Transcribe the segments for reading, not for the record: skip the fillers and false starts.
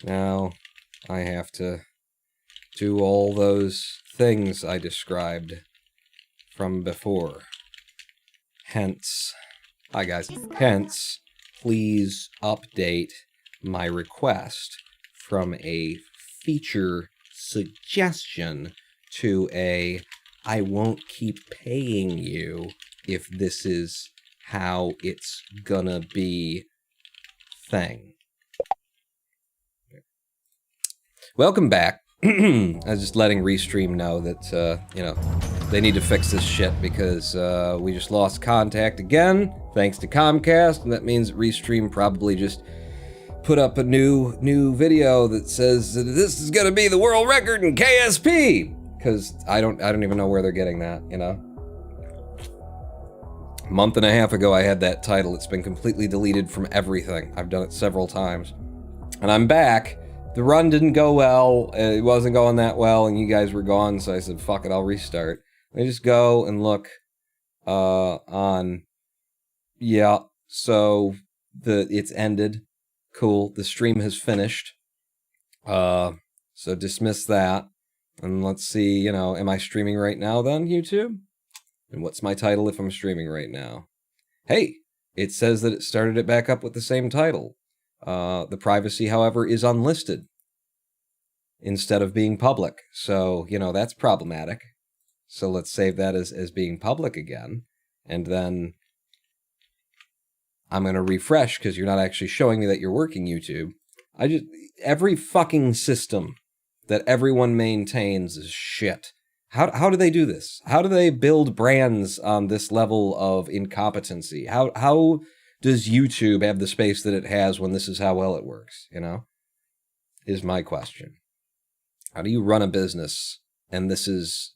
Now I have to do all those things I described from before. Hence, hi guys, hence, please update my request from a feature suggestion to a I won't keep paying you if this is how it's gonna be thing. Welcome back. I was just letting Restream know that, you know, they need to fix this shit because we just lost contact again, thanks to Comcast, and that means that Restream probably just put up a new video that says that this is gonna be the world record in KSP, because I don't even know where they're getting that, you know? A month and a half ago I had that title. It's been completely deleted from everything. I've done it several times. And I'm back. The run didn't go well, it wasn't going that well, and you guys were gone, so I said, fuck it, I'll restart. Let me just go and look on... Yeah, so it's ended. Cool, the stream has finished. So dismiss that. And let's see, you know, am I streaming right now then, YouTube? And what's my title if I'm streaming right now? Hey, it says that it started it back up with the same title. The privacy, however, is unlisted instead of being public. So, you know, that's problematic. So let's save that as being public again. And then I'm going to refresh because you're not actually showing me that you're working, YouTube. Every fucking system that everyone maintains is shit. How do they do this? How do they build brands on this level of incompetency? How does YouTube have the space that it has when this is how well it works, you know? Is my question. How do you run a business and this is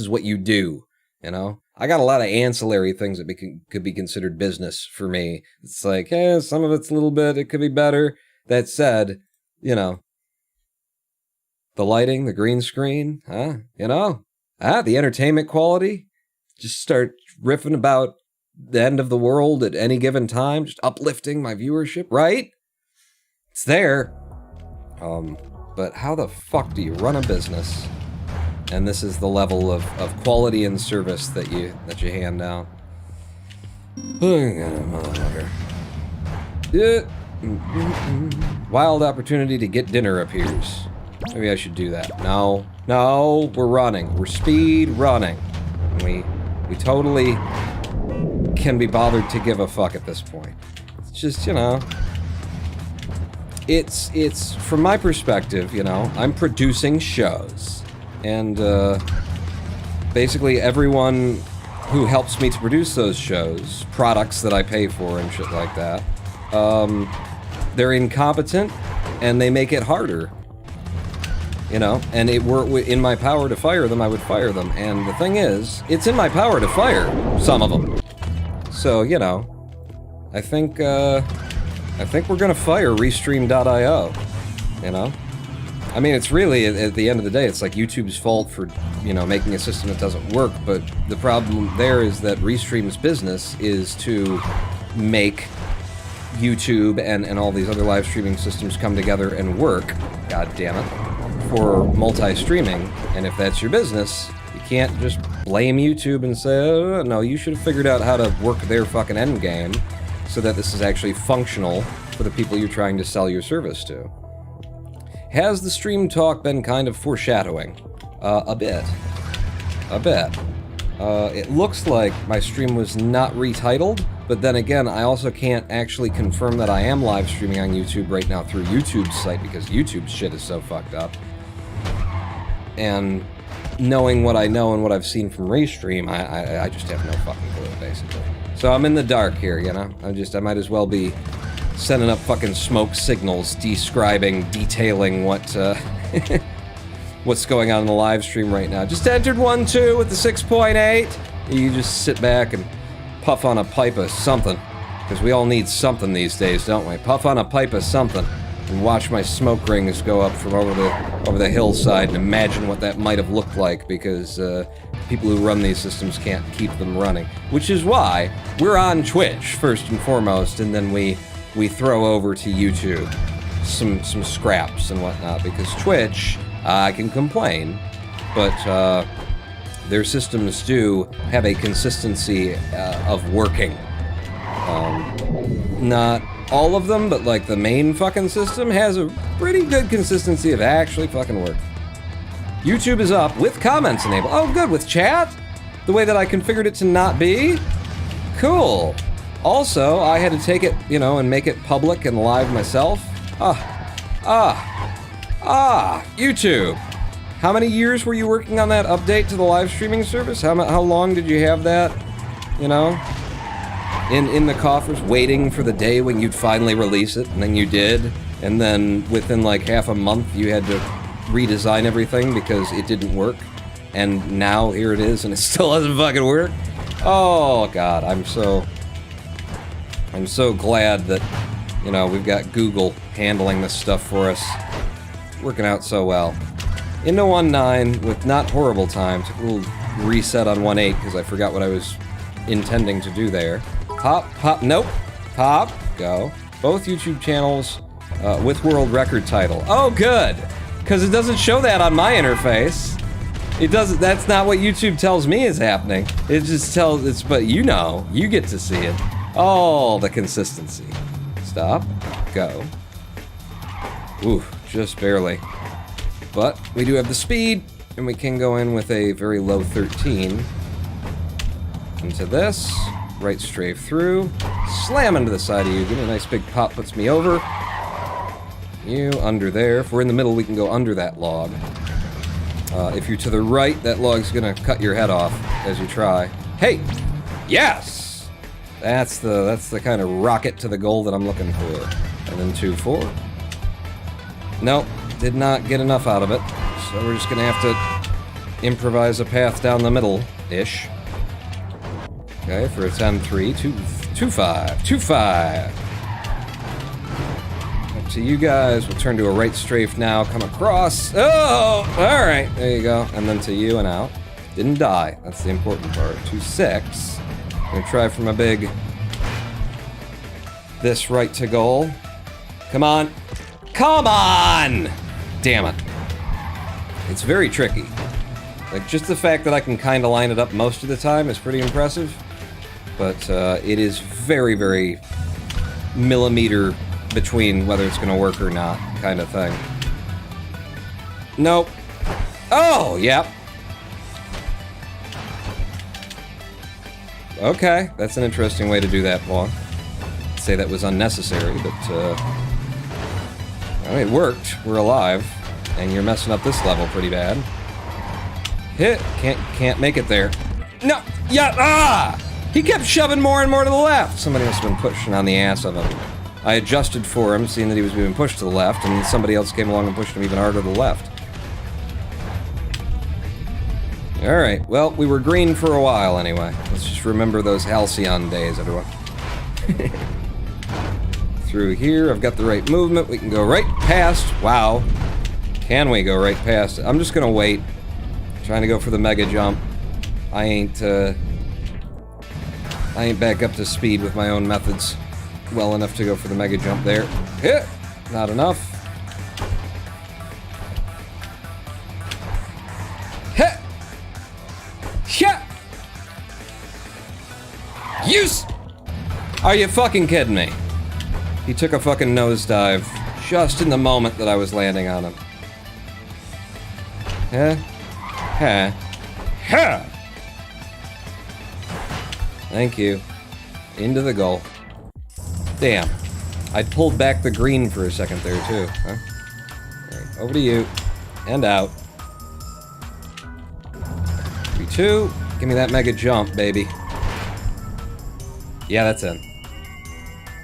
what you do, you know? I got a lot of ancillary things that could be considered business for me. It's like, some of it's a little bit, it could be better. That said, you know, the lighting, the green screen, you know? The entertainment quality. Just start riffing about the end of the world at any given time, just uplifting my viewership, right? It's there. But how the fuck do you run a business? And this is the level of quality and service that you hand down. Wild opportunity to get dinner appears. Maybe I should do that. No, we're running. We're speed running. And we totally can be bothered to give a fuck at this point. It's just, you know, it's from my perspective, you know, I'm producing shows, and basically everyone who helps me to produce those shows, products that I pay for and shit like that, they're incompetent and they make it harder. You know, and it were in my power to fire them, I would fire them. And the thing is, it's in my power to fire some of them. So, you know, I think we're gonna fire Restream.io, you know? I mean, it's really, at the end of the day, it's like YouTube's fault for, you know, making a system that doesn't work, but the problem there is that Restream's business is to make YouTube and all these other live streaming systems come together and work, god damn it, for multi-streaming. And if that's your business, you can't just blame YouTube and say, oh, no, you should have figured out how to work their fucking end game so that this is actually functional for the people you're trying to sell your service to. Has the stream talk been kind of foreshadowing? A bit. It looks like my stream was not retitled, but then again, I also can't actually confirm that I am live streaming on YouTube right now through YouTube's site because YouTube's shit is so fucked up. And knowing what I know and what I've seen from Restream, I just have no fucking clue, basically. So I'm in the dark here, you know? I might as well be sending up fucking smoke signals, detailing what, what's going on in the live stream right now. Just entered 1-2 with the 6.8. You just sit back and puff on a pipe of something. Because we all need something these days, don't we? Puff on a pipe of something. And watch my smoke rings go up from over the hillside and imagine what that might have looked like, because people who run these systems can't keep them running. Which is why we're on Twitch, first and foremost, and then we throw over to YouTube. some scraps and whatnot, because Twitch, I can complain, but their systems do have a consistency of working. Not all of them, but like the main fucking system has a pretty good consistency of actually fucking work. YouTube is up with comments enabled. Oh, good, with chat? The way that I configured it to not be? Cool. Also, I had to take it, you know, and make it public and live myself. YouTube. How many years were you working on that update to the live streaming service? How long did you have that, you know, in the coffers, waiting for the day when you'd finally release it, and then you did, and then within like half a month you had to redesign everything because it didn't work, and now here it is and it still doesn't fucking work? Oh god, I'm so glad that, you know, we've got Google handling this stuff for us. Working out so well. Into 1.9 with not horrible time. Took a little reset on 1.8 because I forgot what I was intending to do there. Pop, nope. Pop, go. Both YouTube channels with world record title. Oh, good! Because it doesn't show that on my interface. It doesn't, that's not what YouTube tells me is happening. It just tells, it's, but you know, you get to see it. Oh, the consistency. Stop, go. Ooh, just barely. But we do have the speed, and we can go in with a very low 13. Into this, right strafe through, slam into the side of you, give me a nice big pop, puts me over. You under there. If we're in the middle, we can go under that log. If you're to the right, that log's gonna cut your head off as you try. Hey! Yes! That's the kind of rocket to the goal that I'm looking for. And then 2-4. Nope, did not get enough out of it. So we're just gonna have to improvise a path down the middle-ish. Okay, for a 10-3, 2-5, 2-5. Up to you guys. We'll turn to a right strafe now, come across. Oh! Alright, there you go. And then to you and out. Didn't die, that's the important part. 2-6. Gonna try from a big... this right to goal. Come on. Come on! Damn it. It's very tricky. Like, just the fact that I can kind of line it up most of the time is pretty impressive. But it is very, very millimeter between whether it's going to work or not, kind of thing. Nope. Oh, yep. Okay, that's an interesting way to do that, Paul. I'd say that was unnecessary, but I mean, it worked. We're alive, and you're messing up this level pretty bad. Hit. Can't make it there. No. Yeah. Ah! He kept shoving more and more to the left. Somebody must have been pushing on the ass of him. I adjusted for him, seeing that he was being pushed to the left, and somebody else came along and pushed him even harder to the left. Alright, well, we were green for a while anyway. Let's just remember those halcyon days, everyone. Through here, I've got the right movement. We can go right past. Wow. Can we go right past it? I'm just gonna wait. Trying to go for the mega jump. I ain't back up to speed with my own methods well enough to go for the mega jump there. Hit! Not enough. Hit! Shit! Use! Are you fucking kidding me? He took a fucking nosedive just in the moment that I was landing on him. Huh? Huh? Huh! Thank you. Into the goal. Damn. I pulled back the green for a second there, too. Huh? Alright, over to you. And out. 3-2. Give me that mega jump, baby. Yeah, that's in.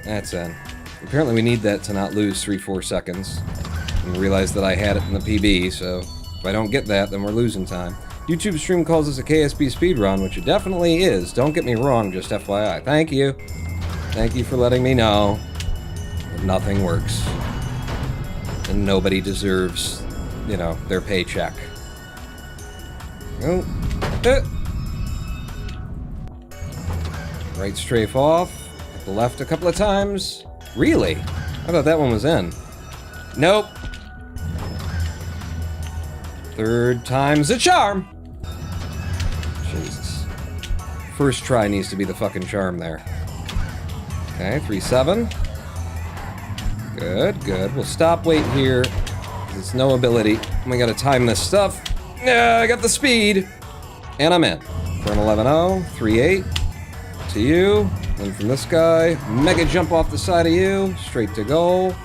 That's in. Apparently we need that to not lose 3-4 seconds. And realize that I had it in the PB, so if I don't get that, then we're losing time. YouTube stream calls this a KSB speedrun, which it definitely is. Don't get me wrong, just FYI. Thank you. Thank you for letting me know that nothing works. And nobody deserves, you know, their paycheck. Oh. Right strafe off. Left a couple of times. Really? I thought that one was in. Nope. Third time's a charm. Jesus. First try needs to be the fucking charm there. Okay, 3-7. Good, good. We'll stop wait here. There's no ability. We gotta time this stuff. Yeah, I got the speed. And I'm in. For an 11-0, 3-8. To you. Then from this guy, mega jump off the side of you. Straight to goal.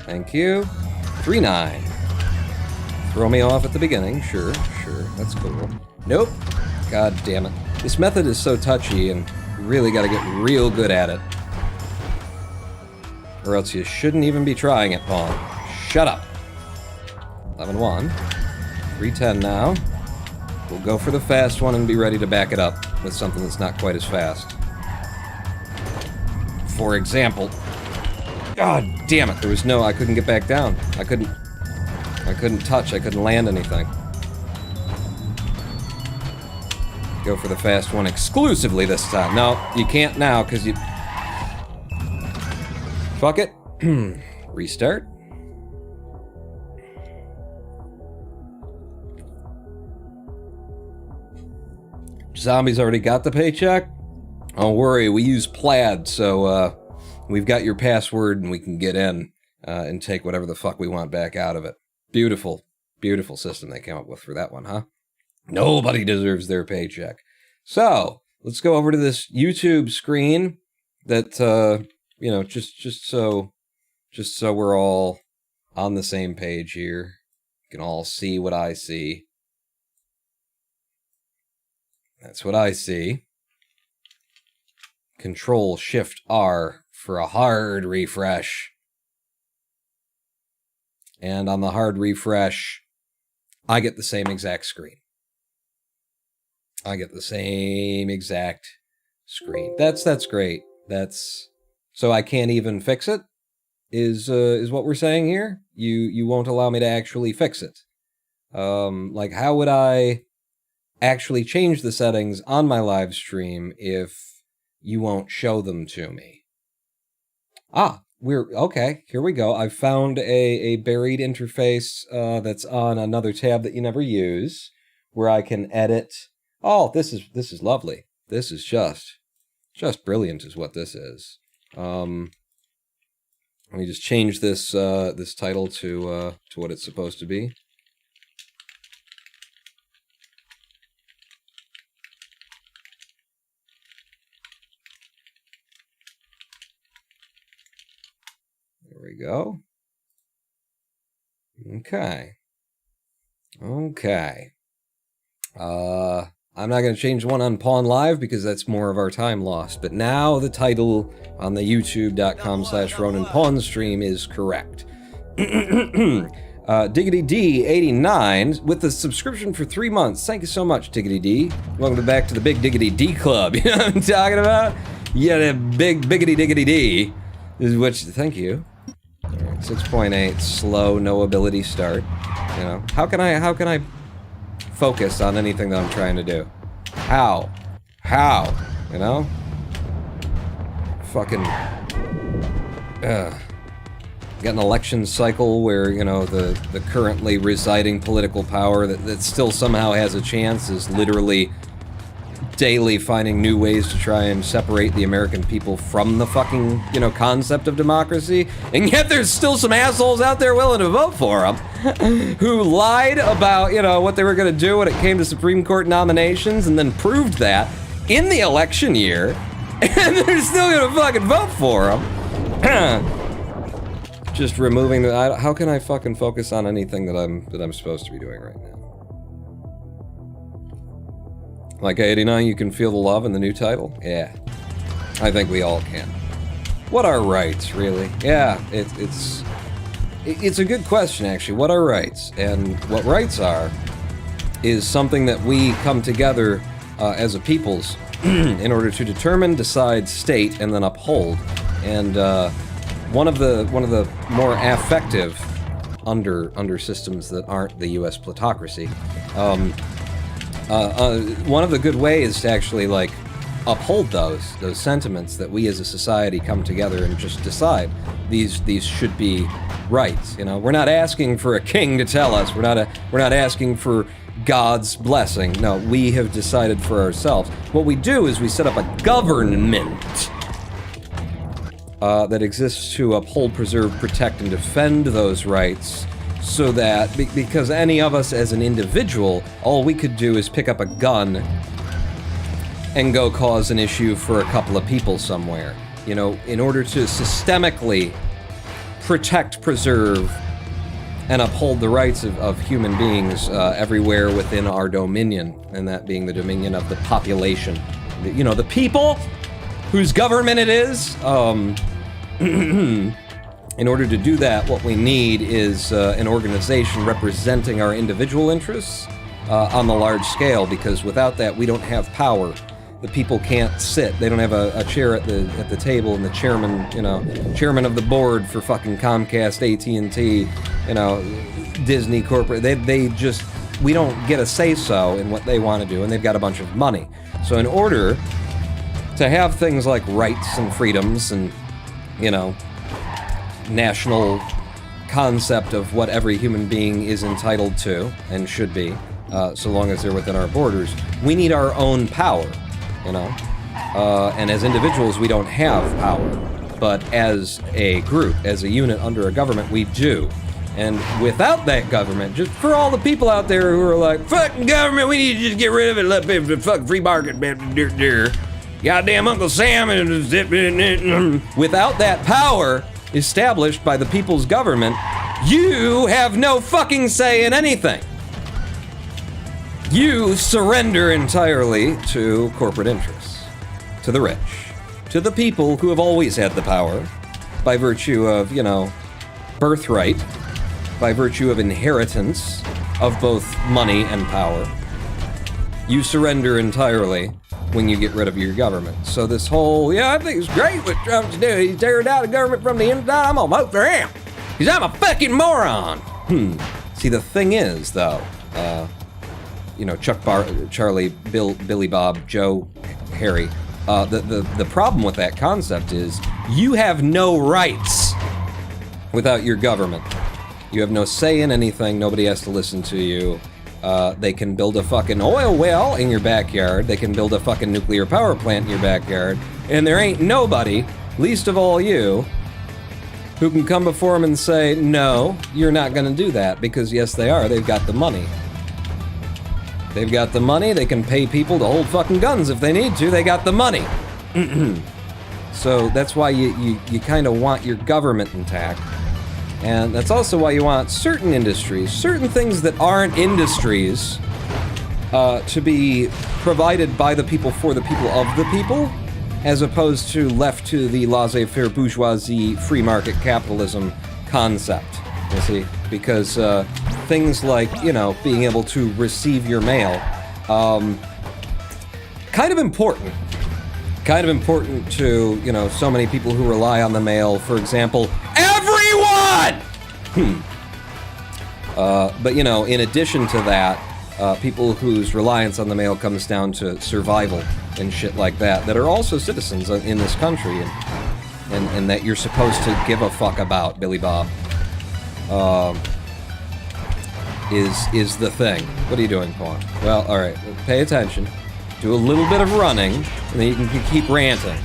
Thank you. 3-9. Throw me off at the beginning. Sure, sure. That's cool. Nope. God damn it. This method is so touchy and you really gotta get real good at it. Or else you shouldn't even be trying it, Pawn. Shut up. 11-1. 3-10 now. We'll go for the fast one and be ready to back it up with something that's not quite as fast. For example... God damn it, there was no... I couldn't get back down. I couldn't touch, I couldn't land anything. Go for the fast one exclusively this time. No, you can't now, because you... Fuck it. Restart. Zombies already got the paycheck? Don't worry, we use Plaid, so we've got your password and we can get in and take whatever the fuck we want back out of it. Beautiful, beautiful system they came up with for that one, huh? Nobody deserves their paycheck. So, let's go over to this YouTube screen that, you know, just so we're all on the same page here. You can all see what I see. That's what I see. Control-Shift-R for a hard refresh. And on the hard refresh, I get the same exact screen. I get the same exact screen. That's great. That's... So I can't even fix it? Is what we're saying here? You won't allow me to actually fix it. Like, how would I actually change the settings on my live stream if you won't show them to me? Ah, okay, here we go. I've found a buried interface that's on another tab that you never use, where I can edit. Oh, this is lovely. This is just brilliant is what this is. Let me just change this this title to what it's supposed to be. There we go. Okay. Okay. I'm not going to change one on Pawn Live because that's more of our time lost. But now the title on the youtube.com/Ronin Pawn stream is correct. Diggity D89 with the subscription for 3 months. Thank you so much, Diggity D. Welcome back to the Big Diggity D Club. You know what I'm talking about? Yeah, the big Biggity Diggity D. Which, thank you. 6.8, slow, no ability start. You know, how can I focus on anything that I'm trying to do? How? You know? Fucking... Got an election cycle where, you know, the currently residing political power that still somehow has a chance is literally daily finding new ways to try and separate the American people from the fucking, you know, concept of democracy. And yet there's still some assholes out there willing to vote for them who lied about, you know, what they were going to do when it came to Supreme Court nominations and then proved that in the election year, and they're still going to fucking vote for them. Just removing the... how can I fucking focus on anything that I'm supposed to be doing right now? Like 89, you can feel the love in the new title? Yeah. I think we all can. What are rights, really? Yeah, it's a good question, actually. What are rights? And what rights are is something that we come together as a peoples in order to determine, decide, state, and then uphold. And one of the more affective under systems that aren't the U.S. plutocracy. One of the good ways to actually, like, uphold those sentiments, that we as a society come together and just decide these should be rights. You know, we're not asking for a king to tell us. We're not asking for God's blessing. No, we have decided for ourselves. What we do is we set up a government that exists to uphold, preserve, protect, and defend those rights, so that, because any of us as an individual, all we could do is pick up a gun and go cause an issue for a couple of people somewhere. You know, in order to systemically protect, preserve, and uphold the rights of human beings everywhere within our dominion, and that being the dominion of the population. You know, the people whose government it is. In order to do that, what we need is an organization representing our individual interests on the large scale, because without that, we don't have power. The people can't sit. They don't have a chair at the table, and the chairman of the board for fucking Comcast, AT&T, Disney corporate. We don't get a say-so in what they want to do, and they've got a bunch of money. So in order to have things like rights and freedoms and, national concept of what every human being is entitled to and should be, so long as they're within our borders, we need our own power, and as individuals we don't have power, but as a group, as a unit under a government, we do. And without that government, just for all the people out there who are like, fucking government, we need to just get rid of it, let people, fuck free market, goddamn Uncle Sam, without that power established by the people's government, you have no fucking say in anything. You surrender entirely to corporate interests, to the rich, to the people who have always had the power by virtue of, birthright, by virtue of inheritance of both money and power. You surrender entirely when you get rid of your government. So this whole, I think it's great what Trump's doing. He's tearing down the government from the inside. I'm gonna vote for him, because I'm a fucking moron. See, the thing is, though, Chuck, Charlie, Bill, Billy Bob, Joe, Harry, the problem with that concept is you have no rights without your government. You have no say in anything. Nobody has to listen to you. They can build a fucking oil well in your backyard. They can build a fucking nuclear power plant in your backyard. And there ain't nobody, least of all you, who can come before them and say, no, you're not gonna do that. Because yes, they are. They've got the money. They've got the money. They can pay people to hold fucking guns if they need to. They got the money. So that's why you kind of want your government intact. And that's also why you want certain industries, certain things that aren't industries, to be provided by the people for the people of the people, as opposed to left to the laissez-faire bourgeoisie free market capitalism concept, you see? Because things like, being able to receive your mail, kind of important to, so many people who rely on the mail. For example, everyone! But, in addition to that, people whose reliance on the mail comes down to survival and shit like that are also citizens in this country, and that you're supposed to give a fuck about, Billy Bob, is the thing. What are you doing, Paul? Well, alright, pay attention. Do a little bit of running, and then you can keep ranting.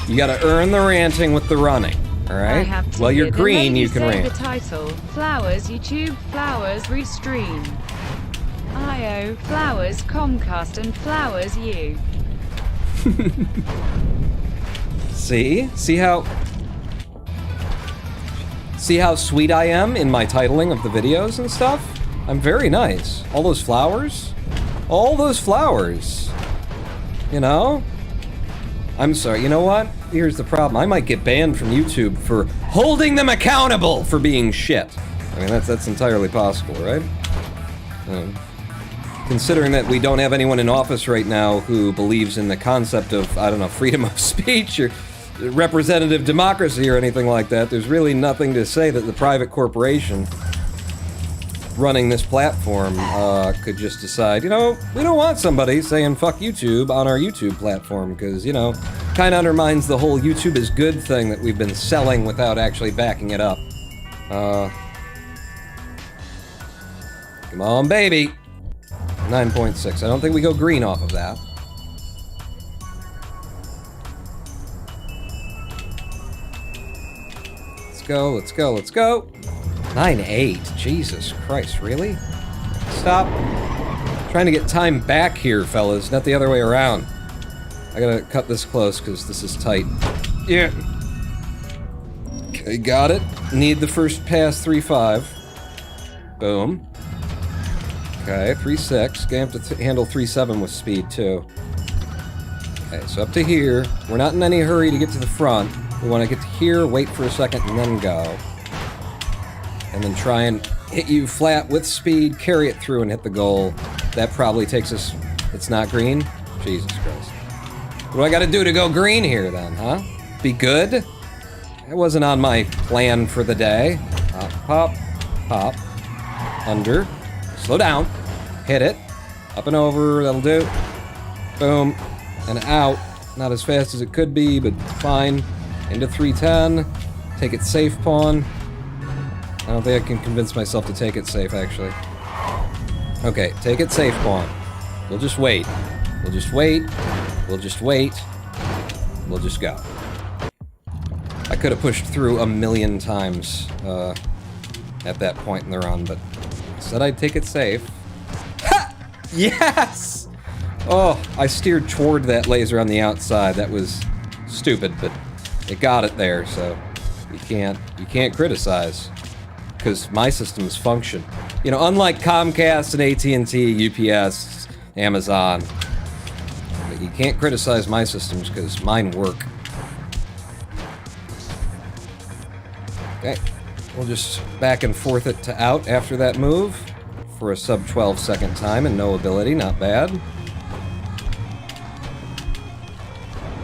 You gotta earn the ranting with the running. Alright? Well, you're green, you can rant. The title, Flowers, YouTube, Flowers, Restream. IO, Flowers, Comcast, and Flowers, you. See? See how sweet I am in my titling of the videos and stuff? I'm very nice. All those flowers? All those flowers. I'm sorry, you know what? Here's the problem. I might get banned from YouTube for holding them accountable for being shit. I mean, that's entirely possible, right? Considering that we don't have anyone in office right now who believes in the concept of, freedom of speech or representative democracy or anything like that, there's really nothing to say that the private corporation running this platform could just decide, you know, we don't want somebody saying fuck YouTube on our YouTube platform, because, you know, kind of undermines the whole YouTube is good thing that we've been selling without actually backing it up. Come on, baby. 9.6. I don't think we go green off of that. Let's go, let's go, let's go. 9.8. Jesus Christ, really? Stop trying to get time back here, fellas, not the other way around. I gotta cut this close because this is tight. Yeah. Okay, got it. Need the first pass, 3.5. Boom. Okay, 3.6. Gonna have to handle 3.7 with speed, too. Okay, so up to here. We're not in any hurry to get to the front. We want to get to here, wait for a second, and then go. And then try and hit you flat with speed, carry it through, and hit the goal. That probably takes us... It's not green? Jesus Christ. What do I gotta do to go green here, then, huh? Be good? That wasn't on my plan for the day. Pop, pop, pop. Under. Slow down. Hit it. Up and over, that'll do. Boom. And out. Not as fast as it could be, but fine. Into 310. Take it safe, pawn. I don't think I can convince myself to take it safe, actually. Okay, take it safe, pawn. We'll just wait. We'll just wait. We'll just wait. We'll just go. I could have pushed through 1,000,000 times at that point in the run, but I said I'd take it safe. Ha! Yes! Oh, I steered toward that laser on the outside. That was stupid, but it got it there, so you can't criticize. Because my systems function. You know, unlike Comcast and AT&T, UPS, Amazon, you can't criticize my systems because mine work. Okay, we'll just back and forth it to out after that move for a sub 12 second time and no ability, not bad.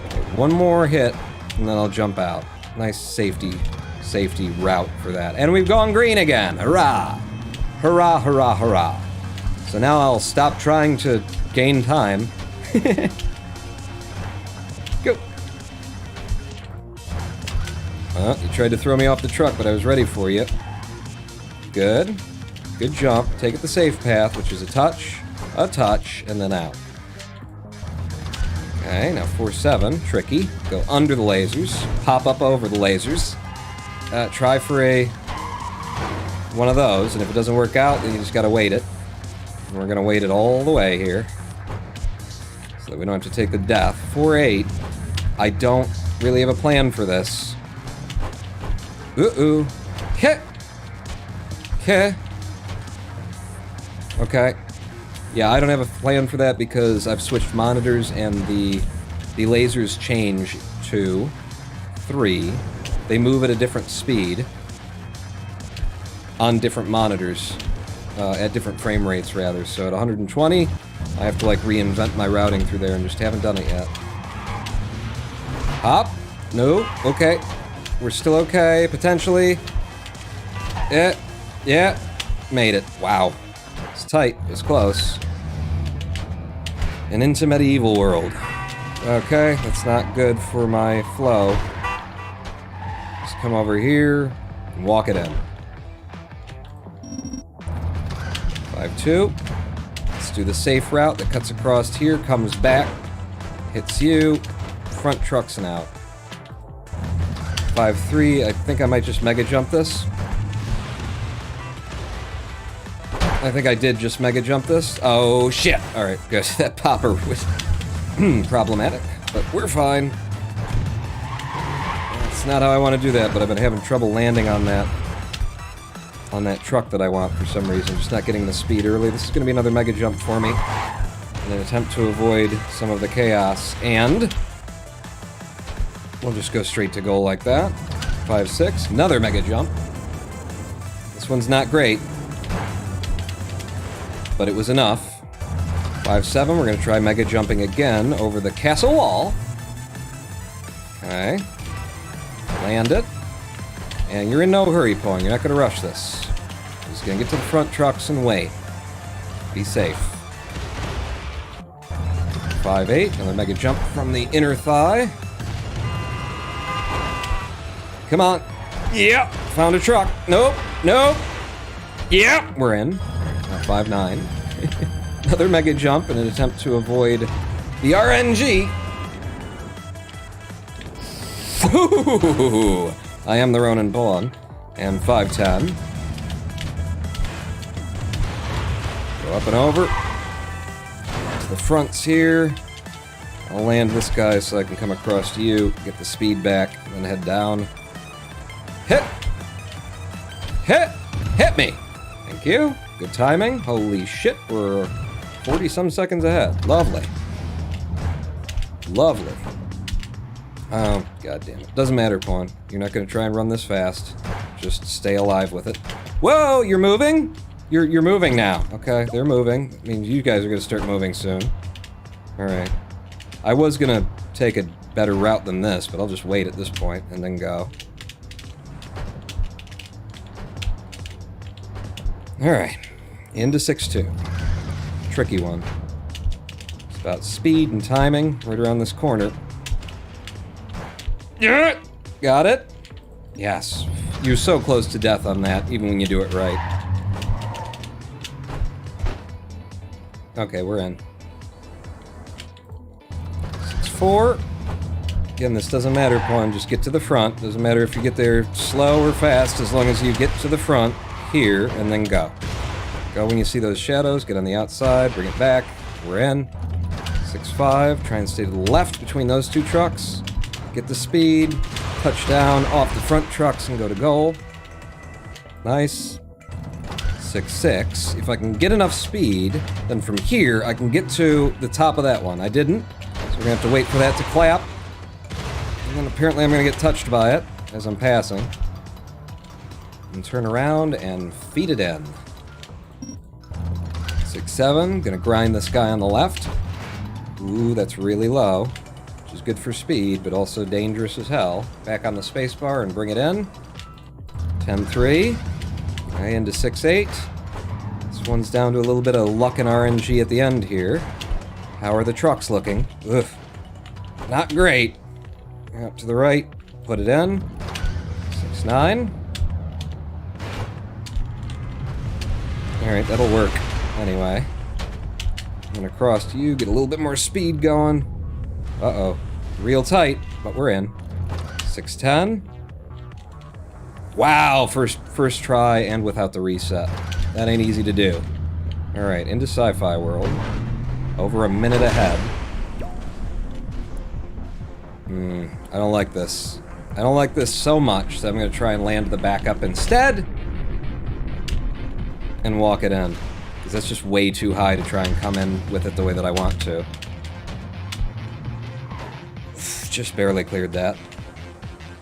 Okay, one more hit and then I'll jump out. Nice safety route for that. And we've gone green again. Hurrah! Hurrah, hurrah, hurrah. So now I'll stop trying to gain time. Go. You tried to throw me off the truck, but I was ready for you. Good. Good jump. Take it the safe path, which is a touch, and then out. Okay, now 4-7. Tricky. Go under the lasers. Pop up over the lasers. Try for one of those, and if it doesn't work out, then you just gotta wait it. And we're gonna wait it all the way here, so that we don't have to take the death. 4-8. I don't really have a plan for this. Ooh. Hit. Okay. Okay. Yeah, I don't have a plan for that because I've switched monitors and the lasers change to 3. They move at a different speed on different monitors, at different frame rates, rather. So at 120, I have to, like, reinvent my routing through there and just haven't done it yet. Hop. No. Okay. We're still okay, potentially. Yeah. Made it. Wow. It's tight. It's close. And into medieval world. Okay, that's not good for my flow. Come over here and walk it in. 5-2. Let's do the safe route that cuts across here, comes back, hits you, front trucks and out. 5-3. I think I might just mega jump this. I think I did just mega jump this. Oh shit! Alright, good. That popper was problematic, but we're fine. Not how I want to do that, but I've been having trouble landing on that truck that I want for some reason. Just not getting the speed early. This is going to be another mega jump for me in an attempt to avoid some of the chaos. And we'll just go straight to goal like that. 5-6. Another mega jump. This one's not great, but it was enough. 5-7. We're going to try mega jumping again over the castle wall. Okay. Land it. And you're in no hurry, Pong. You're not going to rush this. Just gonna get to the front trucks and wait. Be safe. 5-8, another mega jump from the inner thigh. Come on. Yep, found a truck. Nope, nope. Yep, we're in. 5-9. Another mega jump in an attempt to avoid the RNG. Ooh, I am the Ronin Pawn. And 5-10. Go up and over. To the fronts here. I'll land this guy so I can come across to you, get the speed back, and then head down. Hit! Hit! Hit me! Thank you. Good timing. Holy shit, we're 40-some seconds ahead. Lovely. Lovely. Oh, god damn it. Doesn't matter, Pawn. You're not gonna try and run this fast. Just stay alive with it. Whoa, you're moving? You're moving now. Okay, they're moving. That means you guys are gonna start moving soon. Alright. I was gonna take a better route than this, but I'll just wait at this point and then go. Alright. Into 6-2. Tricky one. It's about speed and timing right around this corner. Yeah! Got it? Yes. You're so close to death on that, even when you do it right. Okay, we're in. 6-4. Again, this doesn't matter, Pawn. Just get to the front. Doesn't matter if you get there slow or fast, as long as you get to the front here and then go. Go when you see those shadows. Get on the outside. Bring it back. We're in. 6-5. Try and stay to the left between those two trucks. Get the speed. Touch down off the front trucks and go to goal. Nice. 6-6. If I can get enough speed, then from here I can get to the top of that one. I didn't, so we're gonna have to wait for that to clap. And then apparently I'm gonna get touched by it as I'm passing. And turn around and feed it in. 6-7. Gonna grind this guy on the left. Ooh, that's really low. Which is good for speed, but also dangerous as hell. Back on the spacebar and bring it in. 10-3. Okay, into 6-8. This one's down to a little bit of luck and RNG at the end here. How are the trucks looking? Ugh. Not great. Up to the right. Put it in. 6-9. Alright, that'll work. Anyway. I'm gonna cross to you, get a little bit more speed going. Uh-oh. Real tight, but we're in. 6-10. Wow, first try and without the reset. That ain't easy to do. Alright, into sci-fi world. Over a minute ahead. I don't like this. I don't like this so much that I'm gonna try and land the backup instead. And walk it in. Because that's just way too high to try and come in with it the way that I want to. Just barely cleared that.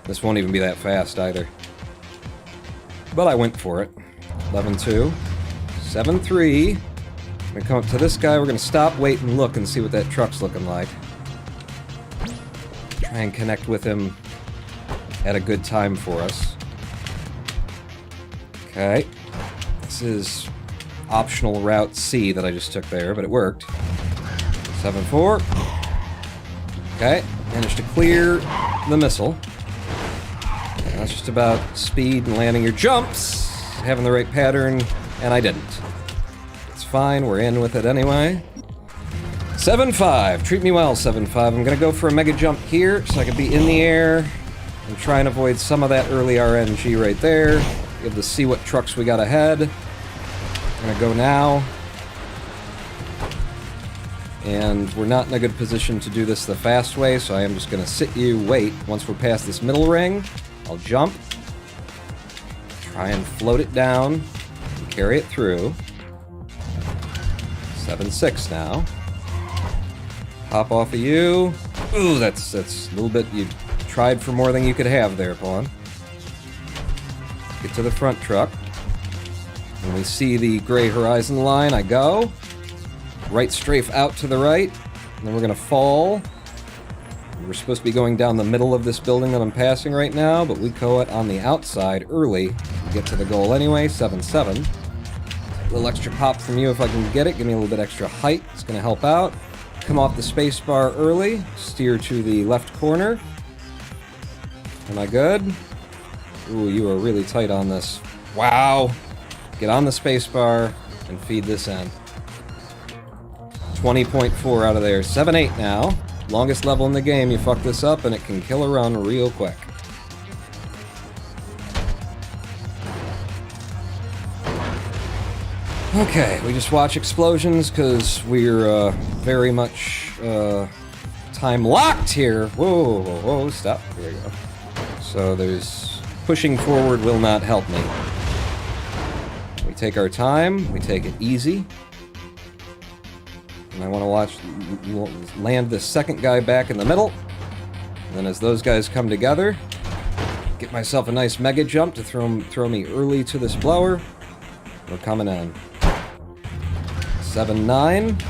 This won't even be that fast either. But I went for it. 11-2. 7-3. I'm gonna come up to this guy. We're gonna stop, wait, and look and see what that truck's looking like. Try and connect with him at a good time for us. Okay. This is optional route C that I just took there, but it worked. 7-4. Okay. Managed to clear the missile. That's just about speed and landing your jumps, having the right pattern, and I didn't. It's fine, we're in with it anyway. 7-5, treat me well, 7-5. I'm gonna go for a mega jump here, so I can be in the air, and try and avoid some of that early RNG right there. Be able to see what trucks we got ahead. I'm gonna go now. And we're not in a good position to do this the fast way, so I am just gonna sit you, wait. Once we're past this middle ring, I'll jump, try and float it down, and carry it through. 7-6 now. Hop off of you. Ooh, that's a little bit, you tried for more than you could have there, Pawn. Get to the front truck. When we see the gray horizon line, I go. Right strafe out to the right, and then we're gonna fall. We're supposed to be going down the middle of this building that I'm passing right now, but we go it on the outside early get to the goal anyway. 7-7. A little extra pop from you if I can get it. Give me a little bit extra height. It's going to help out. Come off the spacebar early. Steer to the left corner. Am I good? Ooh, you are really tight on this. Wow. Get on the spacebar and feed this in. 20.4 out of there. 7-8 now. Longest level in the game. You fuck this up and it can kill a run real quick. Okay, we just watch explosions because we're very much time locked here. Whoa, whoa, whoa, stop. Here we go. So there's pushing forward will not help me. We take our time, we take it easy. And I want to land the second guy back in the middle. And then as those guys come together, get myself a nice mega jump to throw me early to this blower. We're coming in. 7-9.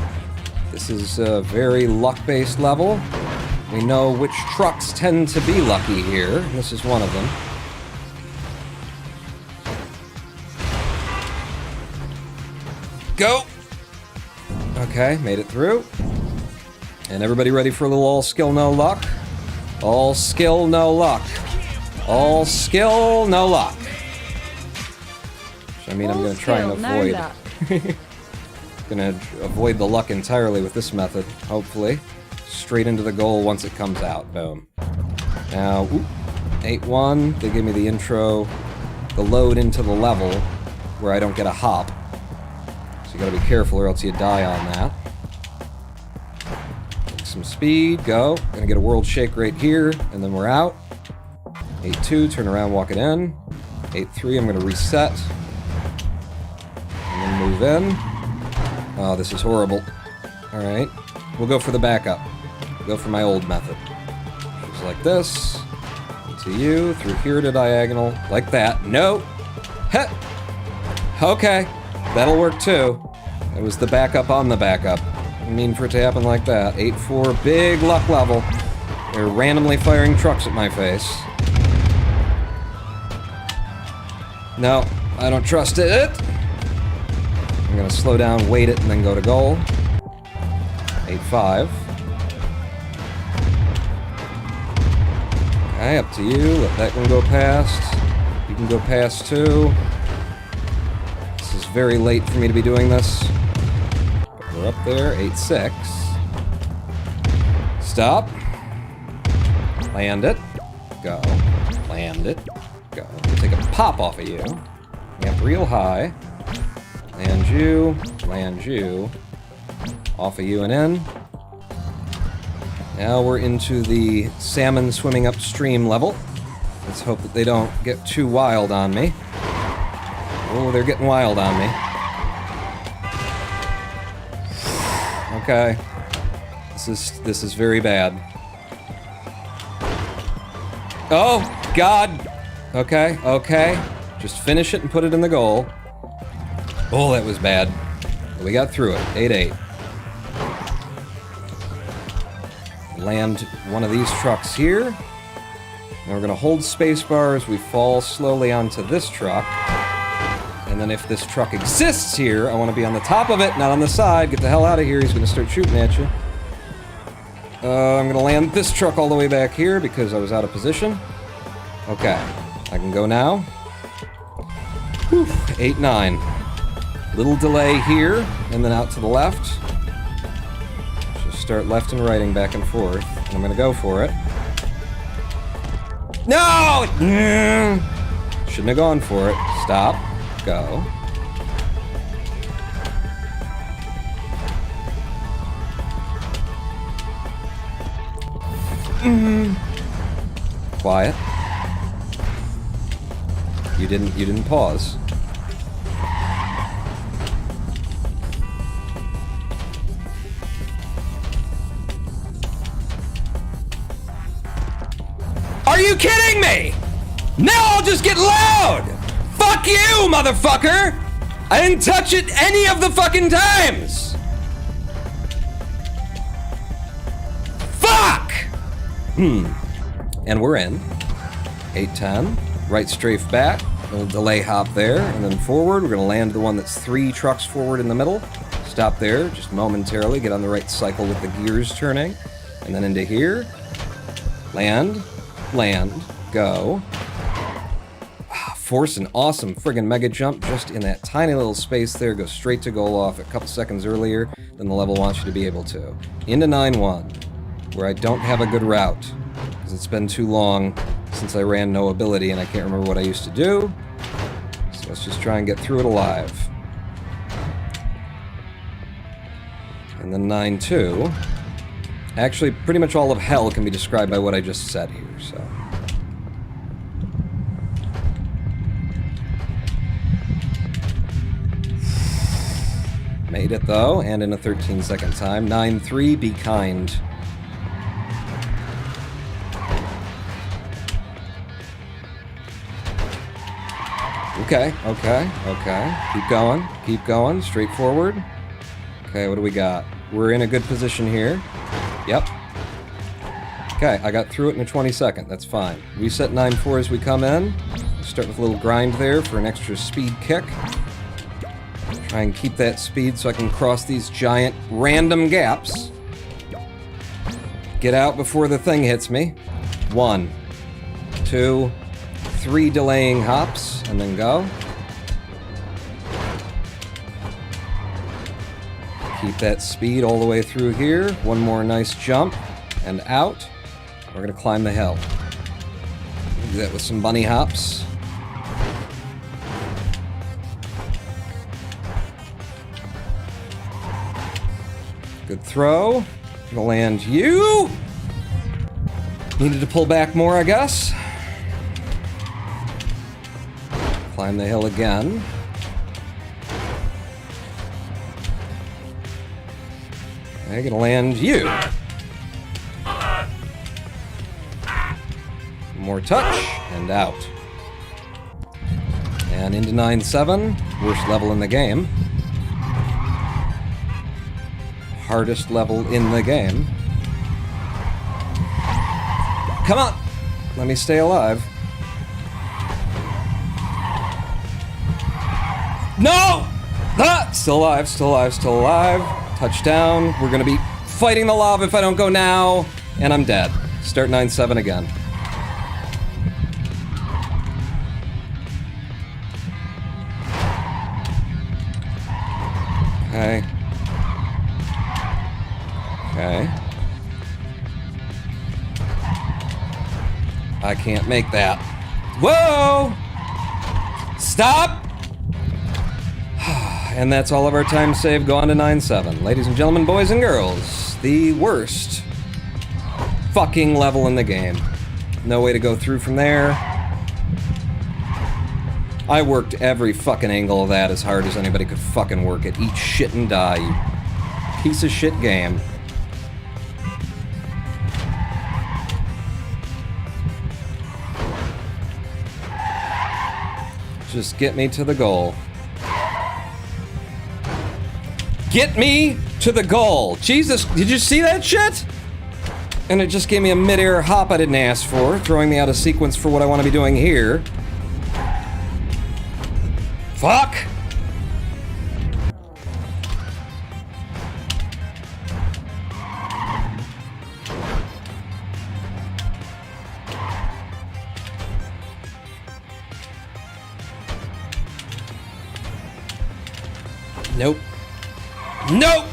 This is a very luck-based level. We know which trucks tend to be lucky here. This is one of them. Go! Okay, made it through. And everybody ready for a little all skill, no luck? All skill, no luck. All skill, no luck. Which I mean, I'm going to try and avoid. Gonna avoid the luck entirely with this method, hopefully. Straight into the goal once it comes out. Boom. Now, 8-1. They give me the intro, the load into the level, where I don't get a hop. So you gotta be careful or else you die on that. Take some speed, go. Gonna get a world shake right here, and then we're out. 8-2, turn around, walk it in. 8-3, I'm gonna reset. And then move in. Oh, this is horrible. Alright. We'll go for the backup. We'll go for my old method. Just like this. To you, through here to diagonal. Like that. No! Heh! Okay. That'll work too. It was the backup on the backup. Didn't mean for it to happen like that. 8-4, big luck level. They're randomly firing trucks at my face. No, I don't trust it. I'm gonna slow down, wait it, and then go to goal. 8-5. Okay, up to you. Let that one go past. You can go past too. This is very late for me to be doing this. But we're up there. 8-6. Stop. Land it. Go. Land it. Go. We'll take a pop off of you. Yep, real high. Land you, off of you and in. Now we're into the salmon swimming upstream level. Let's hope that they don't get too wild on me. Oh, they're getting wild on me. Okay. This is very bad. Oh, God! Okay, okay. Just finish it and put it in the goal. Oh, that was bad. We got through it. 8-8. Land one of these trucks here. And we're gonna hold spacebar as we fall slowly onto this truck. And then if this truck exists here, I want to be on the top of it, not on the side. Get the hell out of here. He's gonna start shooting at you. I'm gonna land this truck all the way back here because I was out of position. Okay. I can go now. Whew. 8-9. Little delay here, and then out to the left. Just start left and righting back and forth. And I'm gonna go for it. No! Shouldn't have gone for it. Stop. Go. Quiet. You didn't pause. Are you kidding me? Now I'll just get loud! Fuck you, motherfucker! I didn't touch it any of the fucking times! Fuck! And we're in. 8-10. Right strafe back. Little delay hop there, and then forward. We're going to land the one that's 3 trucks forward in the middle. Stop there, just momentarily, get on the right cycle with the gears turning. And then into here. Land, go. Force an awesome friggin' mega jump just in that tiny little space there. Go straight to goal off a couple seconds earlier than the level wants you to be able to. Into 9-1, where I don't have a good route, because it's been too long since I ran no ability and I can't remember what I used to do. So let's just try and get through it alive. And then 9-2. Actually, pretty much all of hell can be described by what I just said here, so. Made it, though, and in a 13-second time. 9-3, be kind. Okay. Keep going, straight forward. Okay, what do we got? We're in a good position here. Yep. Okay, I got through it in a 20-second, that's fine. Reset 9-4 as we come in. Start with a little grind there for an extra speed kick. Try and keep that speed so I can cross these giant random gaps. Get out before the thing hits me. 1, 2, 3 delaying hops, and then go. Keep that speed all the way through here. One more nice jump, and out. We're gonna climb the hill. Do that with some bunny hops. Good throw. Gonna land you. Needed to pull back more, I guess. Climb the hill again. Okay, gonna land you. More touch, and out. And into 9-7, worst level in the game. Hardest level in the game. Come on! Let me stay alive. No! Ah! Still alive. Touchdown. We're gonna be fighting the lava if I don't go now. And I'm dead. Start 9-7 again. Okay. I can't make that. Whoa! Stop! And that's all of our time saved gone to 9-7. Ladies and gentlemen, boys and girls, the worst fucking level in the game. No way to go through from there. I worked every fucking angle of that as hard as anybody could fucking work it. Eat shit and die, you piece of shit game. Just get me to the goal. Get me to the goal! Jesus, did you see that shit? And it just gave me a mid-air hop I didn't ask for, throwing me out of sequence for what I want to be doing here. Fuck! Nope. Nope!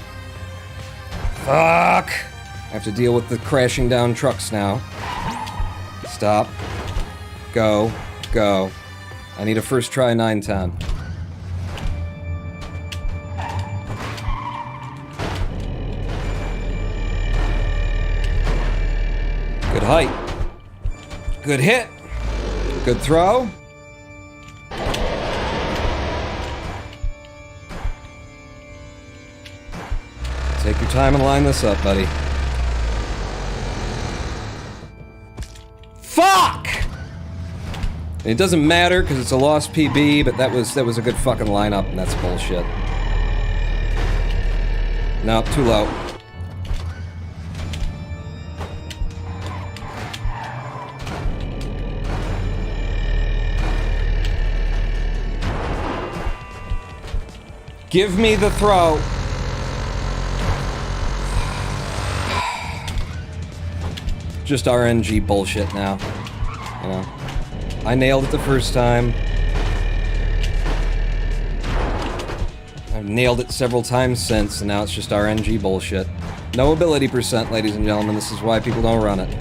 Fuck! I have to deal with the crashing down trucks now. Stop. Go. Go. I need a first try 9-10. Good height. Good hit. Good throw. Take your time and line this up, buddy. Fuck! It doesn't matter because it's a lost PB, but that was a good fucking lineup, and that's bullshit. Nope, too low. Give me the throw. Just RNG bullshit now. You know, I nailed it the first time. I've nailed it several times since, and now it's just RNG bullshit. No ability percent, ladies and gentlemen. This is why people don't run it.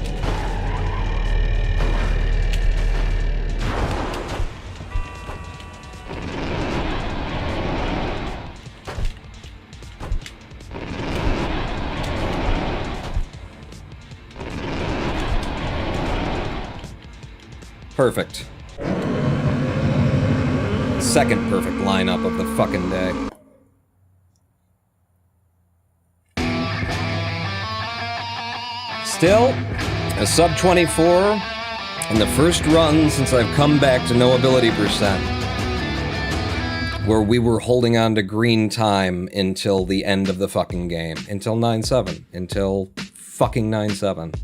Perfect. Second perfect lineup of the fucking day. Still, a sub 24, and the first run since I've come back to no ability percent, where we were holding on to green time until the end of the fucking game. Until 9-7. Until fucking 9-7.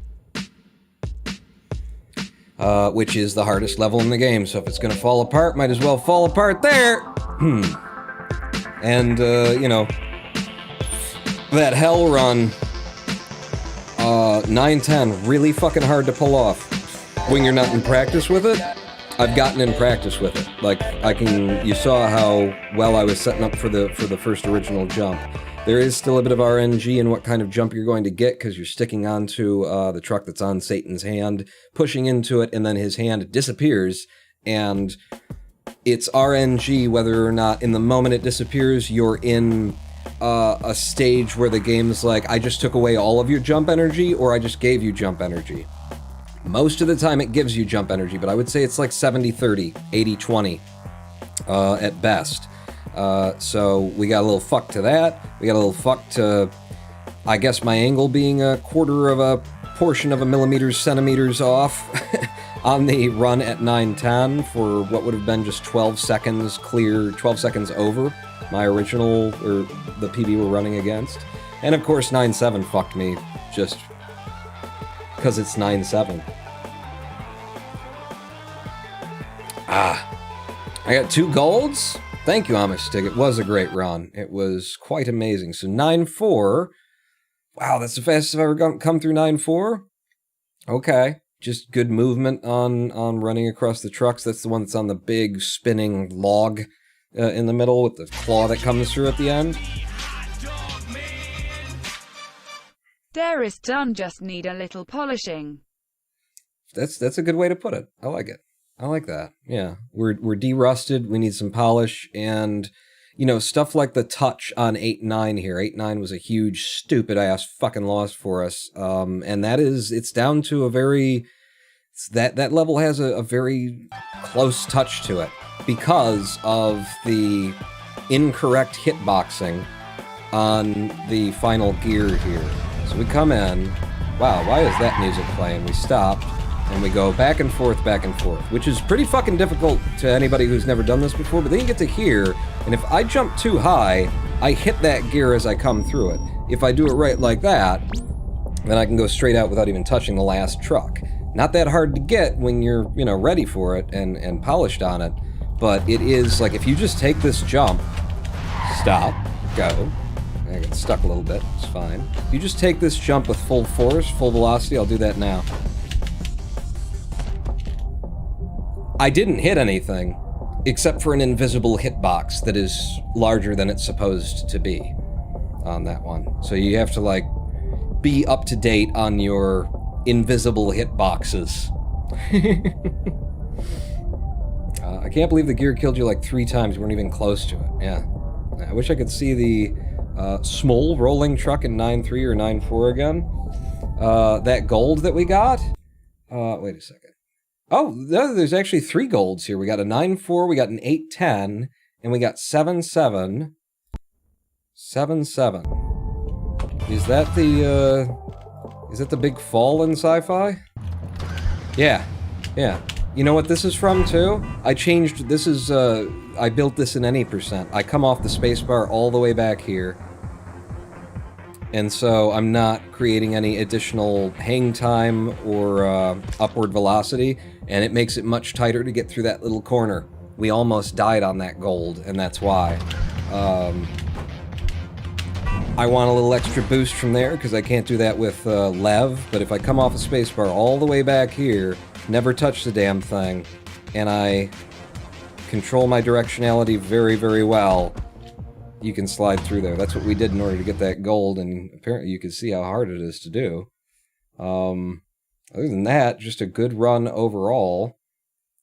Which is the hardest level in the game, so if it's gonna fall apart, might as well fall apart there! And, you know, that hell run, 9-10, really fucking hard to pull off. When you're not in practice with it, I've gotten in practice with it. Like, you saw how well I was setting up for the first original jump. There is still a bit of RNG in what kind of jump you're going to get, because you're sticking onto the truck that's on Satan's hand, pushing into it, and then his hand disappears, and it's RNG whether or not in the moment it disappears, you're in a stage where the game's like, I just took away all of your jump energy, or I just gave you jump energy. Most of the time it gives you jump energy, but I would say it's like 70-30, 80-20 at best. So we got a little fuck to that. We got a little fuck to, I guess, my angle being a quarter of a portion of a centimeters off on the run at 9-10 for what would have been just 12 seconds clear, 12 seconds over my original, or the PB we're running against. And of course 9-7 fucked me just because it's 9-7. I got 2 golds. Thank you, Amish Stick. It was a great run. It was quite amazing. So 9-4. Wow, that's the fastest I've ever come through 9-4. Okay. Just good movement on running across the trucks. That's the one that's on the big spinning log in the middle with the claw that comes through at the end. Dearest done, just need a little polishing. That's a good way to put it. I like it. I like that. Yeah. We're de-rusted, we need some polish, and you know, stuff like the touch on 8-9 here. 8-9 was a huge, stupid ass fucking loss for us. And it's down to a very, that level has a very close touch to it because of the incorrect hitboxing on the final gear here. So we come in, wow, why is that music playing? We stop, and we go back and forth, which is pretty fucking difficult to anybody who's never done this before, but then you get to here, and if I jump too high, I hit that gear as I come through it. If I do it right like that, then I can go straight out without even touching the last truck. Not that hard to get when you're, you know, ready for it and polished on it, but it is, like, if you just take this jump, stop, go, I got stuck a little bit, it's fine. If you just take this jump with full force, full velocity, I'll do that now. I didn't hit anything, except for an invisible hitbox that is larger than it's supposed to be on that one. So you have to, like, be up to date on your invisible hitboxes. I can't believe the gear killed you like 3 times. You weren't even close to it. Yeah. I wish I could see the small rolling truck in 9-3 or 9-4 again. That gold that we got. Wait a second. Oh, there's actually 3 golds here. We got a 9-4, we got an 8-10, and we got 7-7. 7-7. Is that the big fall in sci-fi? Yeah. Yeah. You know what this is from, too? I built this in any percent. I come off the spacebar all the way back here. And so I'm not creating any additional hang time or upward velocity, and it makes it much tighter to get through that little corner. We almost died on that gold, and that's why. I want a little extra boost from there because I can't do that with Lev, but if I come off a spacebar all the way back here, never touch the damn thing, and I control my directionality very, very well, you can slide through there. That's what we did in order to get that gold, and apparently you can see how hard it is to do. Other than that, just a good run overall.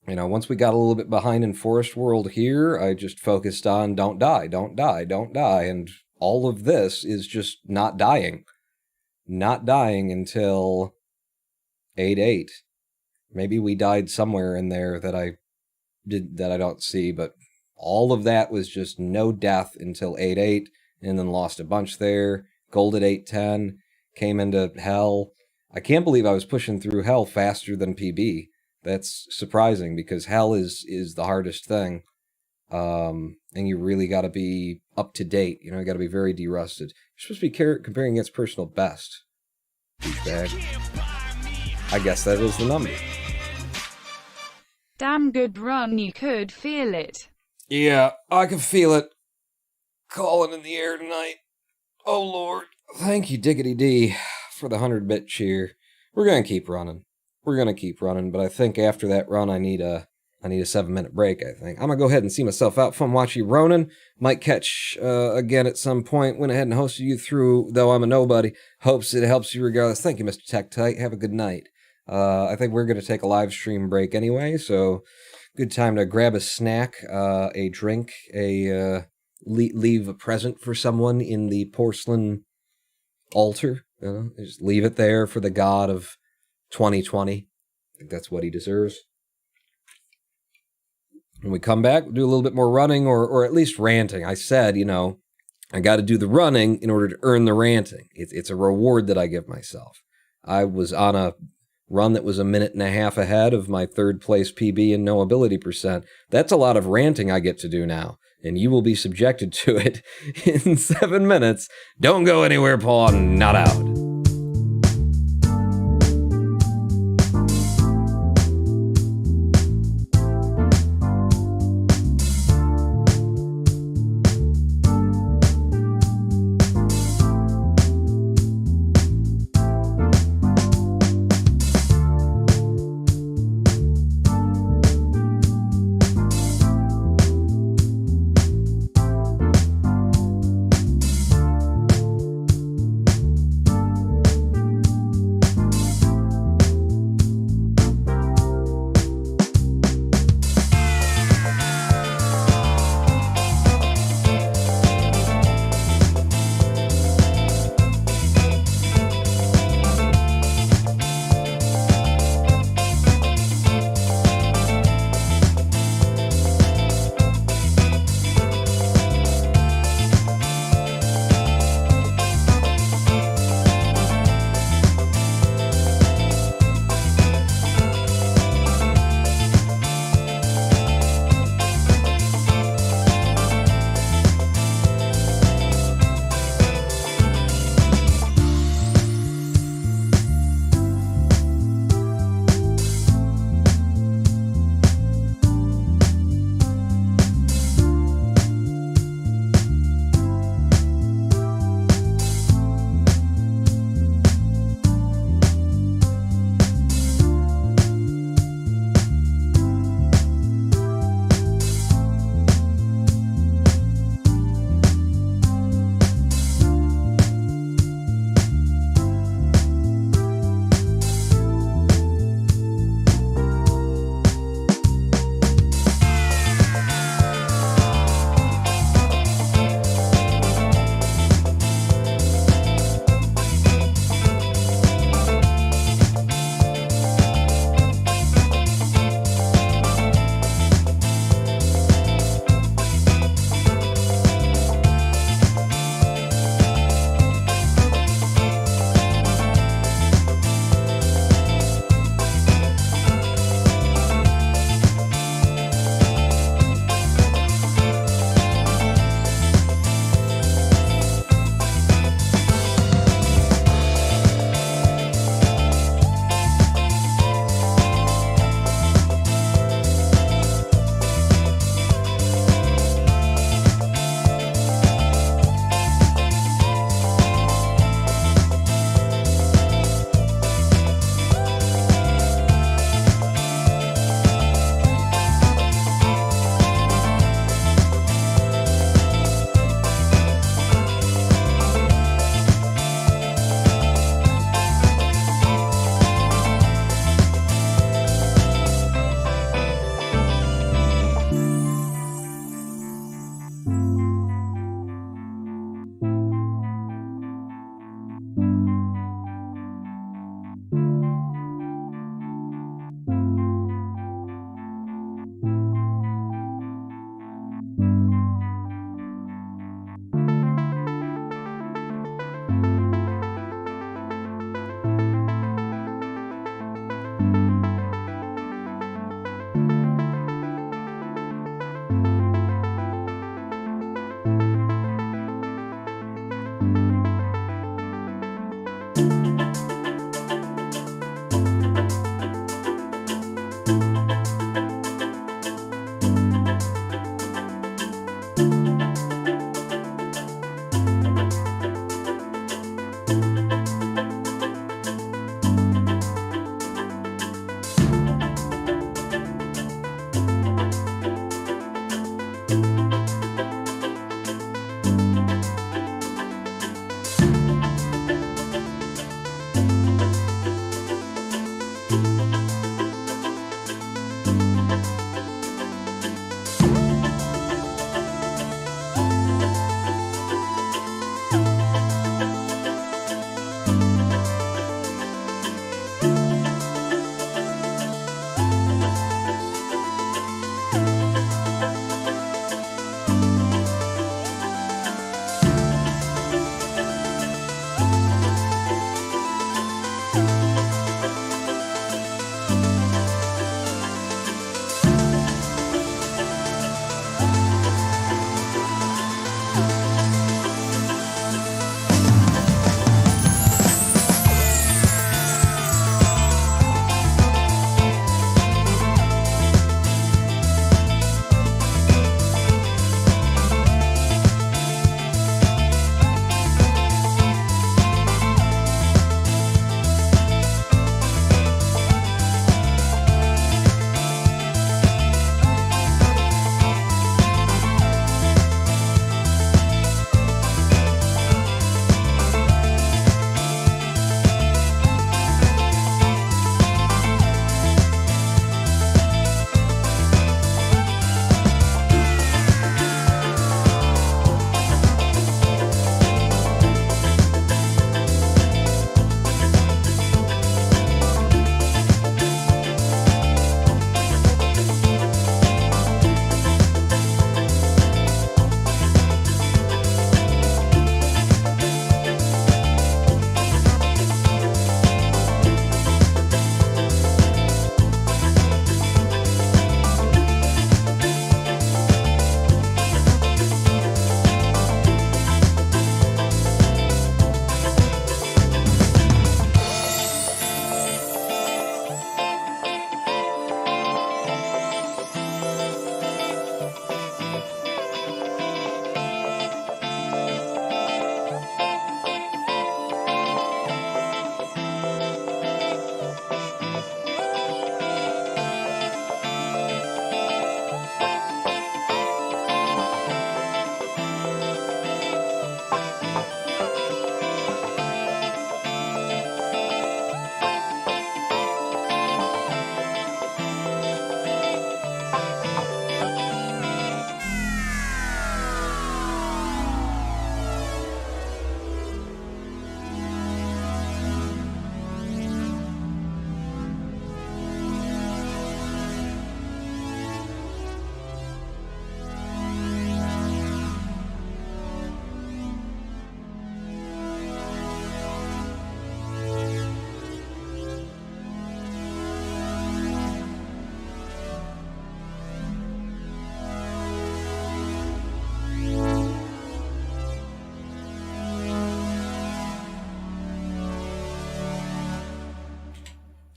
You know, once we got a little bit behind in Forest World here, I just focused on don't die, don't die, don't die, and all of this is just not dying. Not dying until 8-8. Maybe we died somewhere in there that I don't see, but all of that was just no death until 8-8, and then lost a bunch there. Gold at 8-10, came into Hell. I can't believe I was pushing through Hell faster than PB. That's surprising, because Hell is the hardest thing. And you really got to be up to date. You know, you got to be very derusted. You're supposed to be comparing against personal best. Douchebag. I guess that is the number. Damn good run, you could feel it. Yeah, I can feel it. Calling in the air tonight. Oh, Lord. Thank you, Diggity D, for the 100-bit cheer. We're going to keep running. We're going to keep running, but I think after that run, I need a 7-minute break, I think. I'm going to go ahead and see myself out. Fumwachi Ronin. Might catch again at some point. Went ahead and hosted you through, though I'm a nobody. Hopes it helps you regardless. Thank you, Mr. Tech Tight. Have a good night. I think we're going to take a live stream break anyway, so good time to grab a snack, a drink, leave a present for someone in the porcelain altar. You know, just leave it there for the god of 2020. I think that's what he deserves. When we come back, we'll do a little bit more running, or at least ranting. I said, you know, I got to do the running in order to earn the ranting. It's a reward that I give myself. I was on a run that was a minute and a half ahead of my third place PB and no ability percent. That's a lot of ranting I get to do now, and you will be subjected to it in 7 minutes. Don't go anywhere, Paul. I'm not out.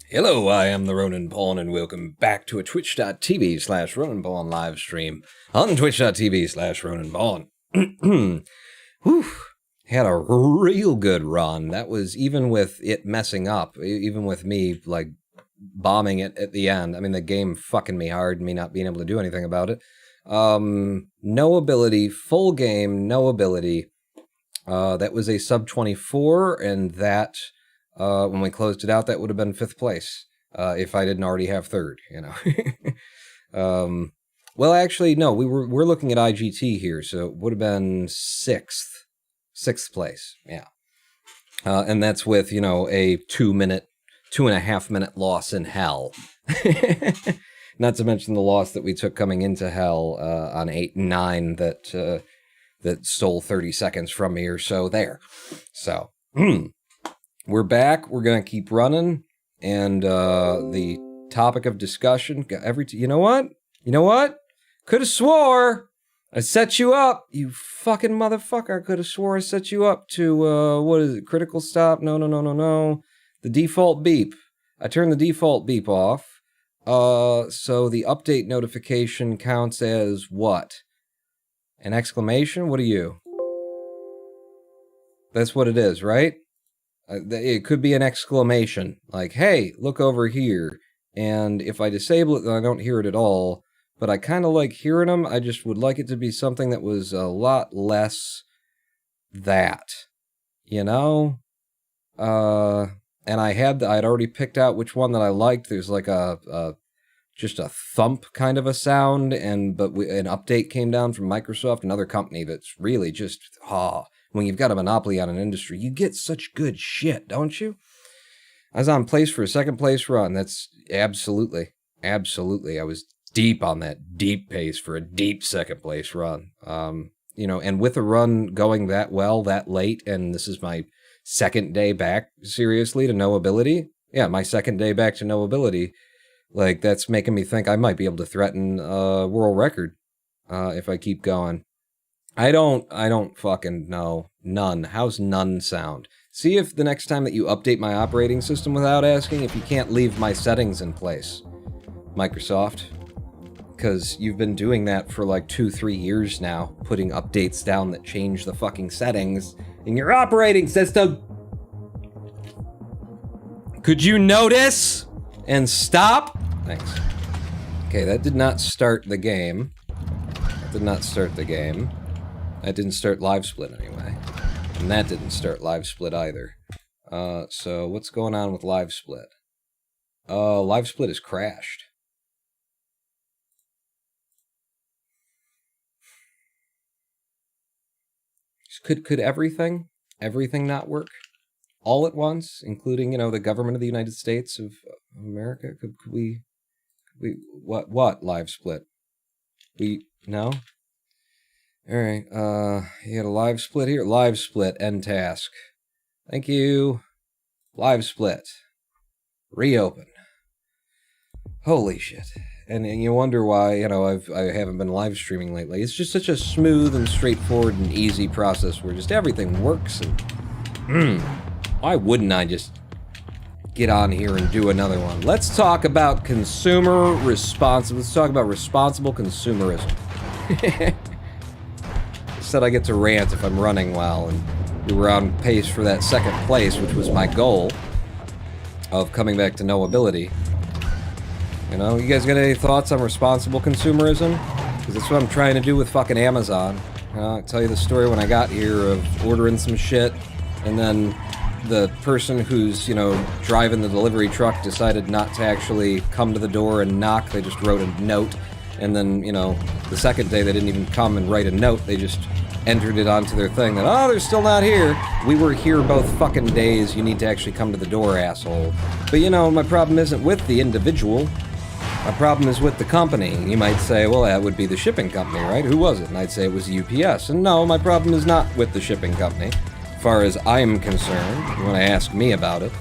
Hello, I am the Ronan Pawn, and welcome back to a twitch.tv/Ronan Pawn live stream on twitch.tv/Ronan Pawn. Whew. Had a real good run. That was even with it messing up, even with me, like, bombing it at the end. I mean, the game fucking me hard, me not being able to do anything about it. No ability, full game, no ability. That was a sub 24, and that... when we closed it out, that would have been 5th place, if I didn't already have 3rd, you know. Well, actually, no, we're looking at IGT here, so it would have been 6th place, yeah. And that's with, you know, a 2.5 minute loss in hell. Not to mention the loss that we took coming into hell, on 8 and 9 that stole 30 seconds from me or so there. So, we're back. We're going to keep running. And the topic of discussion, you know what? You know what? Could have swore I set you up. You fucking motherfucker. I could have swore I set you up to, what is it? Critical stop? No. The default beep. I turned the default beep off. So the update notification counts as what? An exclamation? What are you? That's what it is, right? It could be an exclamation, like, hey, look over here. And if I disable it, then I don't hear it at all. But I kind of like hearing them. I just would like it to be something that was a lot less that, you know? And I'd already picked out which one that I liked. There's like just a thump kind of a sound, but an update came down from Microsoft, another company that's really just, when you've got a monopoly on an industry, you get such good shit, don't you? I was on place for a 2nd place run. That's absolutely. I was deep on that deep pace for a deep 2nd place run. You know, and with a run going that well, that late, and this is my 2nd day back, seriously, to no ability. Yeah, my 2nd day back to no ability. Like, that's making me think I might be able to threaten a world record if I keep going. I don't fucking know. None. How's none sound? See if the next time that you update my operating system without asking, if you can't leave my settings in place, Microsoft. Because you've been doing that for like 2-3 years now, putting updates down that change the fucking settings in your operating system. Could you notice and stop? Thanks. Okay, that did not start the game. That didn't start live split anyway. And that didn't start live split either. So what's going on with live split? Live split has crashed. Could everything not work all at once, including, you know, the government of the United States of America? Could we what live split? No? Alright, you got a live split here? Live split, end task. Thank you. Live split. Reopen. Holy shit. And you wonder why, you know, I haven't been live streaming lately. It's just such a smooth and straightforward and easy process where just everything works, and why wouldn't I just get on here and do another one? Let's talk about let's talk about responsible consumerism. Said I get to rant if I'm running well, and we were on pace for that 2nd place, which was my goal of coming back to no ability. You know, you guys got any thoughts on responsible consumerism? Because that's what I'm trying to do with fucking Amazon. I'll tell you the story when I got here of ordering some shit, and then the person who's, you know, driving the delivery truck decided not to actually come to the door and knock. They just wrote a note. And then, you know, the 2nd day they didn't even come and write a note. They just entered it onto their thing that, they're still not here. We were here both fucking days. You need to actually come to the door, asshole. But, you know, my problem isn't with the individual. My problem is with the company. You might say, well, that would be the shipping company, right? Who was it? And I'd say it was UPS. And no, my problem is not with the shipping company, as far as I'm concerned. You want to ask me about it.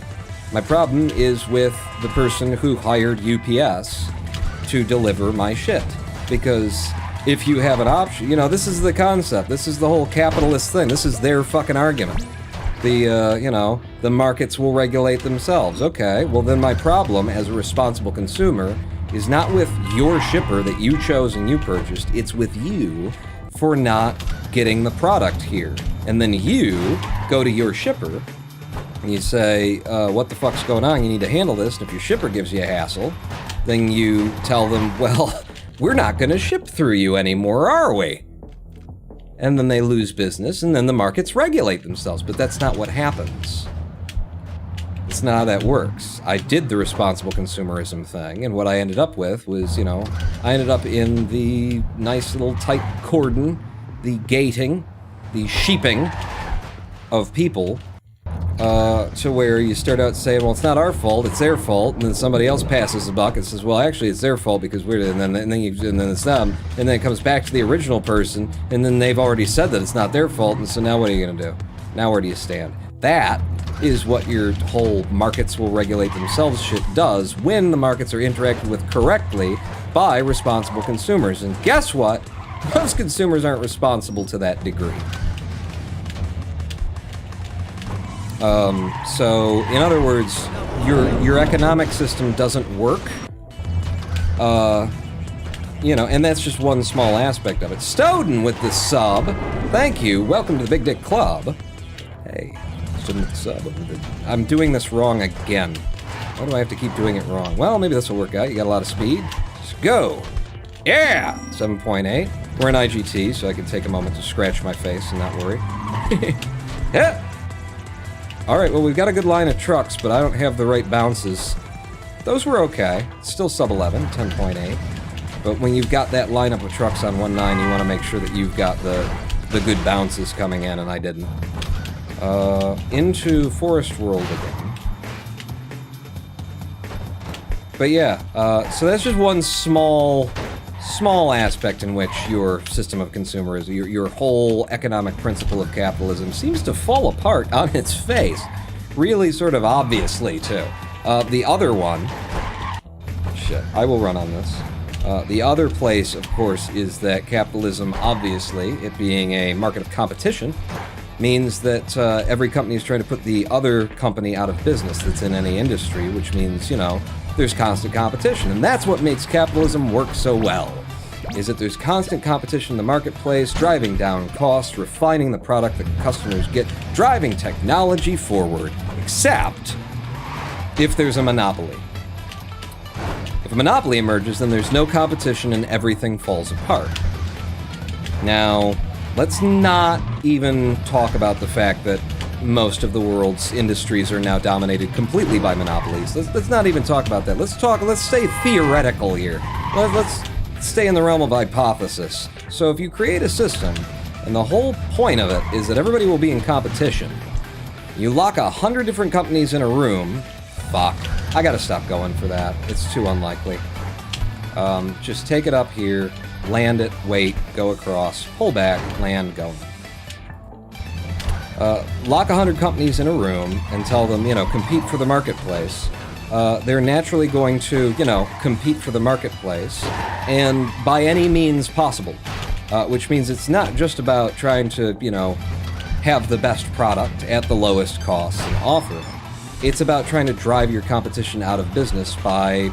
My problem is with the person who hired UPS to deliver my shit. Because if you have an option, you know, this is the concept. This is the whole capitalist thing. This is their fucking argument. the markets will regulate themselves. Okay, well then my problem as a responsible consumer is not with your shipper that you chose and you purchased, it's with you for not getting the product here. And then you go to your shipper and you say, what the fuck's going on? You need to handle this. And if your shipper gives you a hassle, then you tell them, well, we're not going to ship through you anymore, are we? And then they lose business, and then the markets regulate themselves. But that's not what happens. It's not how that works. I did the responsible consumerism thing, and what I ended up with was, I ended up in the nice little tight cordon, the gating, the sheeping of people, to where you start out saying, well, it's not our fault, it's their fault, and then somebody else passes the buck and says, well, actually, it's their fault because we're, and then it's them, and then it comes back to the original person, and then they've already said that it's not their fault, and so now what are you gonna do? Now where do you stand? That is what your whole markets will regulate themselves shit does when the markets are interacted with correctly by responsible consumers. And guess what? Most consumers aren't responsible to that degree. So, in other words, your economic system doesn't work. And that's just one small aspect of it. Stoden with the sub. Thank you. Welcome to the Big Dick Club. Hey, Stoden with the sub. I'm doing this wrong again. Why do I have to keep doing it wrong? Well, maybe this will work out. You got a lot of speed. Just go. Yeah! 7.8. We're in IGT, so I can take a moment to scratch my face and not worry. Yeah! Alright, well, we've got a good line of trucks, but I don't have the right bounces. Those were okay. Still sub 11, 10.8. But when you've got that lineup of trucks on 1.9, you want to make sure that you've got the good bounces coming in, and I didn't. Into Forest World again. But yeah, so that's just one small aspect in which your system of consumerism, your whole economic principle of capitalism seems to fall apart on its face. Really sort of obviously, too. The other one... Shit, I will run on this. The other place, of course, is that capitalism, obviously, it being a market of competition, means that every company is trying to put the other company out of business that's in any industry, which means, there's constant competition. And that's what makes capitalism work so well, is that there's constant competition in the marketplace, driving down costs, refining the product that customers get, driving technology forward, except if there's a monopoly. If a monopoly emerges, then there's no competition and everything falls apart. Now, let's not even talk about the fact that most of the world's industries are now dominated completely by monopolies. Let's not even talk about that. Let's stay theoretical here. Let's stay in the realm of hypothesis. So if you create a system, and the whole point of it is that everybody will be in competition, you lock 100 different companies in a room, fuck. I gotta stop going for that. It's too unlikely. Just take it up here, land it, wait, go across, pull back, land, go. Lock 100 companies in a room and tell them, compete for the marketplace. They're naturally going to, compete for the marketplace, and by any means possible. Which means it's not just about trying to, have the best product at the lowest cost and offer. It's about trying to drive your competition out of business by,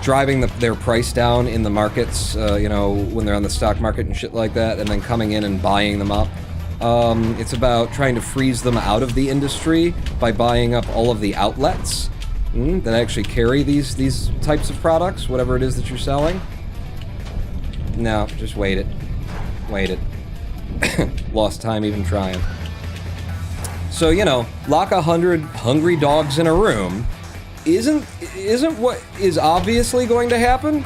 driving their price down in the markets, when they're on the stock market and shit like that, and then coming in and buying them up. It's about trying to freeze them out of the industry by buying up all of the outlets that actually carry these types of products, whatever it is that you're selling. No, just wait it. Wait it. Lost time even trying. So, lock 100 hungry dogs in a room isn't what is obviously going to happen?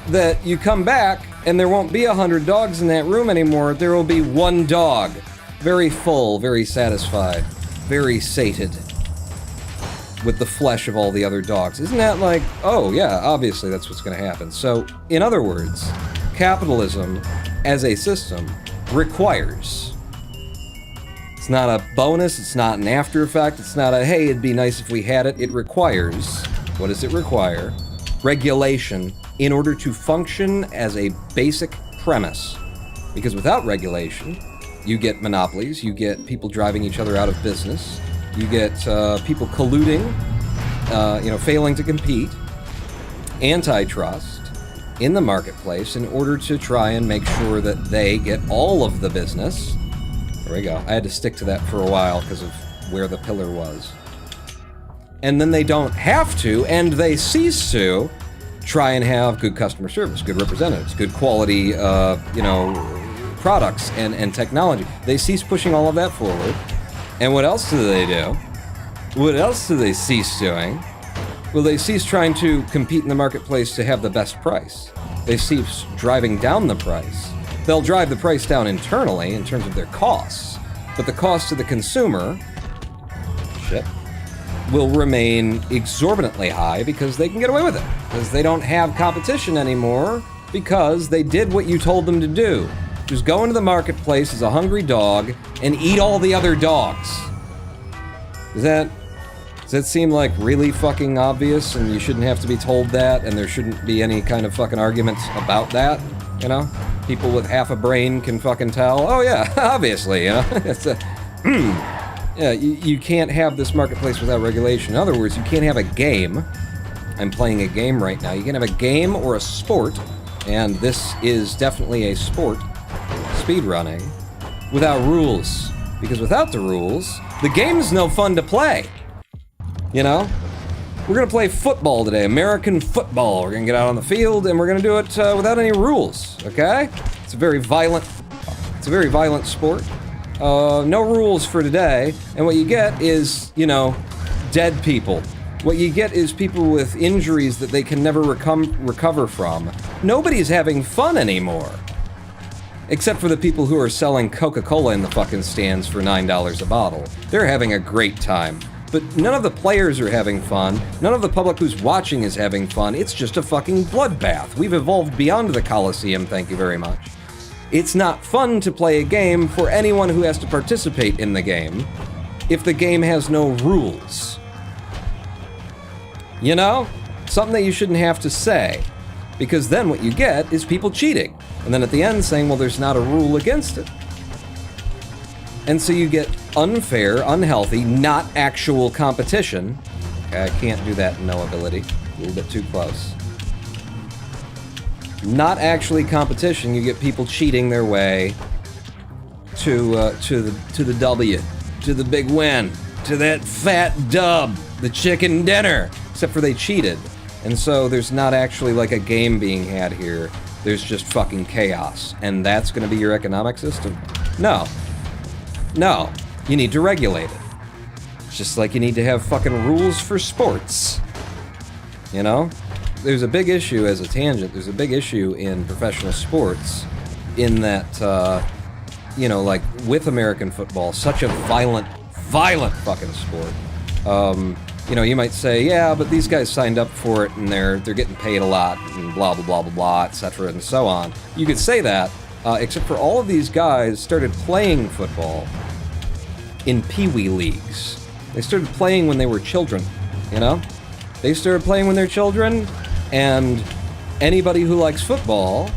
That you come back and there won't be 100 dogs in that room anymore. There will be one dog. Very full, very satisfied, very sated with the flesh of all the other dogs. Isn't that like, oh yeah, obviously that's what's going to happen. So, in other words, capitalism as a system requires. It's not a bonus, it's not an after effect, it's not a, hey, it'd be nice if we had it. It requires, what does it require? Regulation in order to function as a basic premise. Because without regulation, You get monopolies, you get people driving each other out of business, you get people colluding, failing to compete, antitrust in the marketplace in order to try and make sure that they get all of the business. There we go. I had to stick to that for a while because of where the pillar was. And then they don't have to, and they cease to, try and have good customer service, good representatives, good quality, products and technology. They cease pushing all of that forward. And what else do they do? What else do they cease doing? Well, they cease trying to compete in the marketplace to have the best price. They cease driving down the price. They'll drive the price down internally in terms of their costs, but the cost to the consumer, will remain exorbitantly high because they can get away with it. Because they don't have competition anymore because they did what you told them to do. Just go into the marketplace as a hungry dog and eat all the other dogs. Does that seem like really fucking obvious and you shouldn't have to be told that and there shouldn't be any kind of fucking arguments about that, you know? People with half a brain can fucking tell, oh yeah, obviously, you know? It's yeah, you can't have this marketplace without regulation. In other words, you can't have a game. I'm playing a game right now. You can't have a game or a sport, and this is definitely a sport, speedrunning, without rules. Because without the rules, the game's no fun to play. You know? We're gonna play football today, American football. We're gonna get out on the field, and we're gonna do it without any rules, okay? It's a very violent sport. No rules for today, and what you get is, dead people. What you get is people with injuries that they can never recover from. Nobody's having fun anymore. Except for the people who are selling Coca-Cola in the fucking stands for $9 a bottle. They're having a great time. But none of the players are having fun, none of the public who's watching is having fun, it's just a fucking bloodbath. We've evolved beyond the Coliseum, thank you very much. It's not fun to play a game for anyone who has to participate in the game if the game has no rules. You know? Something that you shouldn't have to say. Because then what you get is people cheating. And then at the end saying, well, there's not a rule against it. And so you get unfair, unhealthy, not actual competition. Okay, I can't do that in no ability. A little bit too close. Not actually competition, you get people cheating their way to the W, to the big win, to that fat dub, the chicken dinner, except for they cheated. And so there's not actually like a game being had here, there's just fucking chaos. And that's gonna be your economic system? No. No, you need to regulate it. Just like you need to have fucking rules for sports. You know? There's a big issue, as a tangent, there's a big issue in professional sports in that, like with American football, such a violent fucking sport. You might say, yeah, but these guys signed up for it and they're getting paid a lot and blah, blah, blah, blah, blah, etc. and so on. You could say that, except for all of these guys started playing football in pee-wee leagues. They started playing when they were children, you know? They started playing when they're children, and anybody who likes football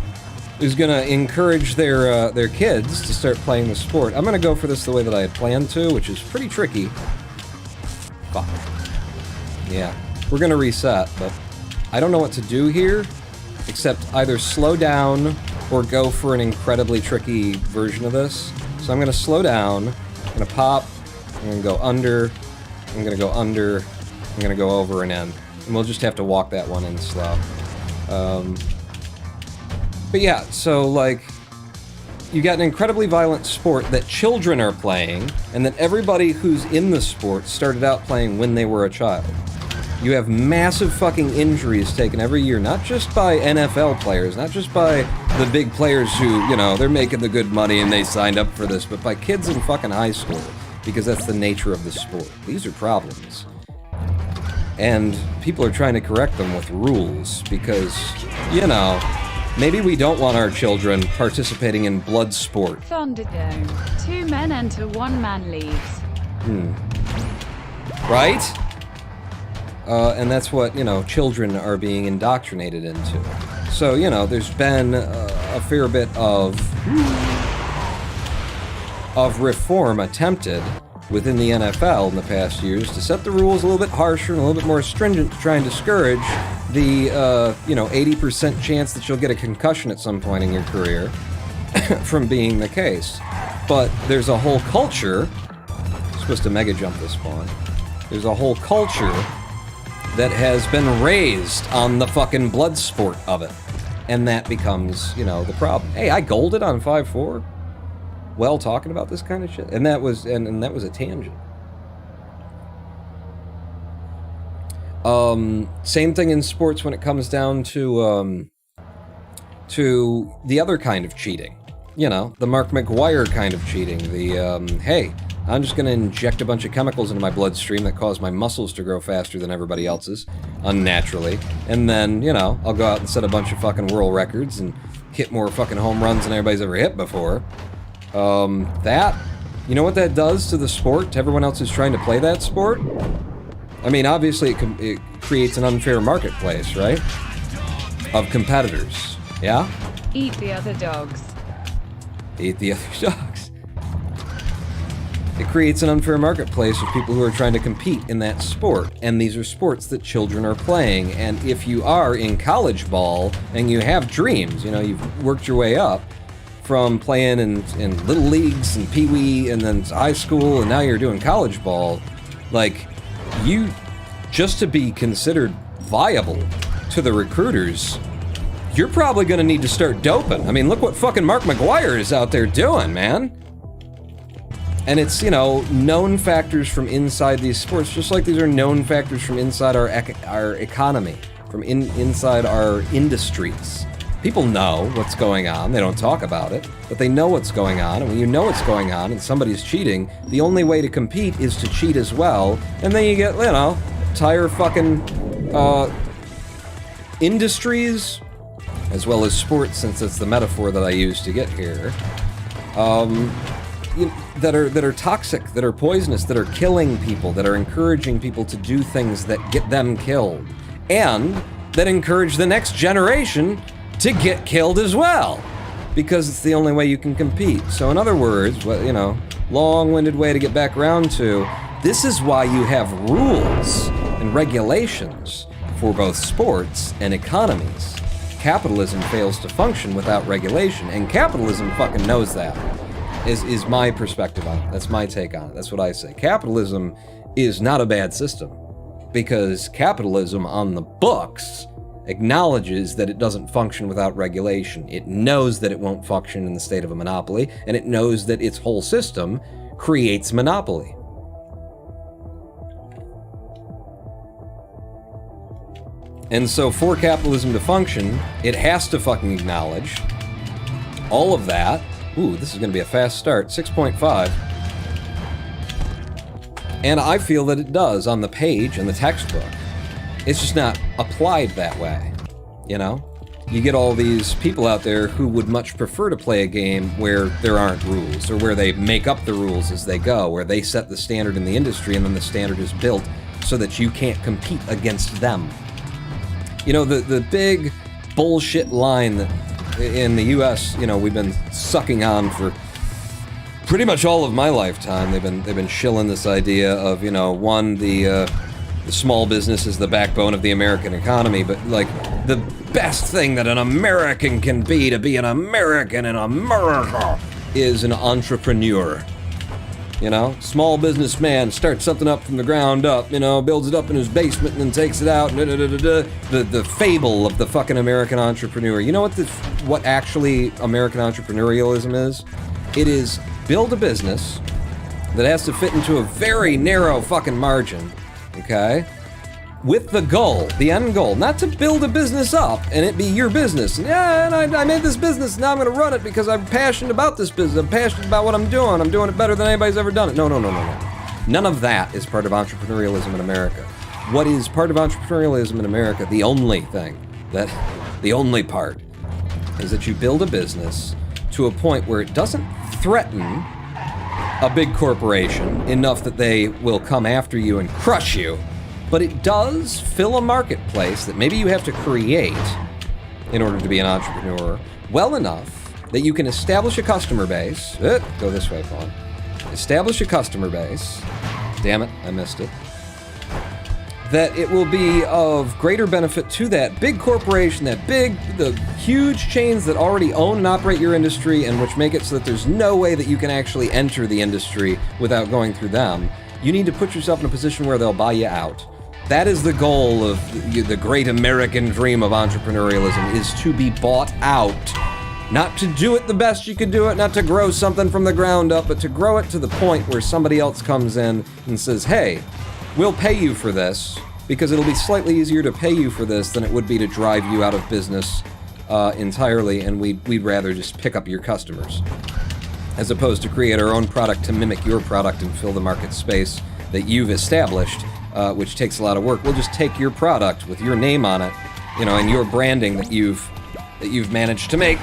is gonna encourage their kids to start playing the sport. I'm gonna go for this the way that I had planned to, which is pretty tricky. Fuck. Yeah. We're gonna reset, but I don't know what to do here, except either slow down or go for an incredibly tricky version of this. So I'm gonna slow down, I'm gonna pop, I'm gonna go under, I'm gonna go under, I'm gonna go over and in. And we'll just have to walk that one in slow. But yeah, so like, you got an incredibly violent sport that children are playing, and that everybody who's in the sport started out playing when they were a child. You have massive fucking injuries taken every year, not just by NFL players, not just by the big players who, they're making the good money and they signed up for this, but by kids in fucking high school, because that's the nature of the sport. These are problems. And people are trying to correct them with rules, because, maybe we don't want our children participating in blood sport. Thunderdome. 2 men enter, 1 man leaves. Right? And that's what, children are being indoctrinated into. So, there's been a fair bit of of reform attempted within the NFL in the past years to set the rules a little bit harsher and a little bit more stringent to try and discourage the, 80% chance that you'll get a concussion at some point in your career from being the case. But there's a whole culture, I'm supposed to mega jump this spawn, there's a whole culture that has been raised on the fucking blood sport of it. And that becomes, the problem. Hey, I golded on 5-4. Well, talking about this kind of shit, and that was a tangent. Same thing in sports when it comes down to the other kind of cheating. The Mark McGwire kind of cheating. The hey, I'm just gonna inject a bunch of chemicals into my bloodstream that cause my muscles to grow faster than everybody else's, unnaturally, and then I'll go out and set a bunch of fucking world records and hit more fucking home runs than everybody's ever hit before. You know what that does to the sport, to everyone else who's trying to play that sport? I mean, obviously it creates an unfair marketplace, right? Of competitors, yeah? Eat the other dogs. Eat the other dogs. It creates an unfair marketplace of people who are trying to compete in that sport, and these are sports that children are playing, and if you are in college ball and you have dreams, you've worked your way up, from playing in little leagues and pee-wee and then high school and now you're doing college ball, you, just to be considered viable to the recruiters, you're probably gonna need to start doping. I mean, look what fucking Mark McGwire is out there doing, man. And it's, known factors from inside these sports, just like these are known factors from inside our economy, from inside our industries. People know what's going on. They don't talk about it, but they know what's going on. And when you know what's going on and somebody's cheating, the only way to compete is to cheat as well. And then you get, entire fucking industries, as well as sports, since it's the metaphor that I use to get here, that are toxic, that are poisonous, that are killing people, that are encouraging people to do things that get them killed, and that encourage the next generation to get killed as well, because it's the only way you can compete. So in other words, long-winded way to get back around to, this is why you have rules and regulations for both sports and economies. Capitalism fails to function without regulation, and capitalism fucking knows that, is my perspective on it. That's my take on it. That's what I say. Capitalism is not a bad system, because capitalism on the books acknowledges that it doesn't function without regulation. It knows that it won't function in the state of a monopoly, and it knows that its whole system creates monopoly. And so for capitalism to function, it has to fucking acknowledge all of that. Ooh, this is gonna be a fast start, 6.5. And I feel that it does on the page in the textbook. It's just not applied that way, You get all these people out there who would much prefer to play a game where there aren't rules, or where they make up the rules as they go, where they set the standard in the industry and then the standard is built so that you can't compete against them. The big bullshit line that in the US, we've been sucking on for pretty much all of my lifetime. They've been shilling this idea of, the small business is the backbone of the American economy, but the best thing that an American can be to be an American in America is an entrepreneur. Small businessman starts something up from the ground up, builds it up in his basement and then takes it out. The fable of the fucking American entrepreneur. You know what actually American entrepreneurialism is? It is build a business that has to fit into a very narrow fucking margin, okay? With the goal, the end goal, not to build a business up and it be your business. And I made this business, now I'm gonna run it because I'm passionate about this business. I'm passionate about what I'm doing it better than anybody's ever done it. No. None of that is part of entrepreneurialism in America. What is part of entrepreneurialism in America, the only part, is that you build a business to a point where it doesn't threaten a big corporation enough that they will come after you and crush you, but it does fill a marketplace that maybe you have to create in order to be an entrepreneur well enough that you can establish a customer base. Go this way, Paul. Establish a customer base. Damn it, I missed it. That it will be of greater benefit to that big corporation, the huge chains that already own and operate your industry, and which make it so that there's no way that you can actually enter the industry without going through them. You need to put yourself in a position where they'll buy you out. That is the goal of the great American dream of entrepreneurialism, is to be bought out. Not to do it the best you can do it, not to grow something from the ground up, but to grow it to the point where somebody else comes in and says, hey, we'll pay you for this, because it'll be slightly easier to pay you for this than it would be to drive you out of business entirely, and we'd rather just pick up your customers, as opposed to create our own product to mimic your product and fill the market space that you've established, which takes a lot of work. We'll just take your product with your name on it, you know, and your branding that you've managed to make,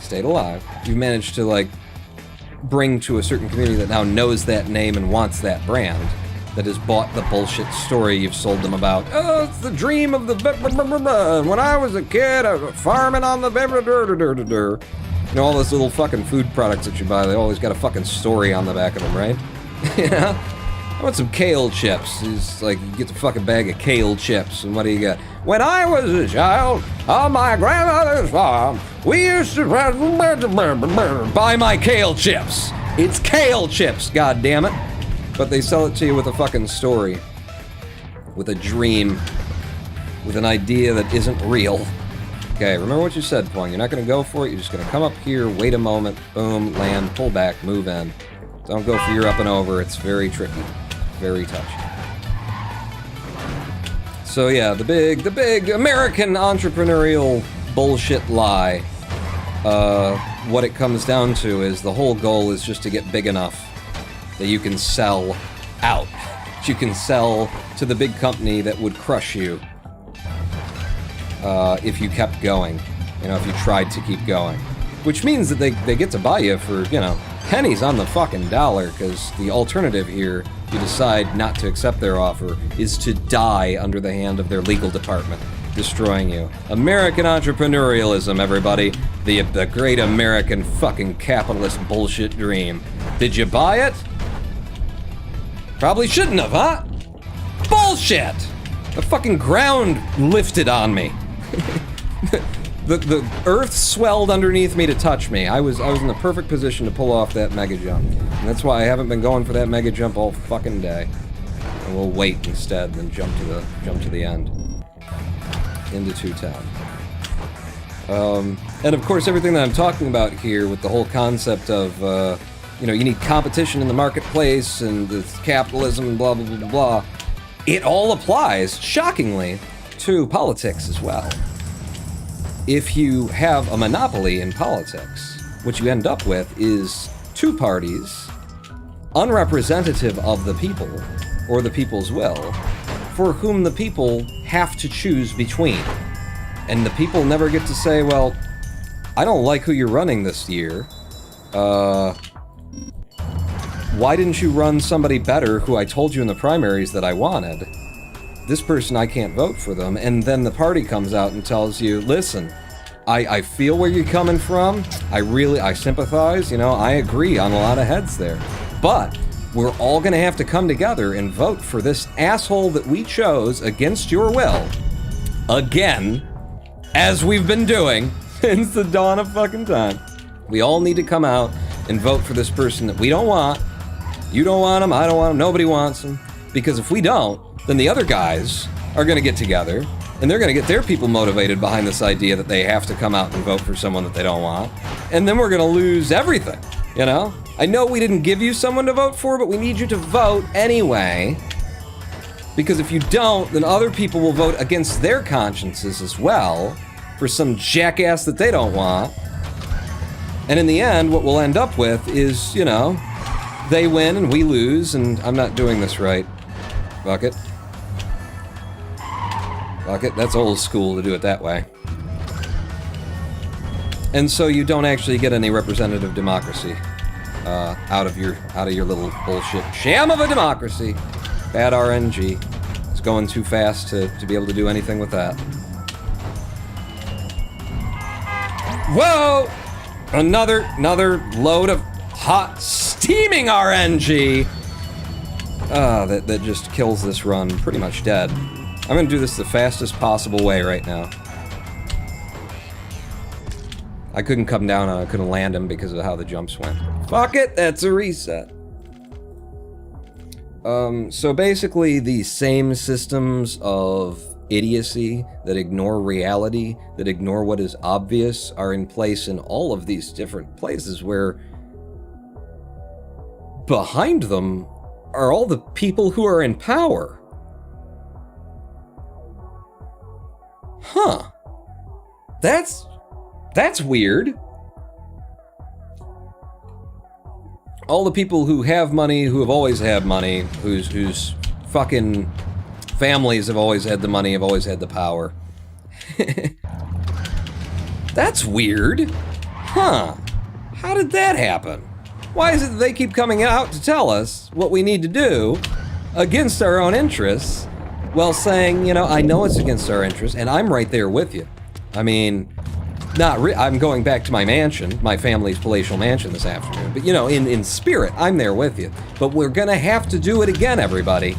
stayed alive. You've managed to, like, bring to a certain community that now knows that name and wants that brand, that has bought the bullshit story you've sold them about. Oh, it's the dream of the when I was a kid, I was farming on the you know, all those little fucking food products that you buy, they always got a fucking story on the back of them, right? You know? I want some kale chips. It's like, you get the fucking bag of kale chips, and what do you got? When I was a child, on my grandmother's farm, we used to buy my kale chips. It's kale chips, goddammit. But they sell it to you with a fucking story. With a dream. With an idea that isn't real. Okay, remember what you said, Pong. You're not gonna go for it, you're just gonna come up here, wait a moment, boom, land, pull back, move in. Don't go for your up and over, it's very tricky. Very touchy. So yeah, the big American entrepreneurial bullshit lie. What it comes down to is the whole goal is just to get big enough that you can sell out. That you can sell to the big company that would crush you if you kept going. You know, if you tried to keep going. Which means that they get to buy you for, you know, pennies on the fucking dollar, because the alternative here, if you decide not to accept their offer, is to die under the hand of their legal department, destroying you. American entrepreneurialism, everybody. The great American fucking capitalist bullshit dream. Did you buy it? Probably shouldn't have, huh? Bullshit! The fucking ground lifted on me. The earth swelled underneath me to touch me. I was in the perfect position to pull off that mega jump. And that's why I haven't been going for that mega jump all fucking day. And we'll wait instead, then jump to the end. Into 210. And of course everything that I'm talking about here with the whole concept of, you know, you need competition in the marketplace and this capitalism and blah, blah, blah, blah, blah. It all applies, shockingly, to politics as well. If you have a monopoly in politics, what you end up with is two parties, unrepresentative of the people, or the people's will, for whom the people have to choose between. And the people never get to say, well, I don't like who you're running this year. Why didn't you run somebody better who I told you in the primaries that I wanted? This person, I can't vote for them. And then the party comes out and tells you, listen, I feel where you're coming from. I sympathize, you know, I agree on a lot of heads there. But we're all gonna have to come together and vote for this asshole that we chose against your will. Again, as we've been doing since the dawn of fucking time. We all need to come out and vote for this person that we don't want. You don't want him, I don't want him, nobody wants him. Because if we don't, then the other guys are gonna get together and they're gonna get their people motivated behind this idea that they have to come out and vote for someone that they don't want. And then we're gonna lose everything, you know? I know we didn't give you someone to vote for, but we need you to vote anyway. Because if you don't, then other people will vote against their consciences as well for some jackass that they don't want. And in the end, what we'll end up with is, you know, they win and we lose, and I'm not doing this right. Fuck it. Fuck it, that's old school to do it that way. And so you don't actually get any representative democracy out of your little bullshit sham of a democracy. Bad RNG. It's going too fast to be able to do anything with that. Whoa! Another load of hot, steaming RNG. That just kills this run. Pretty much dead. I'm gonna do this the fastest possible way right now. I couldn't come down on it, I couldn't land him because of how the jumps went. Fuck it, that's a reset. So basically the same systems of idiocy that ignore reality, that ignore what is obvious, are in place in all of these different places where behind them are all the people who are in power. Huh. That's weird. All the people who have money, who have always had money, whose fucking families have always had the money, have always had the power. That's weird. Huh. How did that happen? Why is it that they keep coming out to tell us what we need to do against our own interests, while saying, you know, I know it's against our interests, and I'm right there with you. I mean, I'm going back to my mansion, my family's palatial mansion this afternoon, but you know, in spirit, I'm there with you. But we're gonna have to do it again, everybody.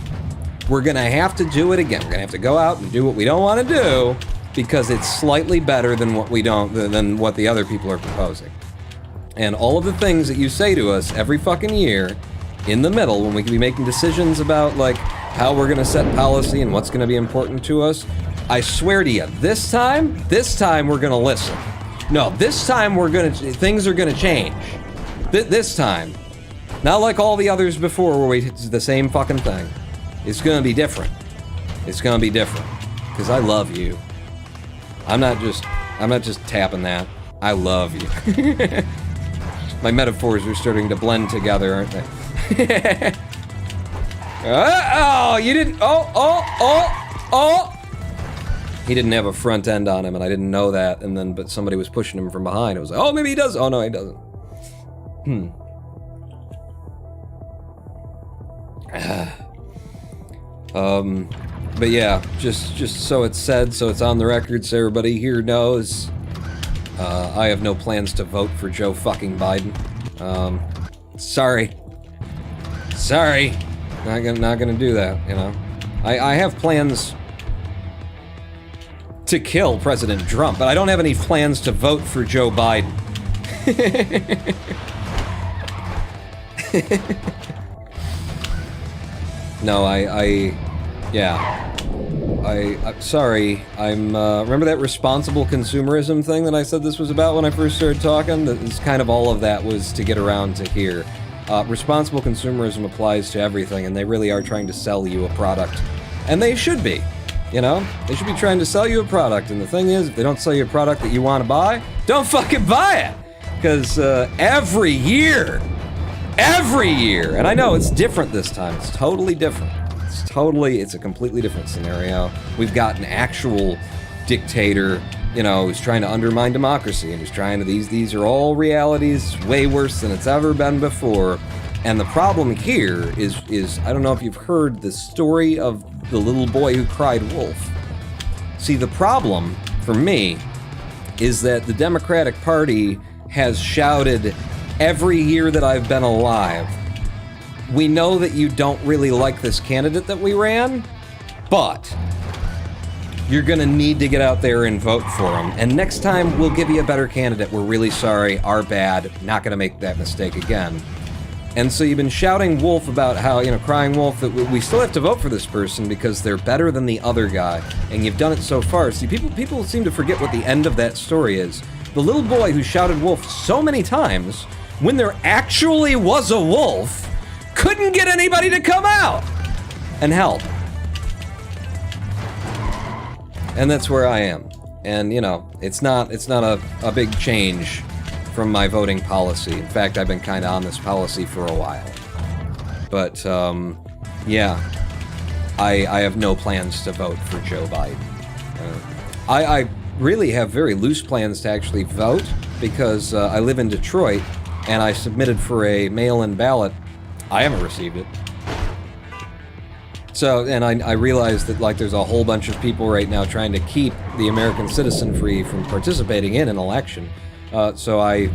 We're gonna have to do it again. We're gonna have to go out and do what we don't want to do, because it's slightly better than what than what the other people are proposing. And all of the things that you say to us every fucking year, in the middle, when we can be making decisions about, like, how we're gonna set policy and what's gonna be important to us, I swear to you, this time we're gonna listen. No, this time things are gonna change. This time. Not like all the others before where we did the same fucking thing. It's gonna be different. It's gonna be different. Because I love you. I'm not just tapping that. I love you. My metaphors are starting to blend together, aren't they? Oh, you didn't, oh! He didn't have a front end on him, and I didn't know that, and then, but somebody was pushing him from behind. It was like, oh, maybe he does. Oh, no, he doesn't. But yeah, just so it's said, so it's on the record, so everybody here knows, I have no plans to vote for Joe fucking Biden. Sorry. Not gonna do that, you know. I have plans to kill President Trump, but I don't have any plans to vote for Joe Biden. No, I'm sorry. Remember that responsible consumerism thing that I said this was about when I first started talking? That is kind of all of that was to get around to here. Responsible consumerism applies to everything, and they really are trying to sell you a product. And they should be, you know? They should be trying to sell you a product, and the thing is, if they don't sell you a product that you want to buy, don't fucking buy it! Because every year, and I know it's different this time, it's totally different. It's a completely different scenario. We've got an actual dictator, you know, who's trying to undermine democracy and who's trying to, these are all realities way worse than it's ever been before. And the problem here is I don't know if you've heard the story of the little boy who cried wolf. See, the problem for me is that the Democratic Party has shouted every year that I've been alive, we know that you don't really like this candidate that we ran, but you're gonna need to get out there and vote for him. And next time, we'll give you a better candidate. We're really sorry, our bad, not gonna make that mistake again. And so you've been shouting wolf about how, you know, crying wolf, that we still have to vote for this person because they're better than the other guy. And you've done it so far. See, people seem to forget what the end of that story is. The little boy who shouted wolf so many times, when there actually was a wolf, couldn't get anybody to come out and help. And that's where I am. And, you know, it's not a big change from my voting policy. In fact, I've been kind of on this policy for a while. But, yeah, I have no plans to vote for Joe Biden. I really have very loose plans to actually vote because I live in Detroit and I submitted for a mail-in ballot. I haven't received it. So, and I realized that, like, there's a whole bunch of people right now trying to keep the American citizen free from participating in an election. So I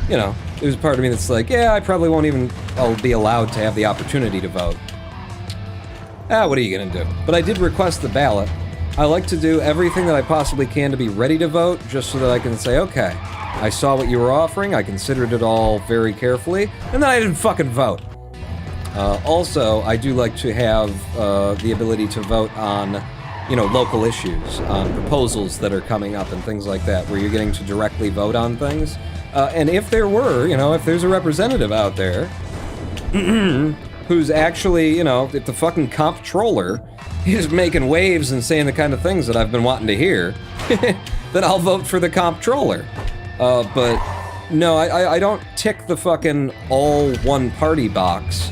you know, there's a part of me that's like, yeah, I probably won't even, I'll be allowed to have the opportunity to vote. What are you gonna do? But I did request the ballot. I like to do everything that I possibly can to be ready to vote, just so that I can say, okay, I saw what you were offering, I considered it all very carefully, and then I didn't fucking vote. Also, I do like to have the ability to vote on, you know, local issues, on proposals that are coming up and things like that, where you're getting to directly vote on things. And if there were, you know, if there's a representative out there who's actually, you know, if the fucking comptroller is making waves and saying the kind of things that I've been wanting to hear, then I'll vote for the comptroller. But no, I don't tick the fucking all one party box.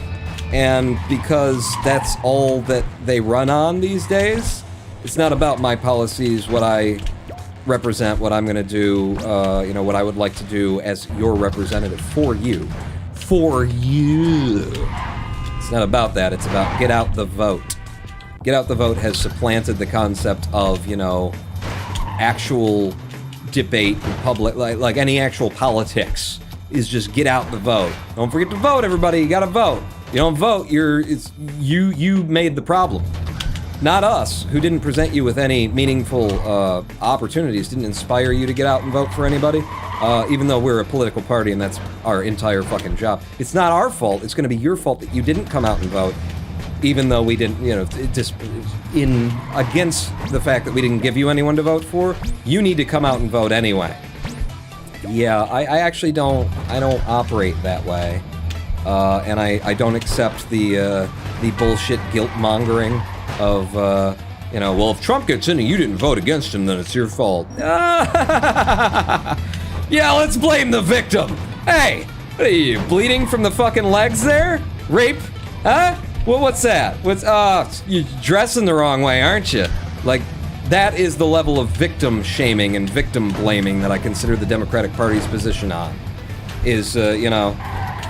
And because that's all that they run on these days, it's not about my policies, what I represent, what I'm gonna do, you know, what I would like to do as your representative for you. For you. It's not about that, it's about get out the vote. Get out the vote has supplanted the concept of, you know, actual debate in public, like any actual politics, is just get out the vote. Don't forget to vote, everybody, you gotta vote. You don't vote, you made the problem. Not us, who didn't present you with any meaningful opportunities, didn't inspire you to get out and vote for anybody, even though we're a political party and that's our entire fucking job. It's not our fault, it's gonna be your fault that you didn't come out and vote, even though we didn't, you know, against the fact that we didn't give you anyone to vote for, you need to come out and vote anyway. Yeah, I actually don't operate that way. And I don't accept the bullshit guilt-mongering of, you know, well, if Trump gets in and you didn't vote against him, then it's your fault. Yeah, let's blame the victim. Hey, what are you, bleeding from the fucking legs there? Rape? Huh? Well, what's that? You're dressing the wrong way, aren't you? Like, that is the level of victim shaming and victim blaming that I consider the Democratic Party's position on. Is, you know,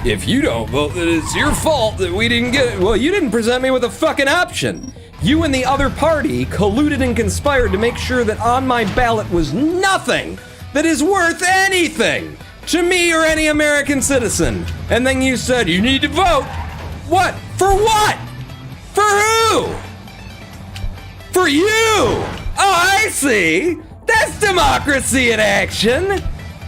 if you don't vote, then it's your fault that we didn't get it. Well, you didn't present me with a fucking option. You and the other party colluded and conspired to make sure that on my ballot was nothing that is worth anything to me or any American citizen. And then you said, you need to vote. What? For what? For who? For you! Oh, I see! That's democracy in action!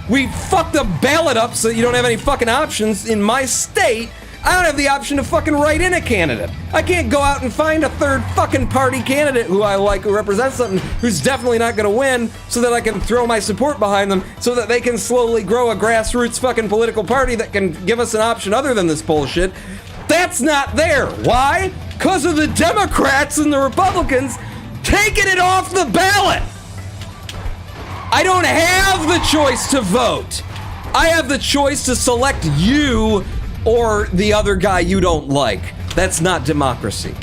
We fucked the ballot up so you don't have any fucking options. In my state, I don't have the option to fucking write in a candidate. I can't go out and find a third fucking party candidate who I like, who represents something, who's definitely not gonna win, so that I can throw my support behind them, so that they can slowly grow a grassroots fucking political party that can give us an option other than this bullshit. That's not there. Why? Because of the Democrats and the Republicans taking it off the ballot. I don't have the choice to vote. I have the choice to select you or the other guy you don't like. That's not democracy.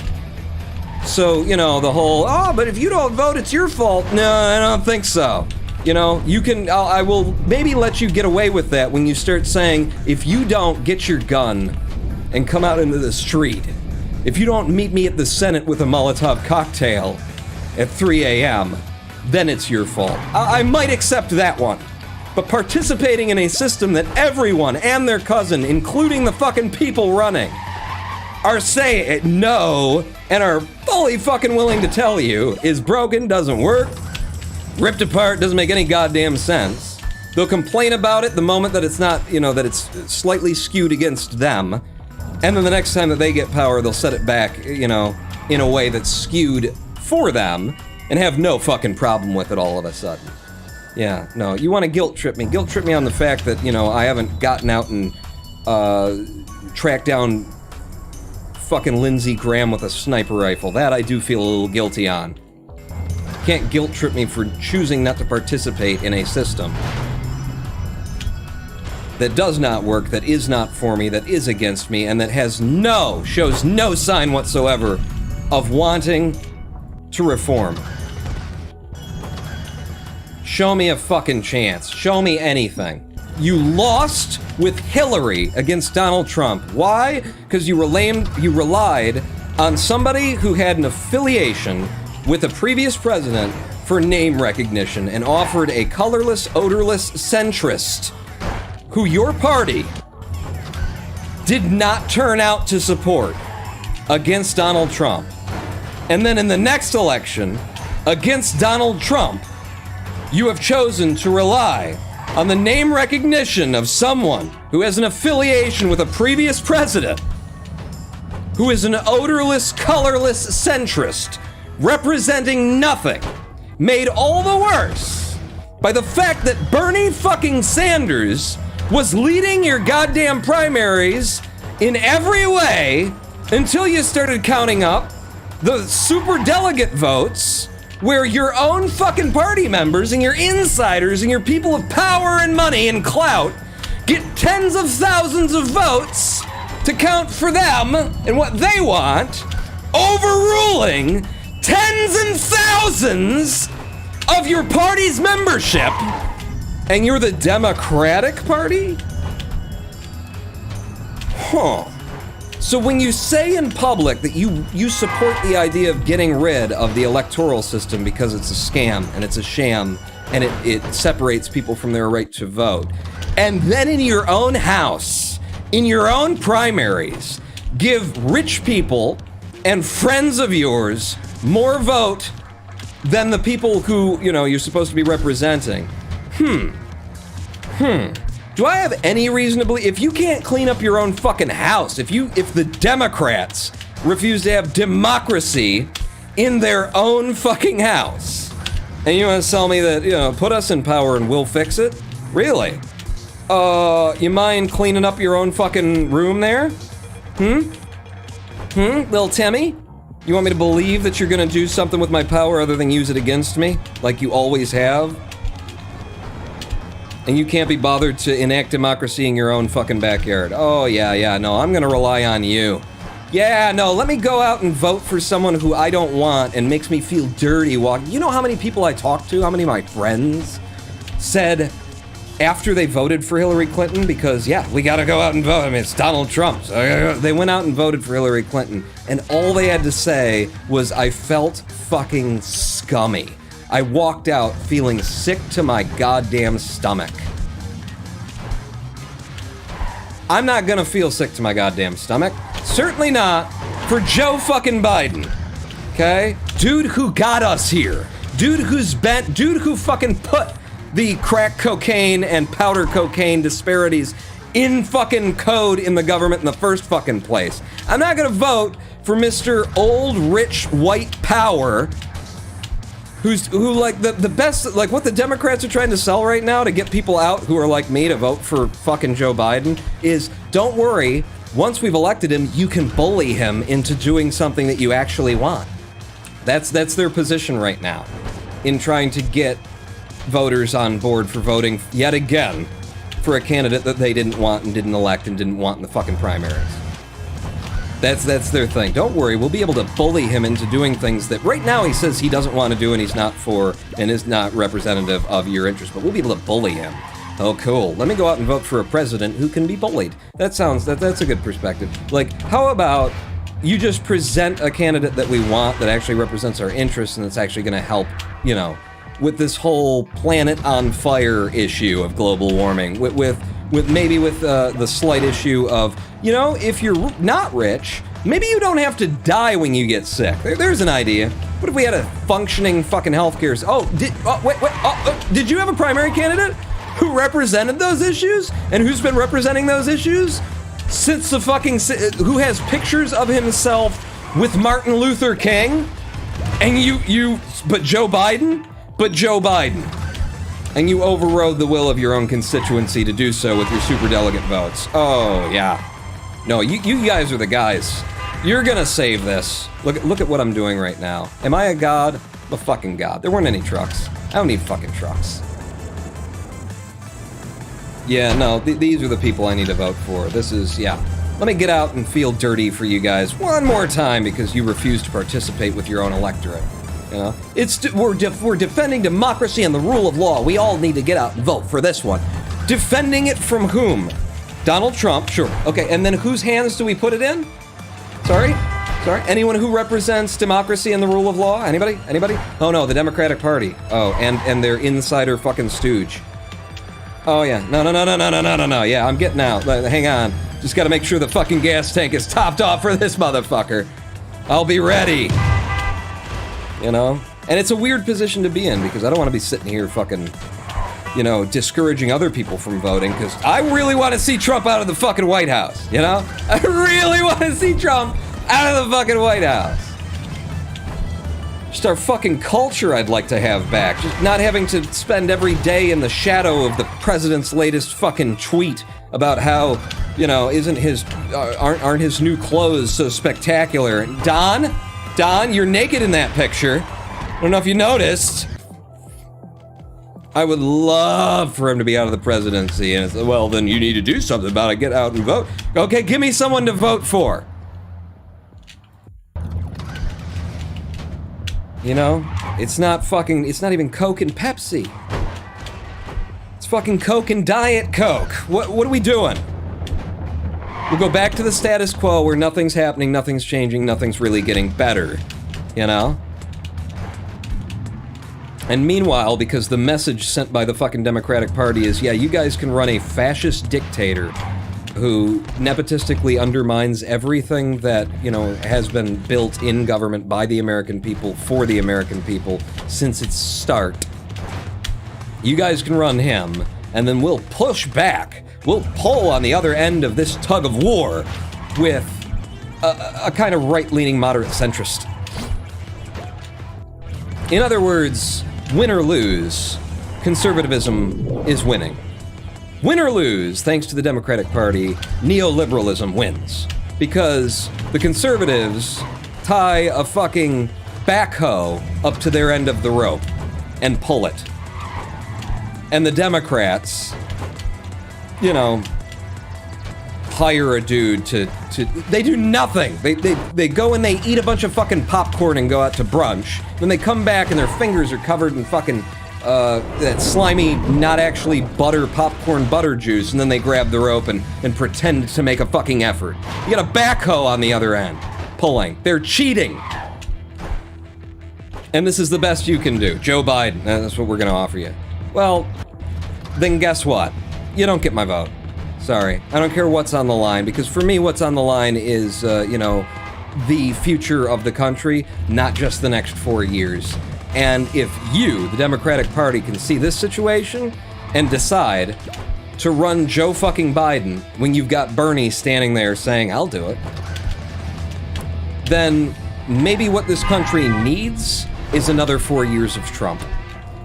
So, you know, the whole, oh, but if you don't vote, it's your fault. No, I don't think so. You know, you can, I will maybe let you get away with that when you start saying, if you don't get your gun and come out into the street, if you don't meet me at the Senate with a Molotov cocktail at 3 a.m., then it's your fault. I might accept that one. But participating in a system that everyone and their cousin, including the fucking people running, are saying no and are fully fucking willing to tell you is broken, doesn't work, ripped apart, doesn't make any goddamn sense. They'll complain about it the moment that it's not, you know, that it's slightly skewed against them. And then the next time that they get power, they'll set it back, you know, in a way that's skewed for them. And have no fucking problem with it all of a sudden. Yeah, no, you want to guilt trip me. Guilt trip me on the fact that, you know, I haven't gotten out and tracked down fucking Lindsey Graham with a sniper rifle. That I do feel a little guilty on. Can't guilt trip me for choosing not to participate in a system that does not work, that is not for me, that is against me, and that shows no sign whatsoever of wanting to reform. Show me a fucking chance. Show me anything. You lost with Hillary against Donald Trump. Why? Because you relied on somebody who had an affiliation with a previous president for name recognition and offered a colorless, odorless centrist who your party did not turn out to support against Donald Trump, and then in the next election, against Donald Trump, you have chosen to rely on the name recognition of someone who has an affiliation with a previous president, who is an odorless, colorless centrist, representing nothing, made all the worse by the fact that Bernie fucking Sanders was leading your goddamn primaries in every way until you started counting up the superdelegate votes where your own fucking party members and your insiders and your people of power and money and clout get tens of thousands of votes to count for them and what they want, overruling tens and thousands of your party's membership. And you're the Democratic Party? Huh. So when you say in public that you support the idea of getting rid of the electoral system because it's a scam and it's a sham and it separates people from their right to vote, and then in your own house, in your own primaries, give rich people and friends of yours more vote than the people who, you're supposed to be representing. Do I have any reason to believe, if you can't clean up your own fucking house, if the Democrats refuse to have democracy in their own fucking house, and you want to tell me that, put us in power and we'll fix it? Really? You mind cleaning up your own fucking room there? Little Timmy? You want me to believe that you're gonna do something with my power other than use it against me, like you always have? And you can't be bothered to enact democracy in your own fucking backyard. Oh, yeah, no, I'm gonna rely on you. Yeah, no, let me go out and vote for someone who I don't want and makes me feel dirty walking. You know how many people I talked to, how many of my friends said after they voted for Hillary Clinton, because, yeah, we gotta go out and vote, I mean, it's Donald Trump. So they went out and voted for Hillary Clinton, and all they had to say was, I felt fucking scummy. I walked out feeling sick to my goddamn stomach. I'm not gonna feel sick to my goddamn stomach. Certainly not for Joe fucking Biden. Okay? Dude who got us here. Dude who fucking put the crack cocaine and powder cocaine disparities in fucking code in the government in the first fucking place. I'm not gonna vote for Mr. Old Rich White Power who like the best, like what the Democrats are trying to sell right now to get people out who are like me to vote for fucking Joe Biden is, don't worry, once we've elected him, you can bully him into doing something that you actually want. That's their position right now in trying to get voters on board for voting yet again for a candidate that they didn't want and didn't elect and didn't want in the fucking primaries. That's their thing. Don't worry, we'll be able to bully him into doing things that right now he says he doesn't want to do and he's not for and is not representative of your interest, but we'll be able to bully him. Oh, cool. Let me go out and vote for a president who can be bullied. That's a good perspective. Like, how about you just present a candidate that we want that actually represents our interests and that's actually going to help, with this whole planet on fire issue of global warming, with the slight issue of, if you're not rich, maybe you don't have to die when you get sick. There's an idea. What if we had a functioning fucking healthcare? Did you have a primary candidate who represented those issues and who's been representing those issues since the fucking, who has pictures of himself with Martin Luther King? And but Joe Biden? And you overrode the will of your own constituency to do so with your superdelegate votes. Oh, yeah. No, you guys are the guys. You're gonna save this. Look at what I'm doing right now. Am I a god? I'm a fucking god. There weren't any trucks. I don't need fucking trucks. Yeah, no, these are the people I need to vote for. This is, yeah. Let me get out and feel dirty for you guys one more time because you refuse to participate with your own electorate. We're defending democracy and the rule of law. We all need to get out and vote for this one. Defending it from whom? Donald Trump, sure. Okay, and then whose hands do we put it in? Sorry? Anyone who represents democracy and the rule of law? Anybody? Oh no, the Democratic Party. Oh, and their insider fucking stooge. Oh, yeah. No. Yeah, I'm getting out. Hang on. Just gotta make sure the fucking gas tank is topped off for this motherfucker. I'll be ready. You know? And it's a weird position to be in, because I don't want to be sitting here fucking, you know, discouraging other people from voting, because I really want to see Trump out of the fucking White House, you know? I really want to see Trump out of the fucking White House. Just our fucking culture I'd like to have back. Just not having to spend every day in the shadow of the president's latest fucking tweet about how, you know, aren't his new clothes so spectacular? Don, you're naked in that picture. I don't know if you noticed. I would love for him to be out of the presidency, and it's, well, then you need to do something about it. Get out and vote. Okay, give me someone to vote for. You know, it's not even Coke and Pepsi. It's fucking Coke and Diet Coke. What are we doing? We'll go back to the status quo where nothing's happening, nothing's changing, nothing's really getting better. You know? And meanwhile, because the message sent by the fucking Democratic Party is, yeah, you guys can run a fascist dictator who nepotistically undermines everything that, you know, has been built in government by the American people for the American people since its start. You guys can run him, and then we'll push back. We'll pull on the other end of this tug of war with a kind of right-leaning moderate centrist. In other words, win or lose, conservatism is winning. Win or lose, thanks to the Democratic Party, neoliberalism wins. Because the conservatives tie a fucking backhoe up to their end of the rope and pull it. And the Democrats, you know, hire a dude to they do nothing. They go and they eat a bunch of fucking popcorn and go out to brunch. Then they come back and their fingers are covered in fucking that slimy, not actually popcorn butter juice, and then they grab the rope and pretend to make a fucking effort. You got a backhoe on the other end, pulling. They're cheating. And this is the best you can do. Joe Biden, that's what we're gonna offer you. Well, then guess what? You don't get my vote. Sorry. I don't care what's on the line, because for me, what's on the line is, you know, the future of the country, not just the next 4 years. And if you, the Democratic Party, can see this situation and decide to run Joe fucking Biden when you've got Bernie standing there saying, I'll do it, then maybe what this country needs is another 4 years of Trump.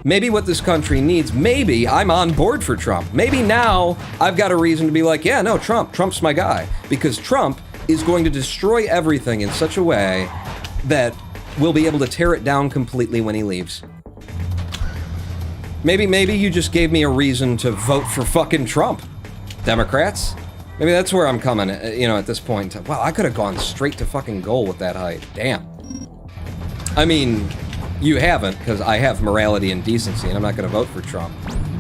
Maybe what this country needs, maybe I'm on board for Trump. Maybe now I've got a reason to be like, yeah, no, Trump's my guy. Because Trump is going to destroy everything in such a way that we'll be able to tear it down completely when he leaves. Maybe you just gave me a reason to vote for fucking Trump, Democrats. Maybe that's where I'm coming, you know, at this point. Wow, I could have gone straight to fucking goal with that height. Damn. I mean, you haven't, because I have morality and decency, and I'm not going to vote for Trump.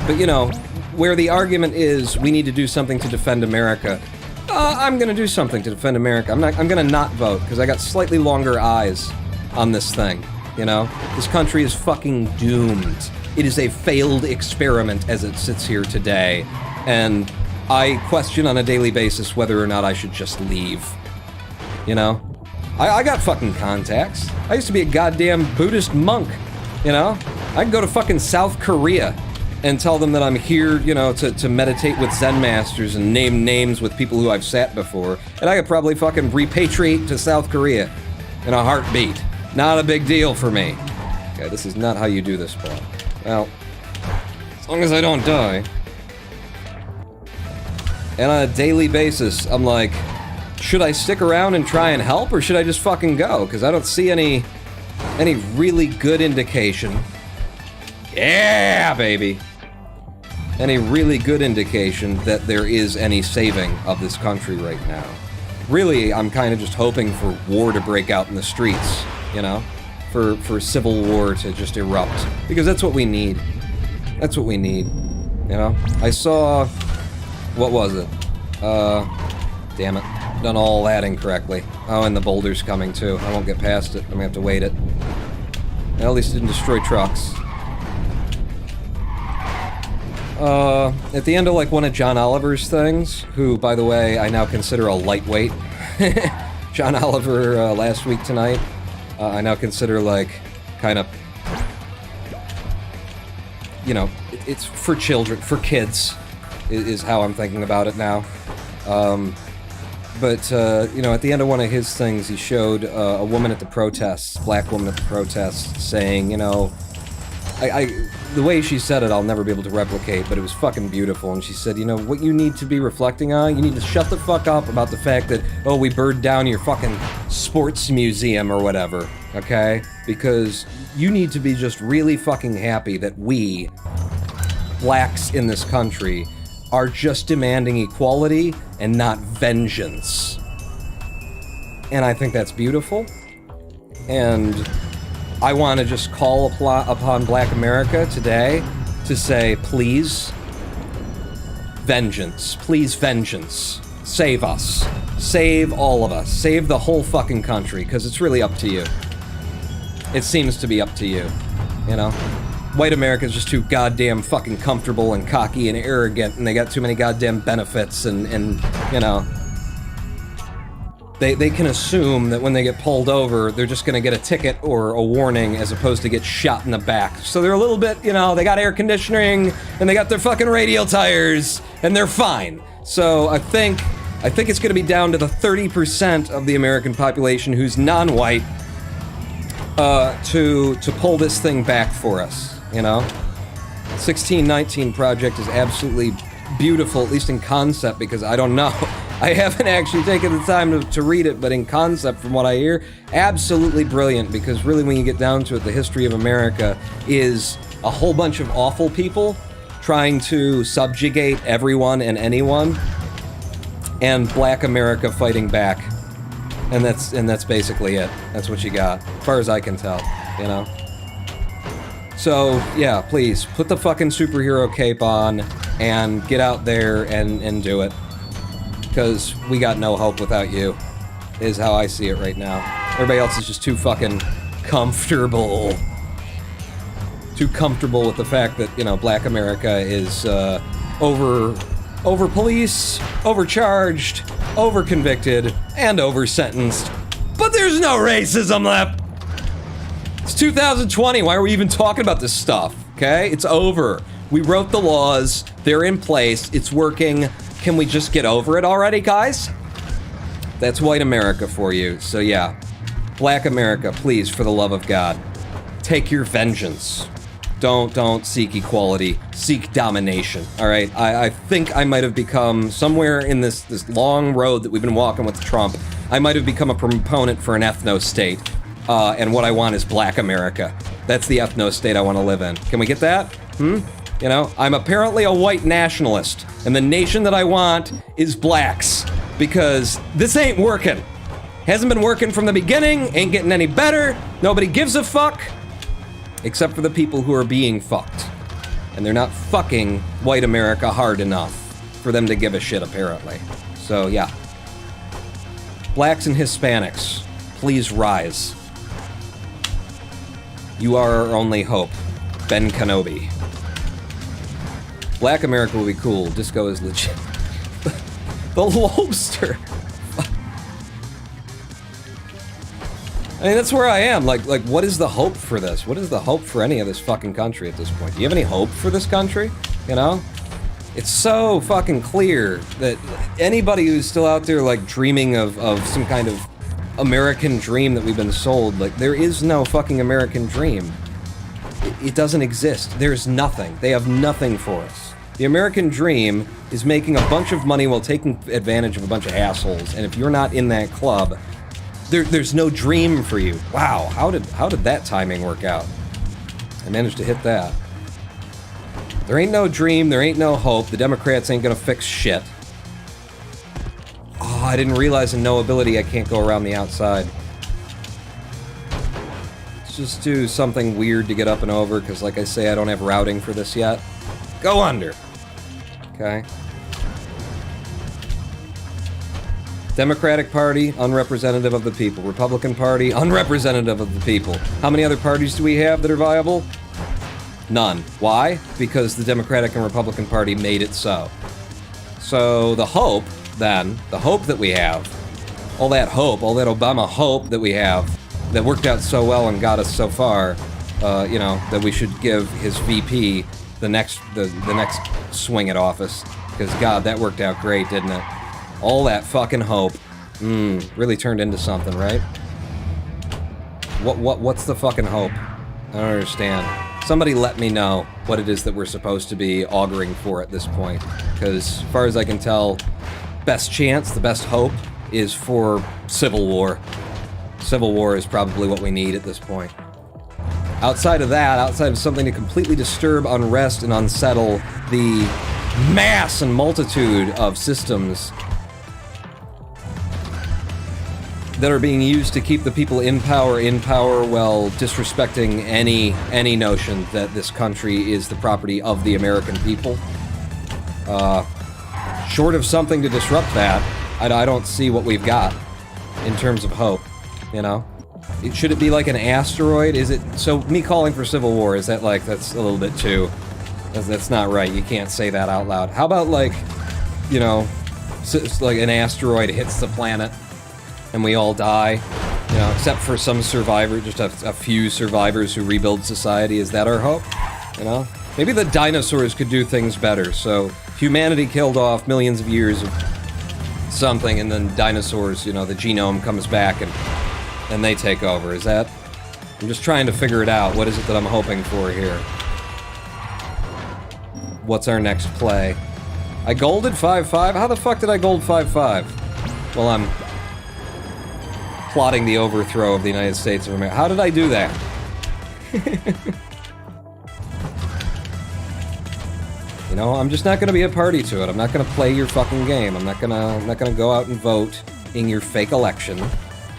But, you know, where the argument is we need to do something to defend America, I'm going to do something to defend America. I'm going to not vote, because I got slightly longer eyes on this thing, you know? This country is fucking doomed. It is a failed experiment as it sits here today, and I question on a daily basis whether or not I should just leave, you know? I got fucking contacts. I used to be a goddamn Buddhist monk, you know? I can go to fucking South Korea and tell them that I'm here, you know, to meditate with Zen masters and name names with people who I've sat before, and I could probably fucking repatriate to South Korea in a heartbeat. Not a big deal for me. Okay, this is not how you do this, Paul. Well, as long as I don't die. And on a daily basis, I'm like, should I stick around and try and help, or should I just fucking go? Because I don't see any really good indication. Yeah, baby! Any really good indication that there is any saving of this country right now. Really, I'm kind of just hoping for war to break out in the streets, you know? For civil war to just erupt. Because that's what we need. That's what we need, you know? I saw... what was it? Damn it. Done all that incorrectly. Oh, and the boulder's coming too. I won't get past it. I'm gonna have to wait it. Well, at least it didn't destroy trucks. at the end of like one of John Oliver's things, who, by the way, I now consider a lightweight. John Oliver, last week tonight, I now consider like, kind of, you know, it's for children, for kids, is how I'm thinking about it now. But, you know, at the end of one of his things, he showed a woman at the protests, black woman at the protests, saying, you know, the way she said it, I'll never be able to replicate, but it was fucking beautiful. And she said, you know, what you need to be reflecting on, you need to shut the fuck up about the fact that, oh, we burned down your fucking sports museum or whatever, okay? Because you need to be just really fucking happy that we, blacks in this country, are just demanding equality and not vengeance. And I think that's beautiful. And I want to just call upon Black America today to say, please, vengeance. Please, vengeance. Save us. Save all of us. Save the whole fucking country, because it's really up to you. It seems to be up to you, you know? White America's just too goddamn fucking comfortable and cocky and arrogant, and they got too many goddamn benefits, and you know, they can assume that when they get pulled over, they're just gonna get a ticket or a warning as opposed to get shot in the back. So they're a little bit, you know, they got air conditioning, and they got their fucking radial tires, and they're fine. So I think it's gonna be down to the 30% of the American population who's non-white, to pull this thing back for us. You know, 1619 Project is absolutely beautiful, at least in concept, because I don't know. I haven't actually taken the time to read it, but in concept, from what I hear, absolutely brilliant, because really when you get down to it, the history of America is a whole bunch of awful people trying to subjugate everyone and anyone, and Black America fighting back. And that's basically it. That's what you got, as far as I can tell, you know? So, yeah, please, put the fucking superhero cape on and get out there and do it. Because we got no hope without you, is how I see it right now. Everybody else is just too fucking comfortable. Too comfortable with the fact that, you know, Black America is, over-police, overcharged, over-convicted, and over-sentenced. But there's no racism left! It's 2020, why are we even talking about this stuff, okay? It's over. We wrote the laws, they're in place, it's working. Can we just get over it already, guys? That's white America for you, so yeah. Black America, please, for the love of God, take your vengeance. Don't seek equality, seek domination, alright? I think I might have become, somewhere in this long road that we've been walking with Trump, I might have become a proponent for an ethno-state. And what I want is Black America. That's the ethno-state I want to live in. Can we get that? You know, I'm apparently a white nationalist, and the nation that I want is blacks, because this ain't working. Hasn't been working from the beginning, ain't getting any better, nobody gives a fuck, except for the people who are being fucked. And they're not fucking white America hard enough for them to give a shit, apparently. So, yeah. Blacks and Hispanics, please rise. You are our only hope. Ben Kenobi. Black America will be cool. Disco is legit. The lobster. I mean, that's where I am. Like, what is the hope for this? What is the hope for any of this fucking country at this point? Do you have any hope for this country? You know? It's so fucking clear that anybody who's still out there, like, dreaming of some kind of American dream that we've been sold, like, there is no fucking American dream. It doesn't exist. There's nothing. They have nothing for us. The American dream is making a bunch of money while taking advantage of a bunch of assholes, and if you're not in that club, there's no dream for you. Wow, how did that timing work out? I managed to hit that. There ain't no dream, there ain't no hope, the Democrats ain't gonna fix shit. Oh, I didn't realize in no ability I can't go around the outside. Let's just do something weird to get up and over, because like I say, I don't have routing for this yet. Go under! Okay. Democratic Party, unrepresentative of the people. Republican Party, unrepresentative of the people. How many other parties do we have that are viable? None. Why? Because the Democratic and Republican Party made it so. So the hope, then, the hope that we have, all that Obama hope that we have, that worked out so well and got us so far, you know, that we should give his VP the next swing at office. Because, God, that worked out great, didn't it? All that fucking hope, really turned into something, right? What's the fucking hope? I don't understand. Somebody let me know what it is that we're supposed to be auguring for at this point. Because, as far as I can tell, best chance, the best hope, is for civil war. Civil war is probably what we need at this point. Outside of that, outside of something to completely disturb, unrest, and unsettle the mass and multitude of systems that are being used to keep the people in power while disrespecting any notion that this country is the property of the American people. Short of something to disrupt that, I don't see what we've got in terms of hope, you know? Should it be like an asteroid? Is it... So, me calling for civil war, is that like... That's a little bit too... That's not right. You can't say that out loud. How about like, you know, like an asteroid hits the planet and we all die, you know, except for some survivor, just a few survivors who rebuild society. Is that our hope? You know? Maybe the dinosaurs could do things better, so humanity killed off millions of years of something, and then dinosaurs, you know, the genome comes back and they take over. Is that... I'm just trying to figure it out. What is it that I'm hoping for here? What's our next play? I golded 5-5? How the fuck did I gold 5-5? Well, I'm plotting the overthrow of the United States of America. How did I do that? You know, I'm just not gonna be a party to it. I'm not gonna play your fucking game. I'm not gonna go out and vote in your fake election.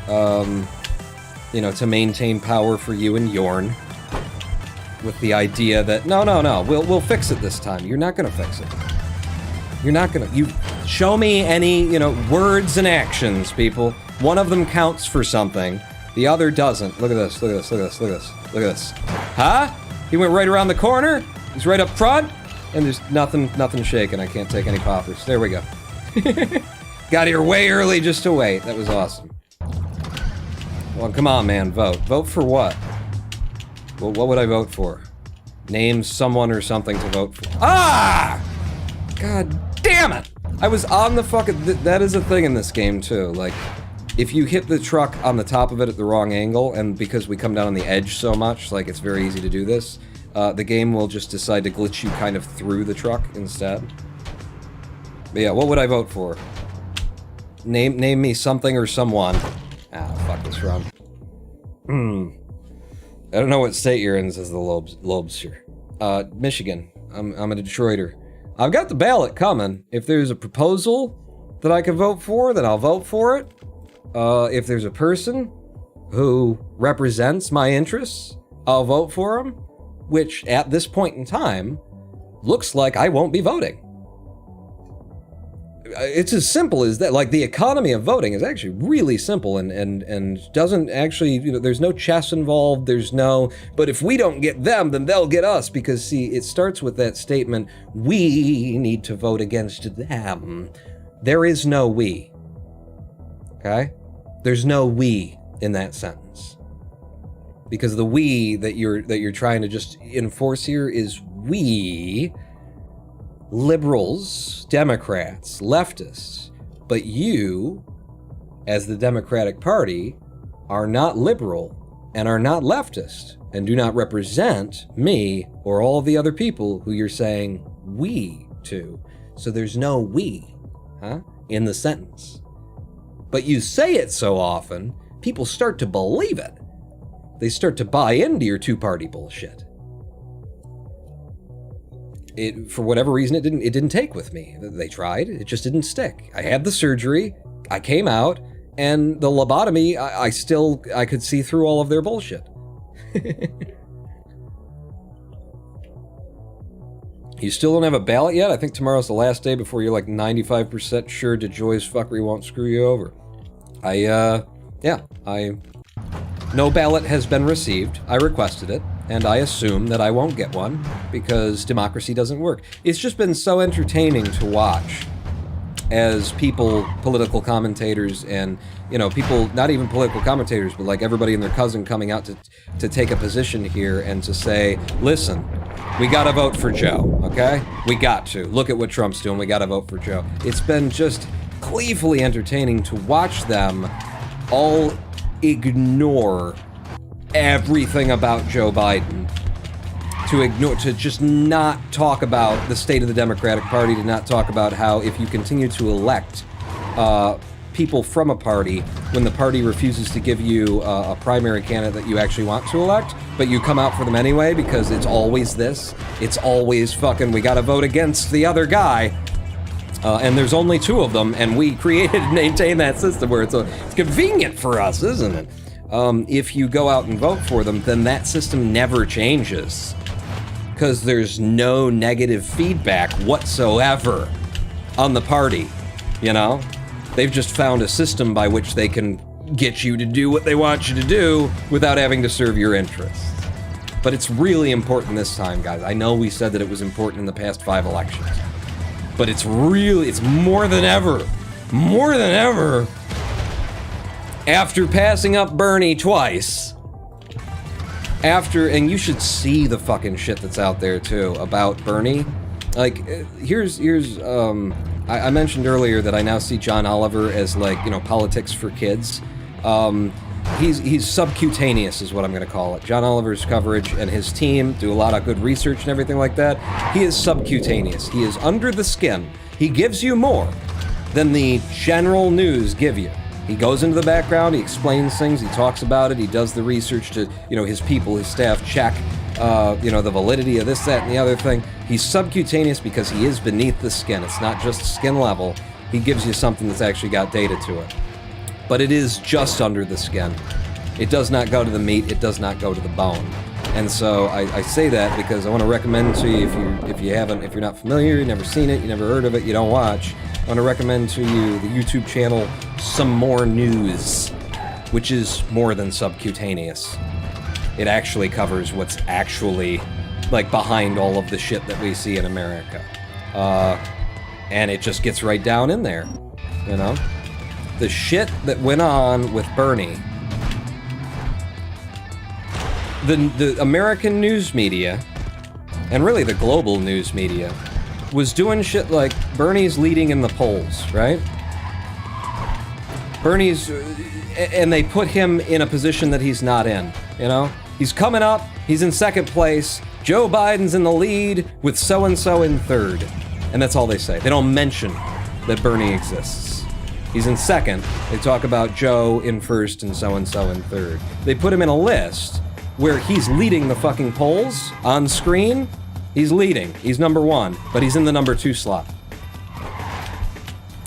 You know, to maintain power for you and Yorn. With the idea that, no, we'll fix it this time. You're not gonna fix it. You're not gonna, you show me any, you know, words and actions, people. One of them counts for something, the other doesn't. Look at this, look at this, look at this, look at this, look at this. Huh? He went right around the corner, he's right up front, and there's nothing shaking. I can't take any poppers. There we go. Got here way early just to wait. That was awesome. Well, come on, man, vote. Vote for what? Well, what would I vote for? Name someone or something to vote for. Ah! God damn it! I was on the fucking... that is a thing in this game, too. Like, if you hit the truck on the top of it at the wrong angle, and because we come down on the edge so much, like, it's very easy to do this, the game will just decide to glitch you kind of through the truck instead. But yeah, what would I vote for? Name me something or someone. Ah, fuck this run. I don't know what state you're in, says the Lobes here. Michigan. I'm a Detroiter. I've got the ballot coming. If there's a proposal that I can vote for, then I'll vote for it. If there's a person who represents my interests, I'll vote for him. Which, at this point in time, looks like I won't be voting. It's as simple as that. Like, the economy of voting is actually really simple and doesn't actually, you know, there's no chess involved, there's no, but if we don't get them, then they'll get us, because, see, it starts with that statement, we need to vote against them. There is no we. Okay? There's no we in that sentence. Because the we that you're trying to just enforce here is we, liberals, Democrats, leftists, but you, as the Democratic Party, are not liberal and are not leftist and do not represent me or all the other people who you're saying we to. So there's no we, in the sentence. But you say it so often, people start to believe it. They start to buy into your two-party bullshit. For whatever reason, it didn't take with me. They tried, it just didn't stick. I had the surgery, I came out, and the lobotomy, I could see through all of their bullshit. You still don't have a ballot yet? I think tomorrow's the last day before you're like 95% sure DeJoy's fuckery won't screw you over. No ballot has been received. I requested it. and I assume that I won't get one because democracy doesn't work. It's just been so entertaining to watch as people, political commentators, and, you know, people, not even political commentators, but like everybody and their cousin coming out to take a position here and to say, listen, we gotta vote for Joe, okay? We got to. Look at what Trump's doing, we gotta vote for Joe. It's been just gleefully entertaining to watch them all ignore everything about Joe Biden, to just not talk about the state of the Democratic Party, to not talk about how if you continue to elect people from a party when the party refuses to give you a primary candidate that you actually want to elect, but you come out for them anyway because it's always this, it's always fucking, we gotta vote against the other guy, and there's only two of them, and we created and maintain that system where it's convenient for us, isn't it? If you go out and vote for them, then that system never changes. Because there's no negative feedback whatsoever on the party, you know? They've just found a system by which they can get you to do what they want you to do without having to serve your interests. But it's really important this time, guys. I know we said that it was important in the past 5 elections. But it's more than ever, after passing up Bernie twice, and you should see the fucking shit that's out there too about Bernie. Like, here's I mentioned earlier that I now see John Oliver as, like, you know, politics for kids. He's subcutaneous is what I'm gonna call it. John Oliver's coverage and his team do a lot of good research and everything like that. He is subcutaneous. He is under the skin. He gives you more than the general news give you. He goes into the background, he explains things, he talks about it, he does the research to, you know, his people, his staff check, you know, the validity of this, that, and the other thing. He's subcutaneous because he is beneath the skin. It's not just skin level. He gives you something that's actually got data to it. But it is just under the skin. It does not go to the meat, it does not go to the bone. And so I say that because I want to recommend to you, if you're not familiar, you've never seen it, you never heard of it, you don't watch, I want to recommend to you the YouTube channel Some More News, which is more than subcutaneous. It actually covers what's actually, like, behind all of the shit that we see in America. And it just gets right down in there, you know? The shit that went on with Bernie, the American news media, and really the global news media, was doing shit like Bernie's leading in the polls, right? And they put him in a position that he's not in, you know? He's coming up, he's in second place, Joe Biden's in the lead with so-and-so in third. And that's all they say. They don't mention that Bernie exists. He's in second, they talk about Joe in first and so-and-so in third. They put him in a list where he's leading the fucking polls on screen. He's leading, he's number 1, but he's in the number 2 slot.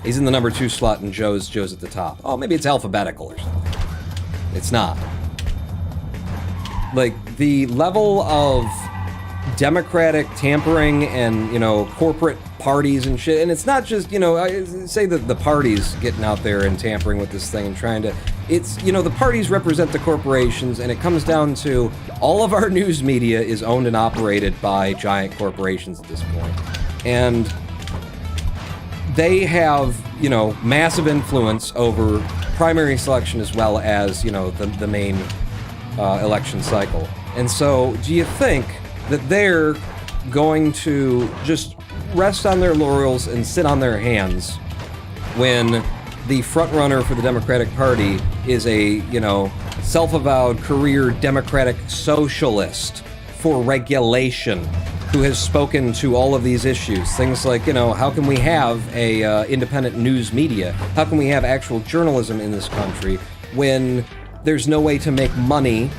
He's in the number 2 slot and Joe's at the top. Oh, maybe it's alphabetical or something. It's not. Like, the level of democratic tampering and, you know, corporate parties and shit, and it's not just, you know, I say that the parties getting out there and tampering with this thing and trying to, it's, you know, the parties represent the corporations, and it comes down to all of our news media is owned and operated by giant corporations at this point. And they have, you know, massive influence over primary selection as well as, you know, the main election cycle. And so, do you think that they're going to just rest on their laurels and sit on their hands when the frontrunner for the Democratic Party is a, you know, self-avowed career democratic socialist for regulation, who has spoken to all of these issues? Things like, you know, how can we have a independent news media? How can we have actual journalism in this country when there's no way to make money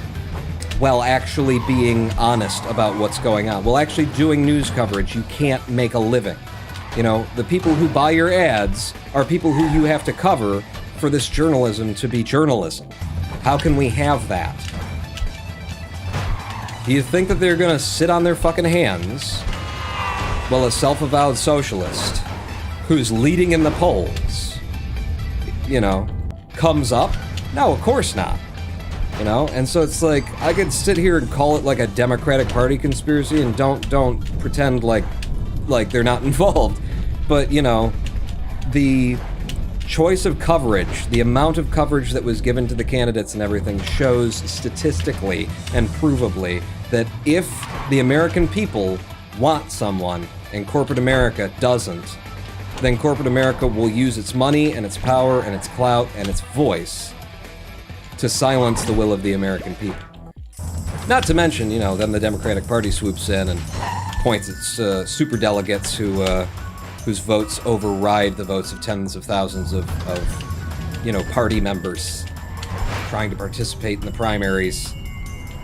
while actually being honest about what's going on? While actually doing news coverage, you can't make a living. You know, the people who buy your ads are people who you have to cover for this journalism to be journalism. How can we have that? Do you think that they're gonna sit on their fucking hands while a self-avowed socialist who's leading in the polls, you know, comes up? No, of course not. you know? And so it's like, I could sit here and call it like a Democratic Party conspiracy and don't pretend like they're not involved. But, you know, the choice of coverage, the amount of coverage that was given to the candidates and everything shows statistically and provably that if the American people want someone and corporate America doesn't, then corporate America will use its money and its power and its clout and its voice to silence the will of the American people. Not to mention, you know, then the Democratic Party swoops in and appoints its superdelegates whose votes override the votes of tens of thousands of you know, party members trying to participate in the primaries.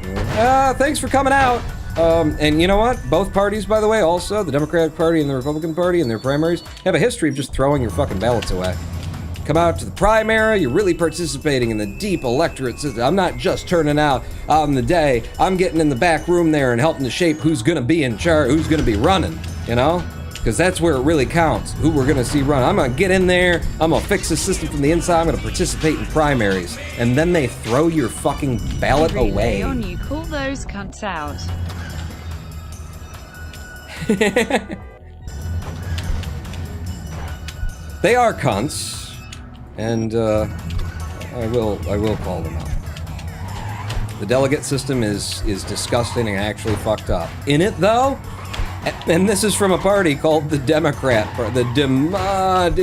Thanks for coming out. And you know what? Both parties, by the way, also, the Democratic Party and the Republican Party in their primaries, have a history of just throwing your fucking ballots away. Come out to the primary, you're really participating in the deep electorate system. I'm not just turning out on the day, I'm getting in the back room there and helping to shape who's gonna be in charge, who's gonna be running, you know? Because that's where it really counts, who we're gonna see run. I'm gonna get in there, I'm gonna fix the system from the inside, I'm gonna participate in primaries. And then they throw your fucking ballot away. On you, call those cunts out. They are cunts, and I will call them out. The delegate system is disgusting and actually fucked up. In it, though, and this is from a party called the Democrat Party.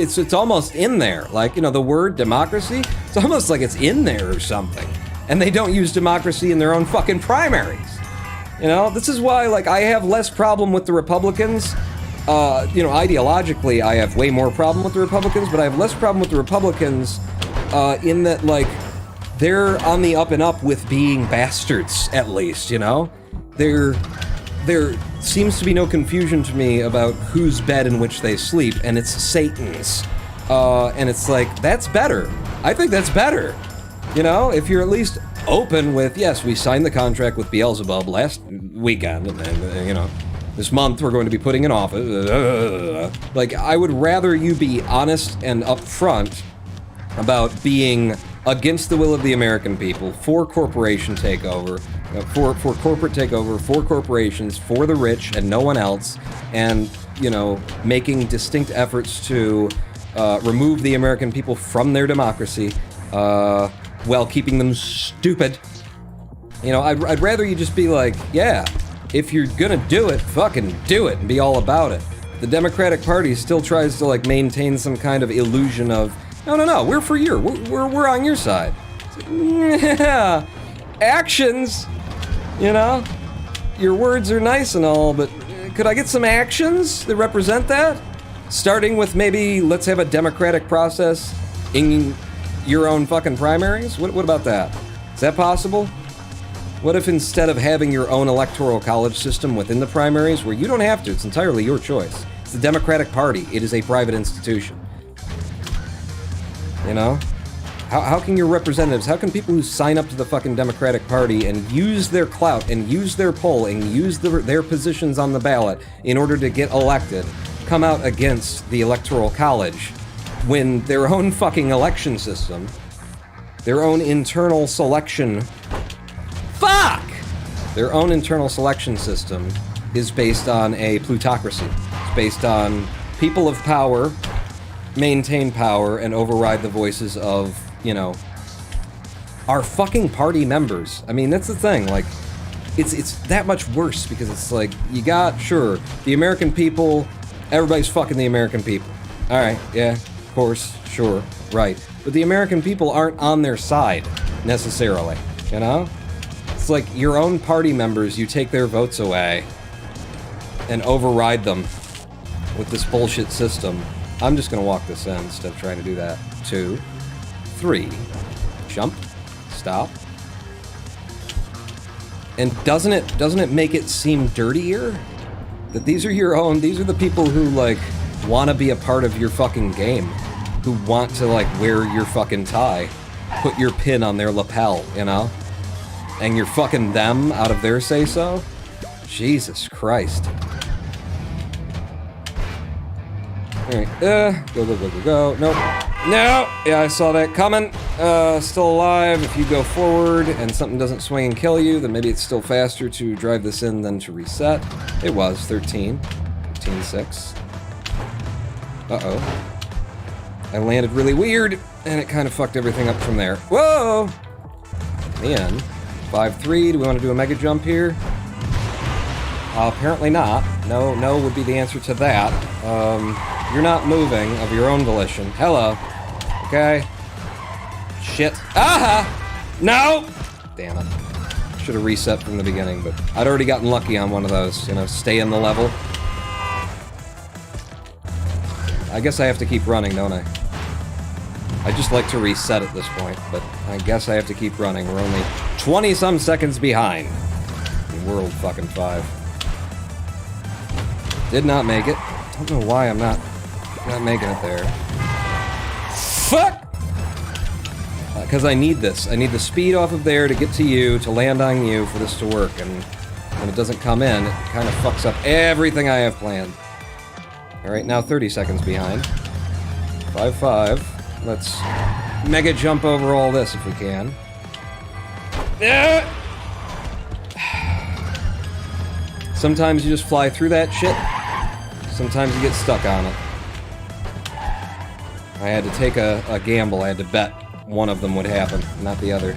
It's almost in there. Like, you know, the word democracy, it's almost like it's in there or something. And they don't use democracy in their own fucking primaries. You know, this is why, like, I have less problem with the Republicans. You know, ideologically, I have way more problem with the Republicans, but I have less problem with the Republicans in that, like, they're on the up and up with being bastards, at least, you know? There seems to be no confusion to me about whose bed in which they sleep, and it's Satan's. And it's like, that's better. I think that's better. You know, if you're at least open with, yes, we signed the contract with Beelzebub last weekend, and you know, this month we're going to be putting in office. Like, I would rather you be honest and upfront about being against the will of the American people, for corporation takeover, for corporate takeover, for corporations, for the rich and no one else, and, you know, making distinct efforts to remove the American people from their democracy, while keeping them stupid. You know, I'd rather you just be like, yeah, if you're gonna do it, fucking do it and be all about it. The Democratic Party still tries to, like, maintain some kind of illusion of, no, we're for you, we're on your side. Yeah, actions, you know? Your words are nice and all, but could I get some actions that represent that? Starting with maybe, let's have a democratic process in your own fucking primaries? What about that? Is that possible? What if instead of having your own electoral college system within the primaries, where you don't have to, it's entirely your choice. It's the Democratic Party, it is a private institution. You know? How can your representatives, how can people who sign up to the fucking Democratic Party and use their clout and use their pull and use their positions on the ballot in order to get elected, come out against the Electoral College when their own fucking election system, their own internal selection, their own internal selection system is based on a plutocracy. It's based on people of power maintain power and override the voices of, you know, our fucking party members. I mean, that's the thing, like, it's that much worse because it's like, you got, sure, the American people, everybody's fucking the American people. Alright, yeah, of course, sure, right. But the American people aren't on their side, necessarily, you know? It's like your own party members, you take their votes away and override them with this bullshit system. I'm just gonna walk this in instead of trying to do that. 2, 3, jump, stop. And doesn't it make it seem dirtier? That these are your own, these are the people who, like, wanna be a part of your fucking game. Who want to, like, wear your fucking tie. Put your pin on their lapel, you know? And you're fucking them out of their say-so? Jesus Christ. Alright, go. Nope. No! Yeah, I saw that coming. Still alive. If you go forward and something doesn't swing and kill you, then maybe it's still faster to drive this in than to reset. It was 13. 13-6. Uh-oh. I landed really weird, and it kind of fucked everything up from there. Whoa! Man. 5-3. Do we want to do a mega jump here? Apparently not. No would be the answer to that. You're not moving of your own volition. Hello. Okay. Shit. Aha! No! Damn it. Should have reset from the beginning, but I'd already gotten lucky on one of those. You know, stay in the level. I guess I have to keep running, don't I? I just like to reset at this point, but I guess I have to keep running. We're only 20-some seconds behind in World fucking 5. Did not make it. Don't know why I'm not making it there. Fuck! Because I need this. I need the speed off of there to get to you, to land on you for this to work, and when it doesn't come in, it kind of fucks up everything I have planned. Alright, now 30 seconds behind. 5-5. Let's mega jump over all this if we can. Sometimes you just fly through that shit. Sometimes you get stuck on it. I had to take a gamble. I had to bet one of them would happen, not the other.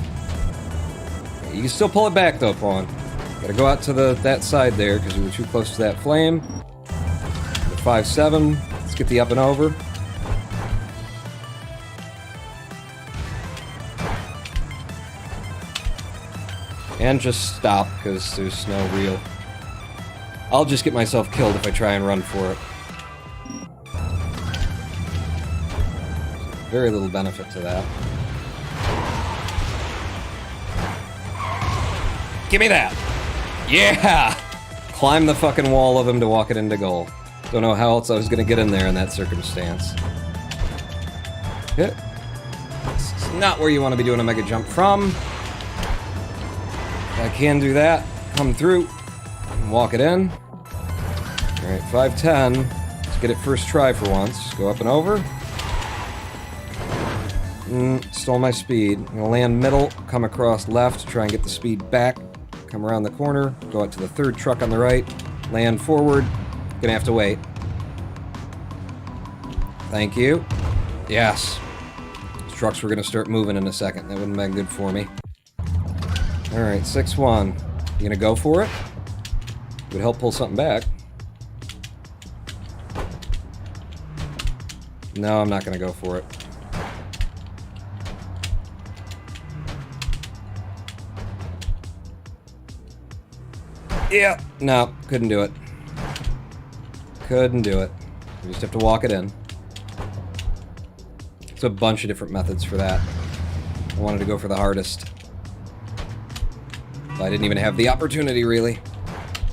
You can still pull it back though, Pawn. Gotta go out to that side there because we were too close to that flame. 5-7. Let's get the up and over. And just stop, because there's no real... I'll just get myself killed if I try and run for it. Very little benefit to that. Give me that! Yeah! Climb the fucking wall of him to walk it into goal. Don't know how else I was gonna get in there in that circumstance. Yeah. This is not where you want to be doing a mega jump from. I can do that. Come through. And walk it in. Alright, 5-10. Let's get it first try for once. Go up and over. Stole my speed. I'm gonna land middle, come across left, try and get the speed back. Come around the corner, go out to the third truck on the right, land forward. Gonna have to wait. Thank you. Yes. These trucks were gonna start moving in a second. That wouldn't have been good for me. Alright, 6-1. You gonna go for it? Would help pull something back. No, I'm not gonna go for it. Yeah, no, couldn't do it. Couldn't do it. You just have to walk it in. There's a bunch of different methods for that. I wanted to go for the hardest. I didn't even have the opportunity, really.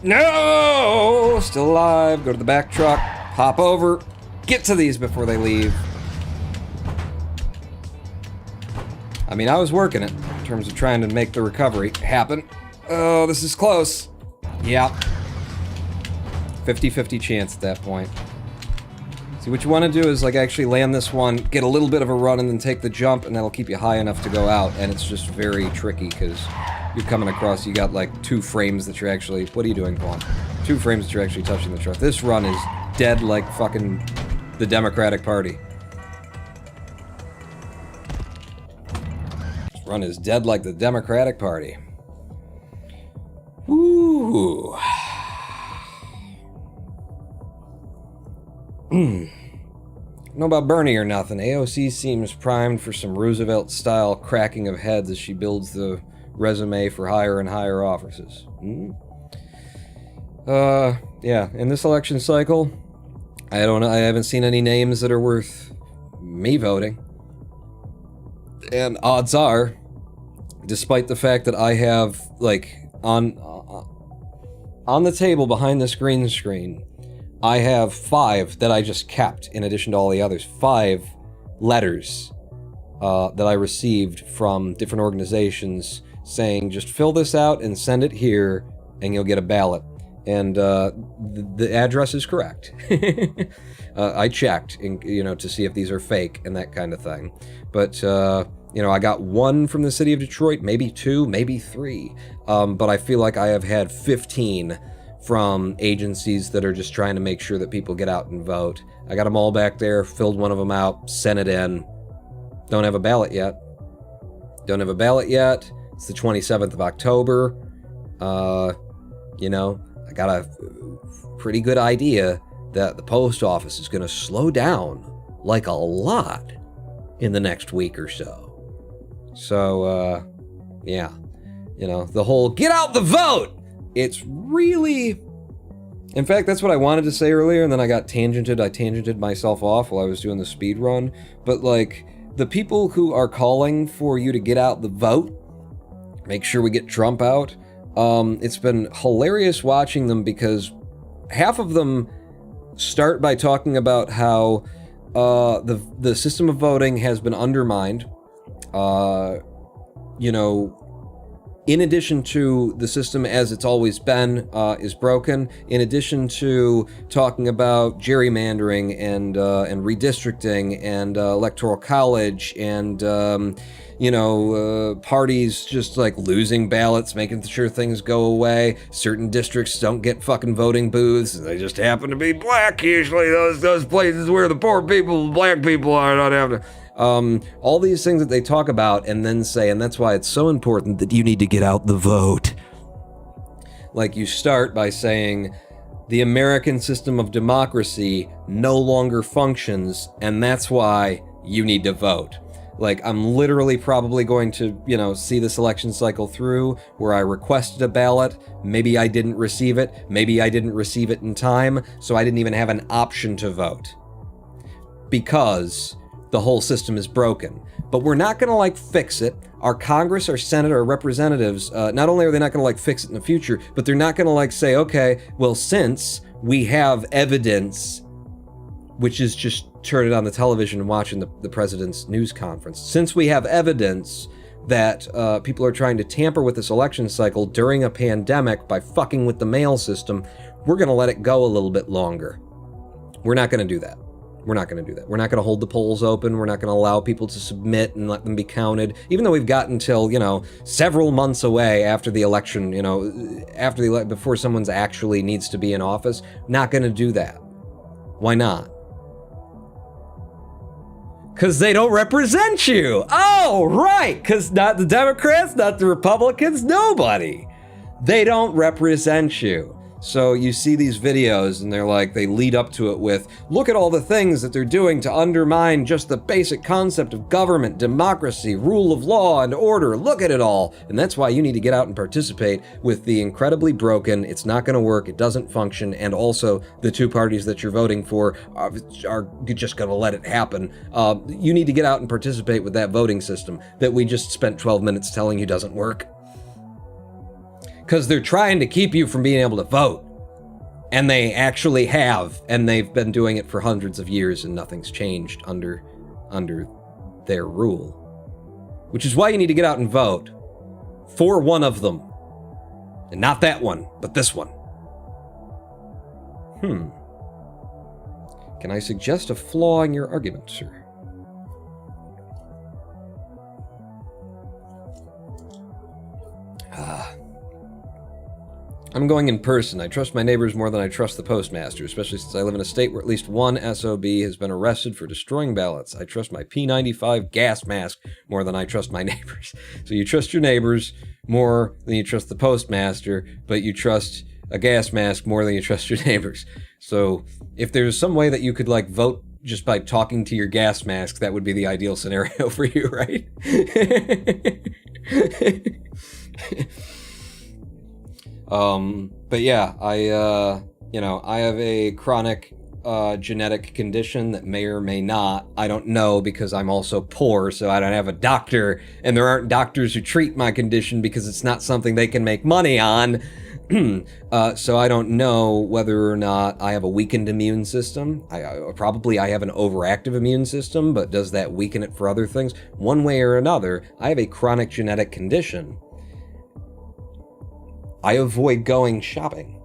No! Still alive. Go to the back truck. Hop over. Get to these before they leave. I mean, I was working it in terms of trying to make the recovery happen. Oh, this is close. Yeah. 50-50 chance at that point. See, what you want to do is, like, actually land this one, get a little bit of a run, and then take the jump, and that'll keep you high enough to go out, and it's just very tricky, because you're coming across, you got, like, 2 frames that you're actually... What are you doing, Paul? 2 frames that you're actually touching the truck. This run is dead like fucking the Democratic Party. This run is dead like the Democratic Party. Ooh. Don't know about Bernie or nothing. AOC seems primed for some Roosevelt-style cracking of heads as she builds the resume for higher and higher offices. Yeah, in this election cycle, I don't know, I haven't seen any names that are worth me voting. And odds are, despite the fact that I have, like, on the table behind this green screen, I have 5 that I just kept, in addition to all the others. 5 letters that I received from different organizations saying, just fill this out and send it here, and you'll get a ballot. And the address is correct. I checked, to see if these are fake and that kind of thing. But, I got one from the city of Detroit, maybe 2, maybe 3. But I feel like I have had 15 from agencies that are just trying to make sure that people get out and vote. I got them all back there, filled one of them out, sent it in. Don't have a ballot yet. It's the 27th of October. I got a pretty good idea that the post office is going to slow down like a lot in the next week or so. So, the whole get out the vote! It's really... In fact, that's what I wanted to say earlier, and then I got tangented. I tangented myself off while I was doing the speed run. But, the people who are calling for you to get out the vote, make sure we get Trump out, it's been hilarious watching them because half of them start by talking about how the system of voting has been undermined. In addition to the system as it's always been is broken, in addition to talking about gerrymandering and redistricting and electoral college and parties just losing ballots, making sure things go away. Certain districts don't get fucking voting booths. They just happen to be black usually. Those places where the poor people, black people are not having to. All these things that they talk about and then say, and that's why it's so important that you need to get out the vote. You start by saying the American system of democracy no longer functions, and that's why you need to vote. I'm literally probably going to, see this election cycle through where I requested a ballot. Maybe I didn't receive it. Maybe I didn't receive it in time, so I didn't even have an option to vote. Because the whole system is broken. But we're not going to fix it. Our Congress, our Senate, our representatives, not only are they not going to fix it in the future, but they're not going to say, okay, well, since we have evidence, which is just turning on the television and watching the president's news conference. Since we have evidence that people are trying to tamper with this election cycle during a pandemic by fucking with the mail system, we're going to let it go a little bit longer. We're not going to do that. We're not going to do that. We're not going to hold the polls open. We're not going to allow people to submit and let them be counted, even though we've got until, several months away after the election, before someone's actually needs to be in office. Not going to do that. Why not? Because they don't represent you. Oh, right. Because not the Democrats, not the Republicans, nobody. They don't represent you. So you see these videos and they lead up to it with, look at all the things that they're doing to undermine just the basic concept of government, democracy, rule of law, and order. Look at it all. And that's why you need to get out and participate with the incredibly broken, it's not going to work, it doesn't function, and also the two parties that you're voting for are just going to let it happen. You need to get out and participate with that voting system that we just spent 12 minutes telling you doesn't work. Because they're trying to keep you from being able to vote. And they actually have. And they've been doing it for hundreds of years and nothing's changed under their rule. Which is why you need to get out and vote. For one of them. And not that one, but this one. Can I suggest a flaw in your argument, sir? I'm going in person. I trust my neighbors more than I trust the postmaster, especially since I live in a state where at least one SOB has been arrested for destroying ballots. I trust my P95 gas mask more than I trust my neighbors. So you trust your neighbors more than you trust the postmaster, but you trust a gas mask more than you trust your neighbors. So if there's some way that you could vote just by talking to your gas mask, that would be the ideal scenario for you, right? But yeah, I have a chronic, genetic condition that may or may not, I don't know, because I'm also poor, so I don't have a doctor, and there aren't doctors who treat my condition because it's not something they can make money on. So I don't know whether or not I have a weakened immune system. I have an overactive immune system, but does that weaken it for other things? One way or another, I have a chronic genetic condition. I avoid going shopping.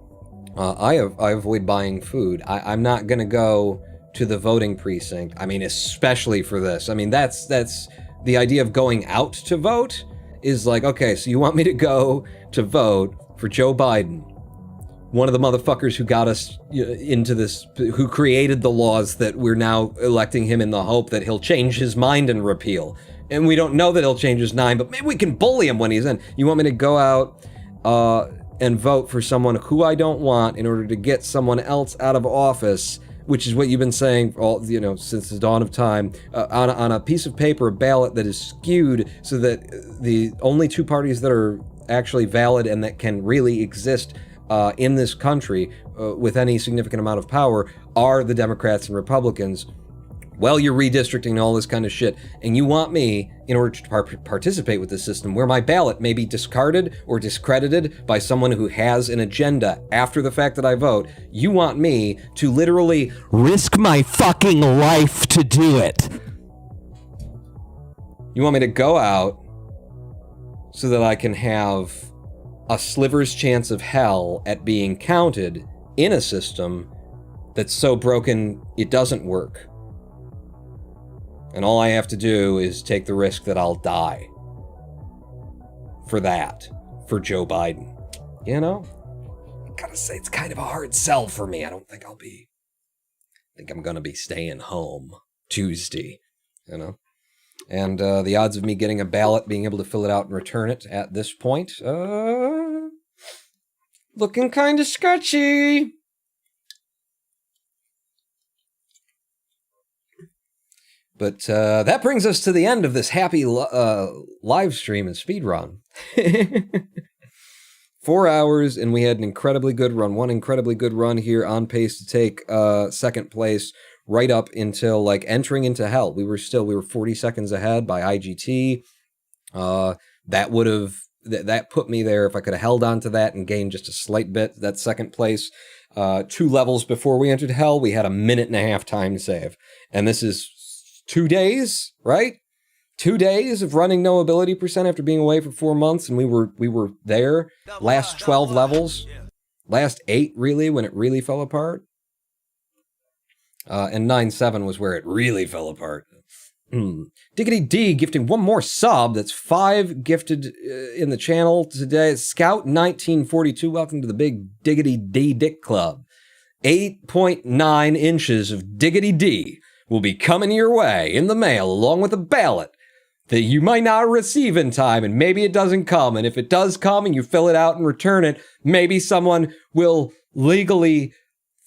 I avoid buying food. I'm not gonna go to the voting precinct. I mean, especially for this. I mean, that's the idea of going out to vote is like, okay, so you want me to go to vote for Joe Biden, one of the motherfuckers who got us into this, who created the laws that we're now electing him in the hope that he'll change his mind and repeal. And we don't know that he'll change his mind, but maybe we can bully him when he's in. You want me to go out and vote for someone who I don't want in order to get someone else out of office, which is what you've been saying since the dawn of time, on a piece of paper, a ballot that is skewed so that the only two parties that are actually valid and that can really exist in this country with any significant amount of power are the Democrats and Republicans. Well, you're redistricting and all this kind of shit, and you want me, in order to participate with the system, where my ballot may be discarded or discredited by someone who has an agenda after the fact that I vote, you want me to literally risk my fucking life to do it. You want me to go out so that I can have a sliver's chance of hell at being counted in a system that's so broken it doesn't work. And all I have to do is take the risk that I'll die for that, for Joe Biden. You know? I gotta say, it's kind of a hard sell for me. I think I'm gonna be staying home Tuesday, you know? And the odds of me getting a ballot, being able to fill it out and return it at this point, looking kind of sketchy. But that brings us to the end of this happy live stream and speedrun. 4 hours, and we had an incredibly good run. One incredibly good run here, on pace to take second place right up until like entering into hell. We were 40 seconds ahead by IGT. That put me there. If I could have held on to that and gained just a slight bit, that second place. 2 levels before we entered hell, we had a 1.5 time to save. And this is 2 days, right? 2 days of running no ability percent after being away for 4 months, and we were there. Last 12 levels, last 8 really, when it really fell apart. And 9-7 was where it really fell apart. Diggity D gifting 1 more sub. That's 5 gifted in the channel today. Scout 1942, welcome to the big Diggity D Dick Club. 8.9 inches of Diggity D will be coming your way in the mail along with a ballot that you might not receive in time, and maybe it doesn't come, and if it does come and you fill it out and return it, maybe someone will legally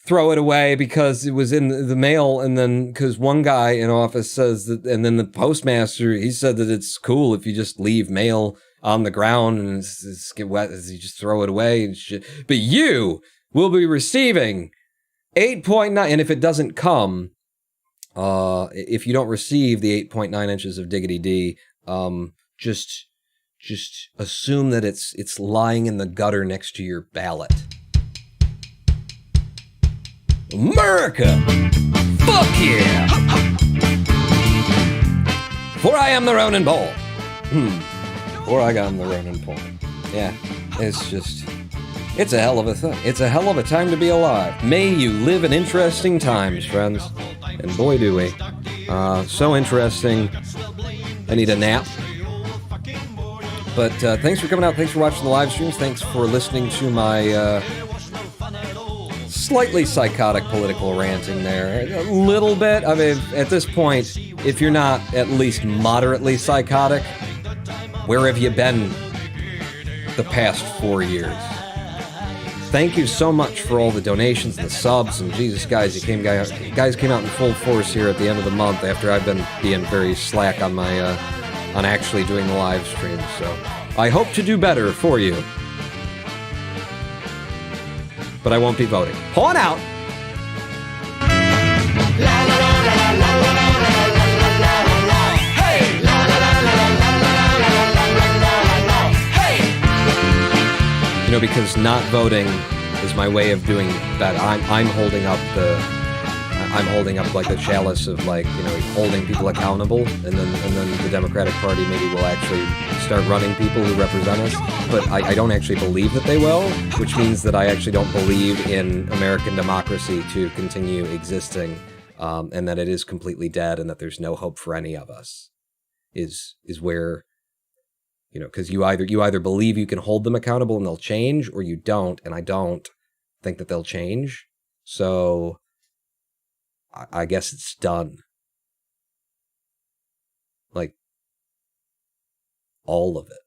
throw it away because it was in the mail, and then because one guy in office says that, and then the postmaster, he said that it's cool if you just leave mail on the ground and it's get wet, you just throw it away and shit. But you will be receiving 8.9, and if it doesn't come, if you don't receive the 8.9 inches of Diggity D, just assume that it's lying in the gutter next to your ballot. America! Fuck yeah! For I am the Ronin Bull. For I am the Ronin Bull. Yeah, it's a hell of a thing. It's a hell of a time to be alive. May you live in interesting times, friends. And boy, do we. So interesting. I need a nap. But thanks for coming out. Thanks for watching the live streams. Thanks for listening to my slightly psychotic political ranting there. A little bit. I mean, at this point, if you're not at least moderately psychotic, where have you been the past 4 years? Thank you so much for all the donations and the subs, and Jesus, guys came out in full force here at the end of the month after I've been being very slack on my on actually doing the live stream. So I hope to do better for you, but I won't be voting. Pawn out. You know, because not voting is my way of doing that. I'm holding up I'm holding up like the chalice of like, you know, holding people accountable, and then the Democratic Party maybe will actually start running people who represent us. But I don't actually believe that they will, which means that I actually don't believe in American democracy to continue existing, and that it is completely dead, and that there's no hope for any of us. Is where, you know, because you either believe you can hold them accountable and they'll change, or you don't, and I don't think that they'll change. So I guess it's done. Like, all of it.